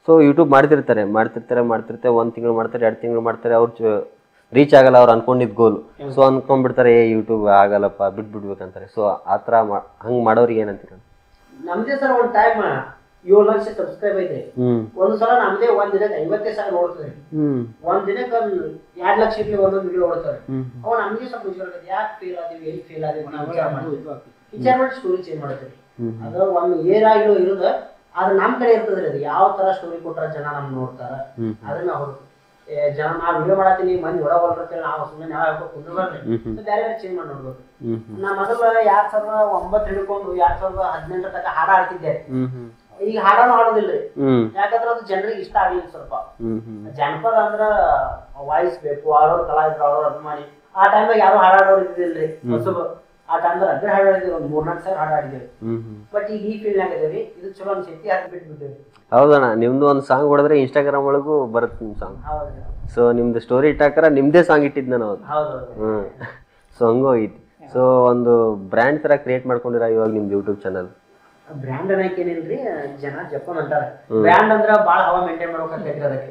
ಸೊ ಯೂಟ್ಯೂಬ್ ಮಾಡ್ತಿರ್ತಾರೆ 1 ತಿಂಗಳು ಮಾಡ್ತಾರೆ, 2 ತಿಂಗಳು ಮಾಡ್ತಾರೆ, ಅವ್ರು ರೀಚ್ ಆಗಲ್ಲ ಅವ್ರು ಅನ್ಕೊಂಡಿದ್ ಗೋಲ್. ಸೊ ಅನ್ಕೊಂಡ್ಬಿಡ್ತಾರೆ ಯೂಟ್ಯೂಬ್ ಆಗಲ್ಲಪ್ಪ ಬಿಟ್ಬಿಡ್ಬೇಕಂತಾರೆ. ಸೊ ಆತರ ಹಂಗ್ ಮಾಡೋರಿಗೆ ಏನಂತೀರ? ನಮ್ದೇ ಸರ್ ಒಂದ್ ಟೈಮ್ 7 ಲಕ್ಷ ಸಬ್ಸ್ಕ್ರೈಬ್ ಐತೆ. ಒಂದ್ಸಲ ನಮ್ದೇ ಒಂದ್ ದಿನಕ್ಕೆ 50,000 ನೋಡ್ತಾರೆ. ಒಂದ್ ದಿನಕ್ಕೆ 2 ಲಕ್ಷ ಇರ್ಲಿ ಒಂದೊಂದು ವಿಡಿಯೋ ನೋಡ್ತಾರೆ. ಅವ್ ನಮ್ಗೆ ಸ್ವಲ್ಪ ಯಾಕೆ ಫೇಲ್ ಆದಿವಿ, ಎಲ್ಲಿ ಫೇಲ್ ಆದಿವಿ ವಿಚಾರ ಮಾಡಿ ಸ್ಟೋರಿ ಚೇಂಜ್ ಮಾಡ್ತೀವಿ. ಅದು ಒಂದು ಏರಾಗಿರೋ ಇರೋದ ಆದ್ರೆ ನಮ್ ಕಡೆ ಇರ್ತದ್ರಿ. ಅದು ಯಾವ ತರ ಸ್ಟೋರಿ ಕೊಟ್ರ ಜನ ನಮ್ ನೋಡ್ತಾರ ಅದನ್ನ ಹೊರತು ಜನ ನಾ ವಿಡಿಯೋ ಮಾಡತ್ತೀನಿ ಮಂದಿ ಹೊಡಬಲ್ರಿ ನಾವು ಸುಮ್ಮನೆ ನಾವು ಕುಂದ್ರಬಾರ್ರಿ, ಬೇರೆ ಬೇರೆ ಚೇಂಜ್ ಮಾಡಿ ನೋಡ್ಬೇಕು. ನಾ ಮೊದಲ 2009 ಹಿಡ್ಕೊಂಡು 2018 ತನಕ ಹಾಡ ಆಡ್ತಿದ್ದೆ. ಈಗ ಹಾಡನು ಹಾಡೋದಿಲ್ರಿ, ಯಾಕಂದ್ರ ಅದು ಜನರಿಗೆ ಇಷ್ಟ ಆಗ್ಲಿಲ್ಲ. ಸ್ವಲ್ಪ ಜನಪದ ಅಂದ್ರ ವಾಯ್ಸ್ ಬೇಕು, ಅವ್ರವ್ರ ಕಲಾವಿದ್ರು, ಅವ್ರವ್ರ ಅಭಿಮಾನಿ. ಆ ಟೈಮ್ದಾಗ ಯಾರು ಹಾಡಾಡೋರು ಇದ್ದಿಲ್ರಿ. ಹೊಸಬ ಆ ಟೈಮ್ದಾಗ ಅಗ್ರ ಹಾಡಾಡಿದ್ವಿ, ಒಂದ್ 3-4 ಸಾವಿರ ಹಾಡಾಡಿದ್ದೇವೆ. ಬಟ್ ಈಗ ಈ ಫೀಲ್ಡ್ ಆಗಿದೇವ್ರಿ, ಇದು ಚಲೋ ಅನ್ಸೈತಿ, ಅದು ಬಿಟ್ಬಿಟ್ಟೇವಿ. ಹೌದಣ್ಣ, ನಿಮ್ದು ಒಂದು ಸಾಂಗ್ ಹೊಡೆದ್ರೆ ಇನ್ಸ್ಟಾಗ್ರಾಮ್ ಒಳಗೂ ಬರುತ್ತೆ ನಿಮ್ ಸಾಂಗ್. ಸೊ ನಿಮ್ದು ಸ್ಟೋರಿ ಇಟ್ಟಾಕರ ನಿಮ್ದೇ ಸಾಂಗ್ ಇಟ್ಟಿದ್ ನಾನು ಅವತ್ತು. ಸೊ ಹಂಗೂ ಹೋಗಿತ್ತು. ಸೊ ಒಂದು ಬ್ರ್ಯಾಂಡ್ ತರ ಕ್ರಿಯೇಟ್ ಮಾಡ್ಕೊಂಡಿರ ಇವಾಗ ನಿಮ್ದು ಯೂಟ್ಯೂಬ್ ಚಾನಲ್. ಬ್ರ್ಯಾಂಡ್ ಅನ್ನಕ್ ಏನಿಲ್ರಿ, ಜನ ಜಪಾನ್ ಅಂತಾರ. ಬ್ರ್ಯಾಂಡ್ ಅಂದ್ರ ಬಾಳ ಹವಾ ಮೇಂಟೈನ್ ಮಾಡ್ಬೇಕಂತೈತ್ರಿ. ಅದಕ್ಕೆ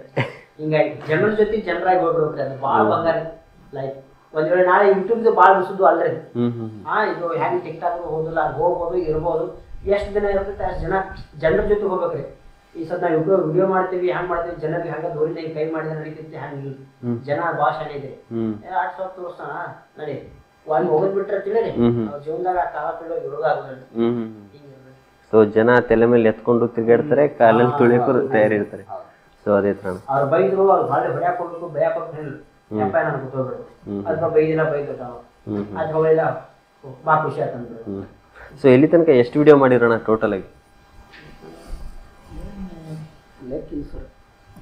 ಹಿಂಗಾಗಿ ಜನರ ಜೊತೆ ಜನರಾಗಿ ಹೋಗ್ಬಿಡ್ಬೇಕ್ರಿ. ಅದು ಬಾಳ ಬಂಗಾರ ಲೈಫ್. ಒಂದ್ ವೇಳೆ ನಾಳೆ ಯೂಟ್ಯೂಬ್ ಬಾಳ ಬಿಸುದು ಅಲ್ರಿ. ಇದು ಹೆಂಗ್ ಟಿಕ್ಟಾಕ್ ಹೋದಿಲ್ಲ, ಹೋಗ್ಬೋದು ಇರ್ಬೋದು. ಎಷ್ಟ್ ದಿನ ಇರ್ತೈತೆ ಅಷ್ಟ್ ಜನರ ಜೊತೆ ಹೋಗ್ಬೇಕ್ರಿ. ಈ ಸದ್ ನಾವು ಯೂಟ್ಯೂಬ್ ವಿಡಿಯೋ ಮಾಡ್ತೀವಿ, ಹೆಂಗ್ ಮಾಡ್ತೀವಿ, ಜನರಿಗೆ ಹಂಗ ದೂರಿನ ಕೈ ಮಾಡಿದ್ರೆ ನಡೀತೈತಿ. ಹಂಗಿಲ್ಲ, ಜನ ಭಾಳ ಶಾನೆ ಇದ್ರಿ. 8 ಸಾವಿರ ತೋರ್ಸೋಣ ನಡಿ ಒಂದ್ ಹೋಗೋದ್ ಬಿಟ್ರೆ ತಿಳಿರಿ ಜೀವನದಾಗ ಆ ಕಾಲ ತುಳಿಯೋ ಇರೋದಾಗಲ್ಲ. ಸೊ ಜನ ತಲೆ ಮೇಲೆ ಎತ್ಕೊಂಡು ತಿರ್ಗಾಡ್ತಾರೆ, ಕಾಲಲ್ಲಿ ತುಳಿಯಕ್ಕೂ ತಯಾರಿರ್ತಾರೆ. ಸೊ ಅದೇ ತರ ಅವ್ರು ಬೈದ್ರು, ಅವ್ರು ಭಾಳ ಹೊಡ್ಯಾಕ್ ಹೋಗ್ಬೇಕು, ಬೈಯಾಕ್ ಹೋಗ್ಬೇಕು, ನೆಪ ನನ್ ಗೊತ್ತೋಗ್ಬಿಡು. ಅದ್ರ ಬೈದಿಲ್ಲ ಬೈದಿರ್ತಾವ, ಅದ್ ಹೋಗಿಲ್ಲ ಬಾ ಖುಷಿ ಆತಂದ್ರು. ಸೊ ಎಲ್ಲಿ ತನಕ ಎಷ್ಟು ವಿಡಿಯೋ ಮಾಡಿರೋಣ ಟೋಟಲ್ ಆಗಿ?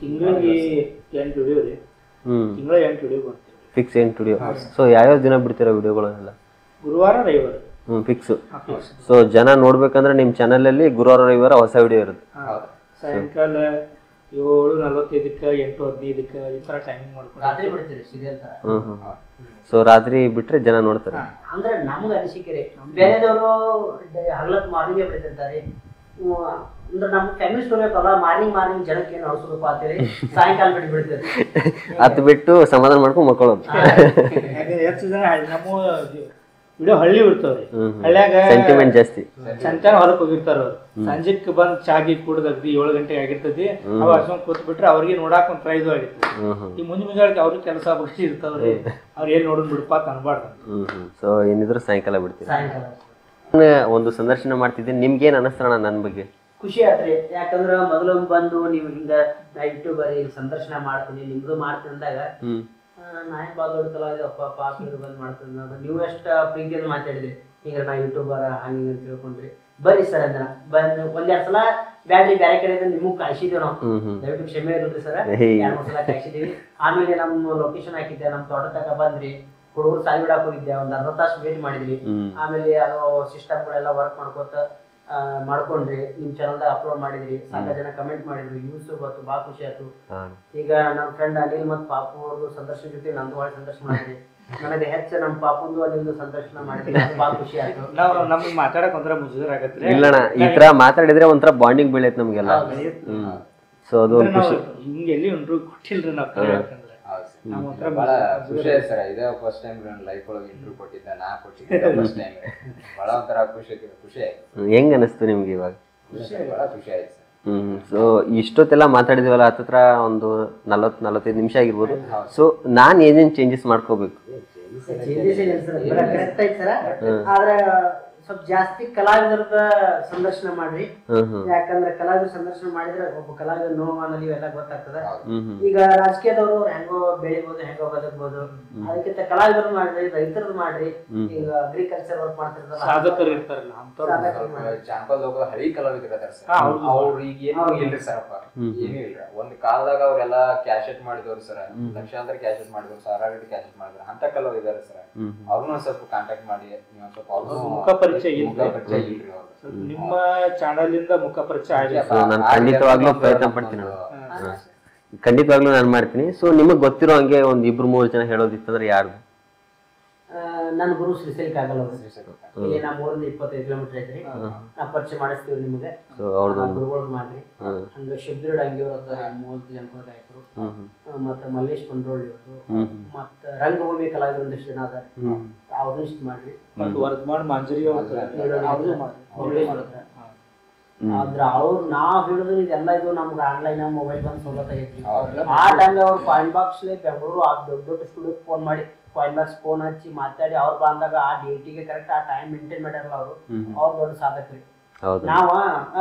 ತಿಂಗಳಿಗೆ 8 ವಿಡಿಯೋ ರೀ. ತಿಂಗಳ 8 ವಿಡಿಯೋ ಮಾಡ್ತೀವಿ, ಫಿಕ್ಸ್ 8 ವಿಡಿಯೋ. ಸೊ ಯಾವ್ಯಾವ ದಿನ ಬಿಡ್ತೀರಾ ವಿಡಿಯೋಗಳನ್ನೆಲ್ಲ? ಗುರುವಾರ ರವಿವಾರ ಫಿಕ್ಸ್. ಸೊ ಜನ ನೋಡ್ಬೇಕಂದ್ರೆ ನಿಮ್ ಚಾನಲ್ ಅಲ್ಲಿ ಗುರುವಾರ ರವಿವಾರ ಹೊಸ ವಿಡಿಯೋ ಇರುತ್ತೆ. ಸಾಯಂಕಾಲ 7:45 8:15 ಈ ತರ ಟೈಮಿಂಗ್ ಮಾಡ್ಕೊಂಡು ರಾತ್ರಿ ಬಿಡ್ತೀರಿ ಸೀರಿಯಲ್ ತರ. ಸೊ ರಾತ್ರಿ ಬಿಟ್ರೆ ಜನ ನೋಡ್ತಾರೆ. ಅಂದ್ರೆ ನಮ್ಗೆ ಅನಿಸಿಕೆ ರೀ, ಬೇರೆದವರು ಹಗಲತ್ ಮಾರ್ನಿಂಗ್ ಬಿಡ್ತಿರ್ತಾರೆ. ಅಂದ್ರೆ ನಮ್ಮ ಫ್ಯಾಮಿಲಿ ಸ್ಟೋರಿ ಐತಲ್ಲ, ಮಾರ್ನಿಂಗ್ ಜನಕ್ಕೆ ಏನು ಅವಸರಪ್ಪ ಅಂತೇಳಿ ಸಾಯಂಕಾಲ ಬಿಡ್ತೀರಿ. ಅತ್ ಬಿಟ್ಟು ಸಮಾಧಾನ ಮಾಡ್ಕೊಂಡು ಮಕ್ಕಳೋದು. ಹೆಚ್ಚು ಜನ ನಮ್ಮ ವಿಡಿಯೋ ಹಳ್ಳಿ ಇರ್ತಾವ್ರಿ. ಹಳ್ಳ್ಯಾಗ ಸೆಂಟಿಮೆಂಟ್ ಜಾಸ್ತಿ. ಸಂಚಾರ ಹೊಲಕ್ ಹೋಗಿರ್ತಾರ ಅವ್ರು. ಸಂಜೆಕ್ ಬಂದ್ ಚಾಗಿ ಕುಡ್ದು ಅಗ್ದಿ 7 ಗಂಟೆಗೆ ಆಗಿರ್ತೈತಿ. ಅವ ಅಷ್ಟೊಂದ್ ಕೂತ್ ಬಿಟ್ರೆ ಅವ್ರಿಗೆ ನೋಡಾಕ್ ಒಂದ್ ಪ್ರೈಸ್ ಆಗಿರ್ತದೆ. ಈ ಮುಂಜಾನೆ ಅವ್ರಿಗೆ ಕೆಲಸ ಬಗ್ಸಿ ಇರ್ತಾವ್ರಿ, ಅವ್ರ ಏನ್ ನೋಡೋದ್ ಬಿಡಪ್ಪ ಅಂತ ಅನ್ಬಾರ್ದು. ಸೊ ಏನಿದ್ರು ಸಾಯಂಕಾಲ ಬಿಡ್ತೀವಿ. ಒಂದು ಸಂದರ್ಶನ ಮಾಡ್ತಿದ್ದೀನಿ, ನಿಮ್ಗೇನ್ ಅನಸ್ತಣ ನನ್ ಬಗ್ಗೆ? ಖುಷಿ ಆತ್ರಿ. ಯಾಕಂದ್ರ ಮೊದಲು ಬಂದು ನೀವು ಹಿಂಗ ನಾ ಯೂಟ್ಯೂಬರ್ ಸಂದರ್ಶನ ಮಾಡ್ತೀನಿ, ನಿಮ್ದು ಮಾಡ್ತೀನಿ ಅಂದಾಗ ನಾ ಏನ್ ಬಾ ದೊಡ್ಡ ಕಲಾವಿದಪ್ಪ ಪಾಪ ಬಂದ್ ಮಾಡ್ತೀನಿ. ನೀವು ಎಷ್ಟ ಪ್ರೀತಿಯಿಂದ ಮಾತಾಡಿದ್ರಿ, ಈಗ ನಾ ಯೂಟ್ಯೂಬರ್ ಹಂಗ ಅಂತ ತಿಳ್ಕೊಂಡ್ರಿ. ಬರ್ರಿ ಸರ್ ಅಂದ್ರ ಬಂದ್ 1-2 ಸಲ ಬ್ಯಾಡ್ರಿ ಬ್ಯಾರೆ ಕಡೆ ನಿಮಗ್ ಕಾಯಿಸಿದ್ವಿ ನಾವು. ದಯವಿಟ್ಟು ಕ್ಷಮೆ ಇರಲ್ರಿ ಸರ್, 2-3 ಸಲ ಕಾಯಿಸಿದೀವಿ. ಆಮೇಲೆ ನಮ್ಮ ಲೊಕೇಶನ್ ಹಾಕಿದ್ದೆ, ನಮ್ ತೋಟ ತಕ ಬಂದ್ರಿ, ಹುಡುಗರು ಸಾಲಿ ಬಿಡಾಕ್ ಹೋಗಿದ್ದೆ, ಒಂದ್ 1/2 ತಾಸು ವೇಟ್ ಮಾಡಿದ್ವಿ. ಆಮೇಲೆ ಅದು ಸಿಸ್ಟಮ್ಗಳೆಲ್ಲ ವರ್ಕ್ ಮಾಡ್ಕೊಂಡ್ರಿ, ನಿಮ್ ಚಾನಲ್ದಾಗ ಅಪ್ಲೋಡ್ ಮಾಡಿದ್ರಿ, ಸಾಕ ಜನ ಕಮೆಂಟ್ ಮಾಡಿದ್ರು, ಯೂಸ್ ಗೊತ್ತು, ಬಾಳ ಖುಷಿ ಆಯ್ತು. ಈಗ ನಮ್ಮ ಫ್ರೆಂಡ್ ಅನಿಲ್ ಮತ್ ಪಾಪು ಅವ್ರದ್ದು ಸಂದರ್ಶನ ಜೊತೆ ನಂದು ಒಳ್ಳೆ ಸಂದರ್ಶನ ಮಾಡಿದ್ರಿ. ನನಗೆ ಹೆಚ್ಚು ನಮ್ಮ ಪಾಪುಂದು ನಿಮ್ದು ಸಂದರ್ಶನ ಮಾಡಿದ್ರಿ, ಬಾಳ ಖುಷಿ ಆಯ್ತು. ನಮ್ಗೆ ಮಾತಾಡಕ್ ಒಂಥರ ಮುಜುಗರ ಆಗತ್ರಿ. ಇಲ್ಲಣ್ಣ, ಈ ತರ ಮಾತಾಡಿದ್ರೆ ಒಂಥರ ಬಾಂಡಿಂಗ್ ಬೆಳೆಯತ್ ನಮ್ಗೆಲ್ಲ. ಸೊ ಅದು ಹಿಂಗೆ ಎಲ್ಲಿ ಉಂಟು ಕೊಟ್ಟಿಲ್ರಿ ನಾವು. ಬಹಳ ಖುಷಿ ಆಯ್ತು ಸರ್. ಇದೇ ಫಸ್ಟ್ ಟೈಮ್ ನನ್ನ ಲೈಫ್ ಒಳಗೆ ಇಂಟರ್ವ್ಯೂ ಕೊಟ್ಟಿದ್ದೆ, ನಾ ಕೊಟ್ಟಿದ್ದೆ ಫಸ್ಟ್ ಟೈಮ್. ಬಹಳ ಒಂಥರ ಖುಷಿ ಆಯ್ತು. ಹೆಂಗ್ ಅನಿಸ್ತು ನಿಮ್ಗೆ ಇವಾಗ? ಬಹಳ ಖುಷಿ ಆಯ್ತು ಸರ್. ಸೊ ಇಷ್ಟೊತ್ತೆಲ್ಲ ಮಾತಾಡಿದ್ವಲ್ಲ, ಹತ್ರ ಒಂದು 40-45 ನಿಮಿಷ ಆಗಿರ್ಬೋದು. ಸೊ ನಾನ್ ಏನೇನ್ ಚೇಂಜಸ್ ಮಾಡ್ಕೋಬೇಕು? ಕರೆಕ್ಟ್ ಐತಿ ಸರ್. ಆದ್ರೆ ಸ್ವಲ್ಪ ಜಾಸ್ತಿ ಕಲಾವಿದರದ ಸಂದರ್ಶನ ಮಾಡ್ರಿ. ಯಾಕಂದ್ರೆ ಕಲಾವಿದರ ಸಂದರ್ಶನ ಮಾಡಿದ್ರೆ ಒಬ್ಬ ಕಲಾವಿದ ನೋವು ಎಲ್ಲ ಗೊತ್ತಾಗ್ತದ. ಈಗ ರಾಜಕೀಯದವರು ಹೆಂಗೋ ಬೆಳಿಬಹುದು, ಹೆಂಗೋ ಬದುಕಬಹುದು. ಅದಕ್ಕಿಂತ ಕಲಾವಿದರು ಮಾಡ್ರಿ, ರೈತರದ್ದು ಮಾಡ್ರಿ. ಈಗ ಅಗ್ರಿಕಲ್ಚರ್ ವರ್ಕ್ ಮಾಡ್ತಿರ್ತಾರ, ಸಾಧಕರು ಇರ್ತಾರಲ್ಲ ಜಾನಪದ ಲೋಕದ ಹಳಿ ಕಲಾವಿದರು ಇದಾರೆ ಸರ್. ಅವ್ರು ಈಗ ಏನು ಇಲ್ರಿ ಸರಪ್ಪ, ಏನೂ ಇಲ್ಲ. ಒಂದ್ ಕಾಲದಾಗ ಅವ್ರೆಲ್ಲಾ ಕ್ಯಾಶೆಟ್ ಮಾಡಿದವ್ರು ಸರ್, ಲಕ್ಷಾಂತರ ಕ್ಯಾಶೆಟ್ ಮಾಡಿದವ್ರು, ಸಾವಿರಾರು ಕ್ಯಾಶೆಟ್ ಮಾಡಿದ್ರು. ಅಂತ ಕಲಾವಿದರು ಇದಾರೆ ಸರ್. ಅವ್ರನ್ನ ಸ್ವಲ್ಪ ಕಾಂಟ್ಯಾಕ್ಟ್ ಮಾಡಿ, ನೀವು ಸ್ವಲ್ಪ ಮುಖ ಪರಿಚಯ ನಿಮ್ಮ ಚಾನಲ್ ಇಂದ ಮುಖ ಪರಿಚಯ ಆಗಿದೆ. ನಾನು ಖಂಡಿತವಾಗ್ಲೂ ಪ್ರಯತ್ನ ಪಡ್ತೀನಿ, ಖಂಡಿತವಾಗ್ಲೂ ನಾನು ಮಾಡ್ತೀನಿ. ಸೊ ನಿಮಗ್ ಗೊತ್ತಿರೋ ಹಂಗೆ ಒಂದ್ 2-3 ಜನ ಹೇಳೋದಿತ್ತಂದ್ರೆ ಯಾರು? ನನ್ನ ಗುರು ಶ್ರೀಶೈಲ್ ಕಾಗಲ್ ಅವರು. ಇಲ್ಲಿ ನಮ್ಮ ಊರಿಂದ 25 ಕಿಲೋಮೀಟರ್ ಐತ್ರಿ. ನಾ ಪರಿಚಯ ಮಾಡಿಸ್ತೀವಿ ನಿಮಗೆ, ಗುರುಗಳು ಮಾಡ್ರಿ. ಹಂಗ ಶಿಬ್ದಿರಡ್ ಅಂಗಿಯವ್ರ 30 ಜನ ಗಾಯಕರು, ಮತ್ತ ಮಲ್ಲೇಶ್ ಪಂಡ್ರೋಳಿ ಅವರು, ಮತ್ತ ರಂಗಭೂಮಿ ಕಲಾವಿದರು ಒಂದಿಷ್ಟು ಜನ ಅದಾರ, ಅವ್ರನ್ನ ಇಷ್ಟ ಮಾಡ್ರಿ. ವರ್ಧಮಾನ್ ಮಾಂಜರಿ ಆದ್ರ ಅವ್ರು ನಾವ್ ಹೇಳಿದ್ರು ಇದೆಲ್ಲ ಇದು ನಮ್ಗೆ ಆನ್ಲೈನ್ ಮೊಬೈಲ್ ಬಂದ್ ಸವಲತ್ತು ಆಗೈತಿ. ಆ ಟೈಮ್ ಅವ್ರು ಕಾಯಿನ್ ಬಾಕ್ಸ್ ಬೆಂಗಳೂರು ಆ ದೊಡ್ಡ ದೊಡ್ಡ ಸ್ಟುಡಿಯೋಗೆ ಫೋನ್ ಮಾಡಿ, ಕಾಯಿನ್ ಬಾಕ್ಸ್ ಫೋನ್ ಹಚ್ಚಿ ಮಾತಾಡಿ ಅವ್ರು ಬಂದಾಗ ಆ ಡೇಟಿಗೆ ಕರೆಕ್ಟ್ ಆ ಟೈಮ್ ಮೇಂಟೈನ್ ಮಾಡ್ಯಾರಲ್ಲ ಅವರು. ಅವ್ರು ದೊಡ್ಡ ಸಾಧಕರಿ. ನಾವ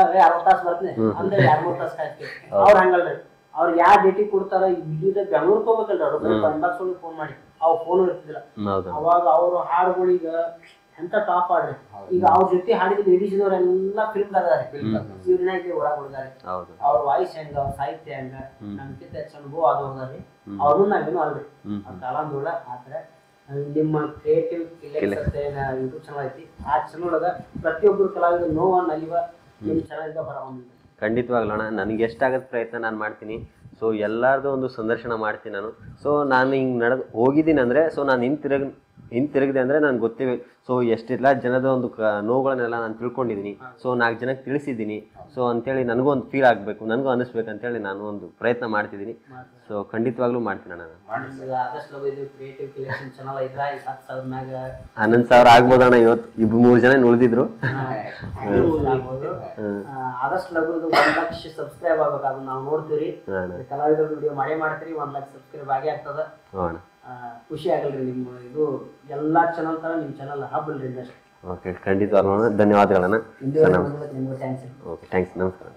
60 ತಾಸು ಬರ್ತೀನಿ ಅಂದ್ರೆ 2-3 ತಾಸು ಕಾಯ್ತೀವಿ. ಅವ್ರು ಹಂಗಲ್ರಿ, ಅವ್ರು ಯಾವ ಡೇಟಿಗೆ ಕೊಡ್ತಾರ ಇಲ್ಲಿಂದ ಬೆಂಗಳೂರಿಗೆ ಹೋಗ್ಬೇಕಲ್ರಿ ಅವ್ರು. ಕಾಯಿನ್ ಬಾಕ್ಸ್ ಒಳಗೆ ಫೋನ್ ಮಾಡಿ, ಅವ್ ಫೋನ್ ಇರ್ತಿದಿಲ್ಲ. ಅವಾಗ ಅವ್ರು ಹಾಡುಗಳೀಗ ಎಂತ ಟಾಪ್ ಆಡ್ರಿ. ಈಗ ಅವ್ರ ಜೊತೆ ಹಾಡಿದ ಲೇಡೀಸ್ ಅವರೆಲ್ಲ ಫಿಲ್ಮ್ ಅದಾರೆ, ಇವ್ರನ್ನ ಹೊರಗೆ ಹುಡುಗಾರೆ. ಅವ್ರ ವಾಯ್ಸ್ ಹೆಂಗ, ಅವ್ರ ಸಾಹಿತ್ಯ ಹೆಂಗ ನಮ್ಕಿಂತ ಹೆಚ್ಚು ಅನುಭವ ಆದವ್ರಿ. ಅವ್ರನ್ನ ನಾವೇನು ಅಲ್ರಿ, ಅವ್ರ ಕಾಲಾಂದೋಳ ಆತರ. ನಿಮ್ಮ ಕ್ರಿಯೇಟಿವ್ ಯೂಟ್ಯೂಬ್ ಚಾನಲ್ ಐತಿ, ಆ ಚಾನಲ್ ಒಳಗ ಪ್ರತಿಯೊಬ್ಬರು ಕಲಾವಿದ ನೋವನ್ನ ಅಲಿವ ನಿಮ್ ಚಾನಲ್ ಹೊರ ಹೊಂದಿದೆ. ಖಂಡಿತವಾಗ್ಲೋಣ ನನಗೆ ಎಷ್ಟಾಗದ ಪ್ರಯತ್ನ ನಾನು ಮಾಡ್ತೀನಿ. ಸೊ ಎಲ್ಲಾರ್ದು ಒಂದು ಸಂದರ್ಶನ ಮಾಡ್ತೀನಿ ನಾನು. ಸೊ ನಾನು ಹಿಂಗೆ ಹೋಗಿದ್ದೀನಿ ಅಂದರೆ, ಸೊ ನಾನು ಹಿಂತಿರುಗಿದೆ ಅಂದರೆ ನನಗೆ ಗೊತ್ತಿವೆ. ಸೊ ಎಷ್ಟೆಲ್ಲ ಜನದ ಒಂದು ನೋವುಗಳನ್ನೆಲ್ಲ ನಾನು ತಿಳ್ಕೊಂಡಿದ್ದೀನಿ. ಸೊ 4 ಜನಕ್ಕೆ ತಿಳಿಸಿದ್ದೀನಿ. ಸೊ ಅಂತೇಳಿ ನನಗೂ ಒಂದು ಫೀಲ್ ಆಗಬೇಕು, ನನಗೂ ಅನ್ನಿಸ್ಬೇಕು ಅಂತೇಳಿ ನಾನು ಒಂದು ಪ್ರಯತ್ನ ಮಾಡ್ತಿದ್ದೀನಿ. ಸೊ ಖಂಡಿತವಾಗ್ಲೂ ಮಾಡ್ತೀನಿ ನಾನು. 11,000 ಆಗ್ಬೋದಣ್ಣ. ಇವತ್ತು 2-3 ಜನ ಉಳಿದಿದ್ರು. ಆದಷ್ಟು ಲಘು 1 ಲಕ್ಷ ಸಬ್ಸ್ಕ್ರೈಬ್ ಆಗ್ಬೇಕು, ಅದನ್ನ ನಾವು ನೋಡ್ತೀವಿ. ಕಲಾವಿದರು ವಿಡಿಯೋ ಮಾಡೇ ಮಾಡ್ತೀರಿ, 1 ಲಕ್ಷ ಸಬ್ಸ್ಕ್ರೈಬ್ ಆಗೇ ಆಗ್ತದ. ಖುಷಿ ಆಗಲ್ರಿ. ನಿಮ್ಮ ಇದು ಎಲ್ಲಾ ಚಾನಲ್ ತರ ನಿಮ್ ಚಾನಲ್ ಹಬ್ಬಲ್ರಿ. ಓಕೆ, ಖಂಡಿತವಾಗ್ಲೂ ಧನ್ಯವಾದಗಳನ್ನ. ನಿಮ್ಗೆ ಥ್ಯಾಂಕ್ಸ್. ಓಕೆ, ಥ್ಯಾಂಕ್ಸ್, ನಮಸ್ಕಾರ.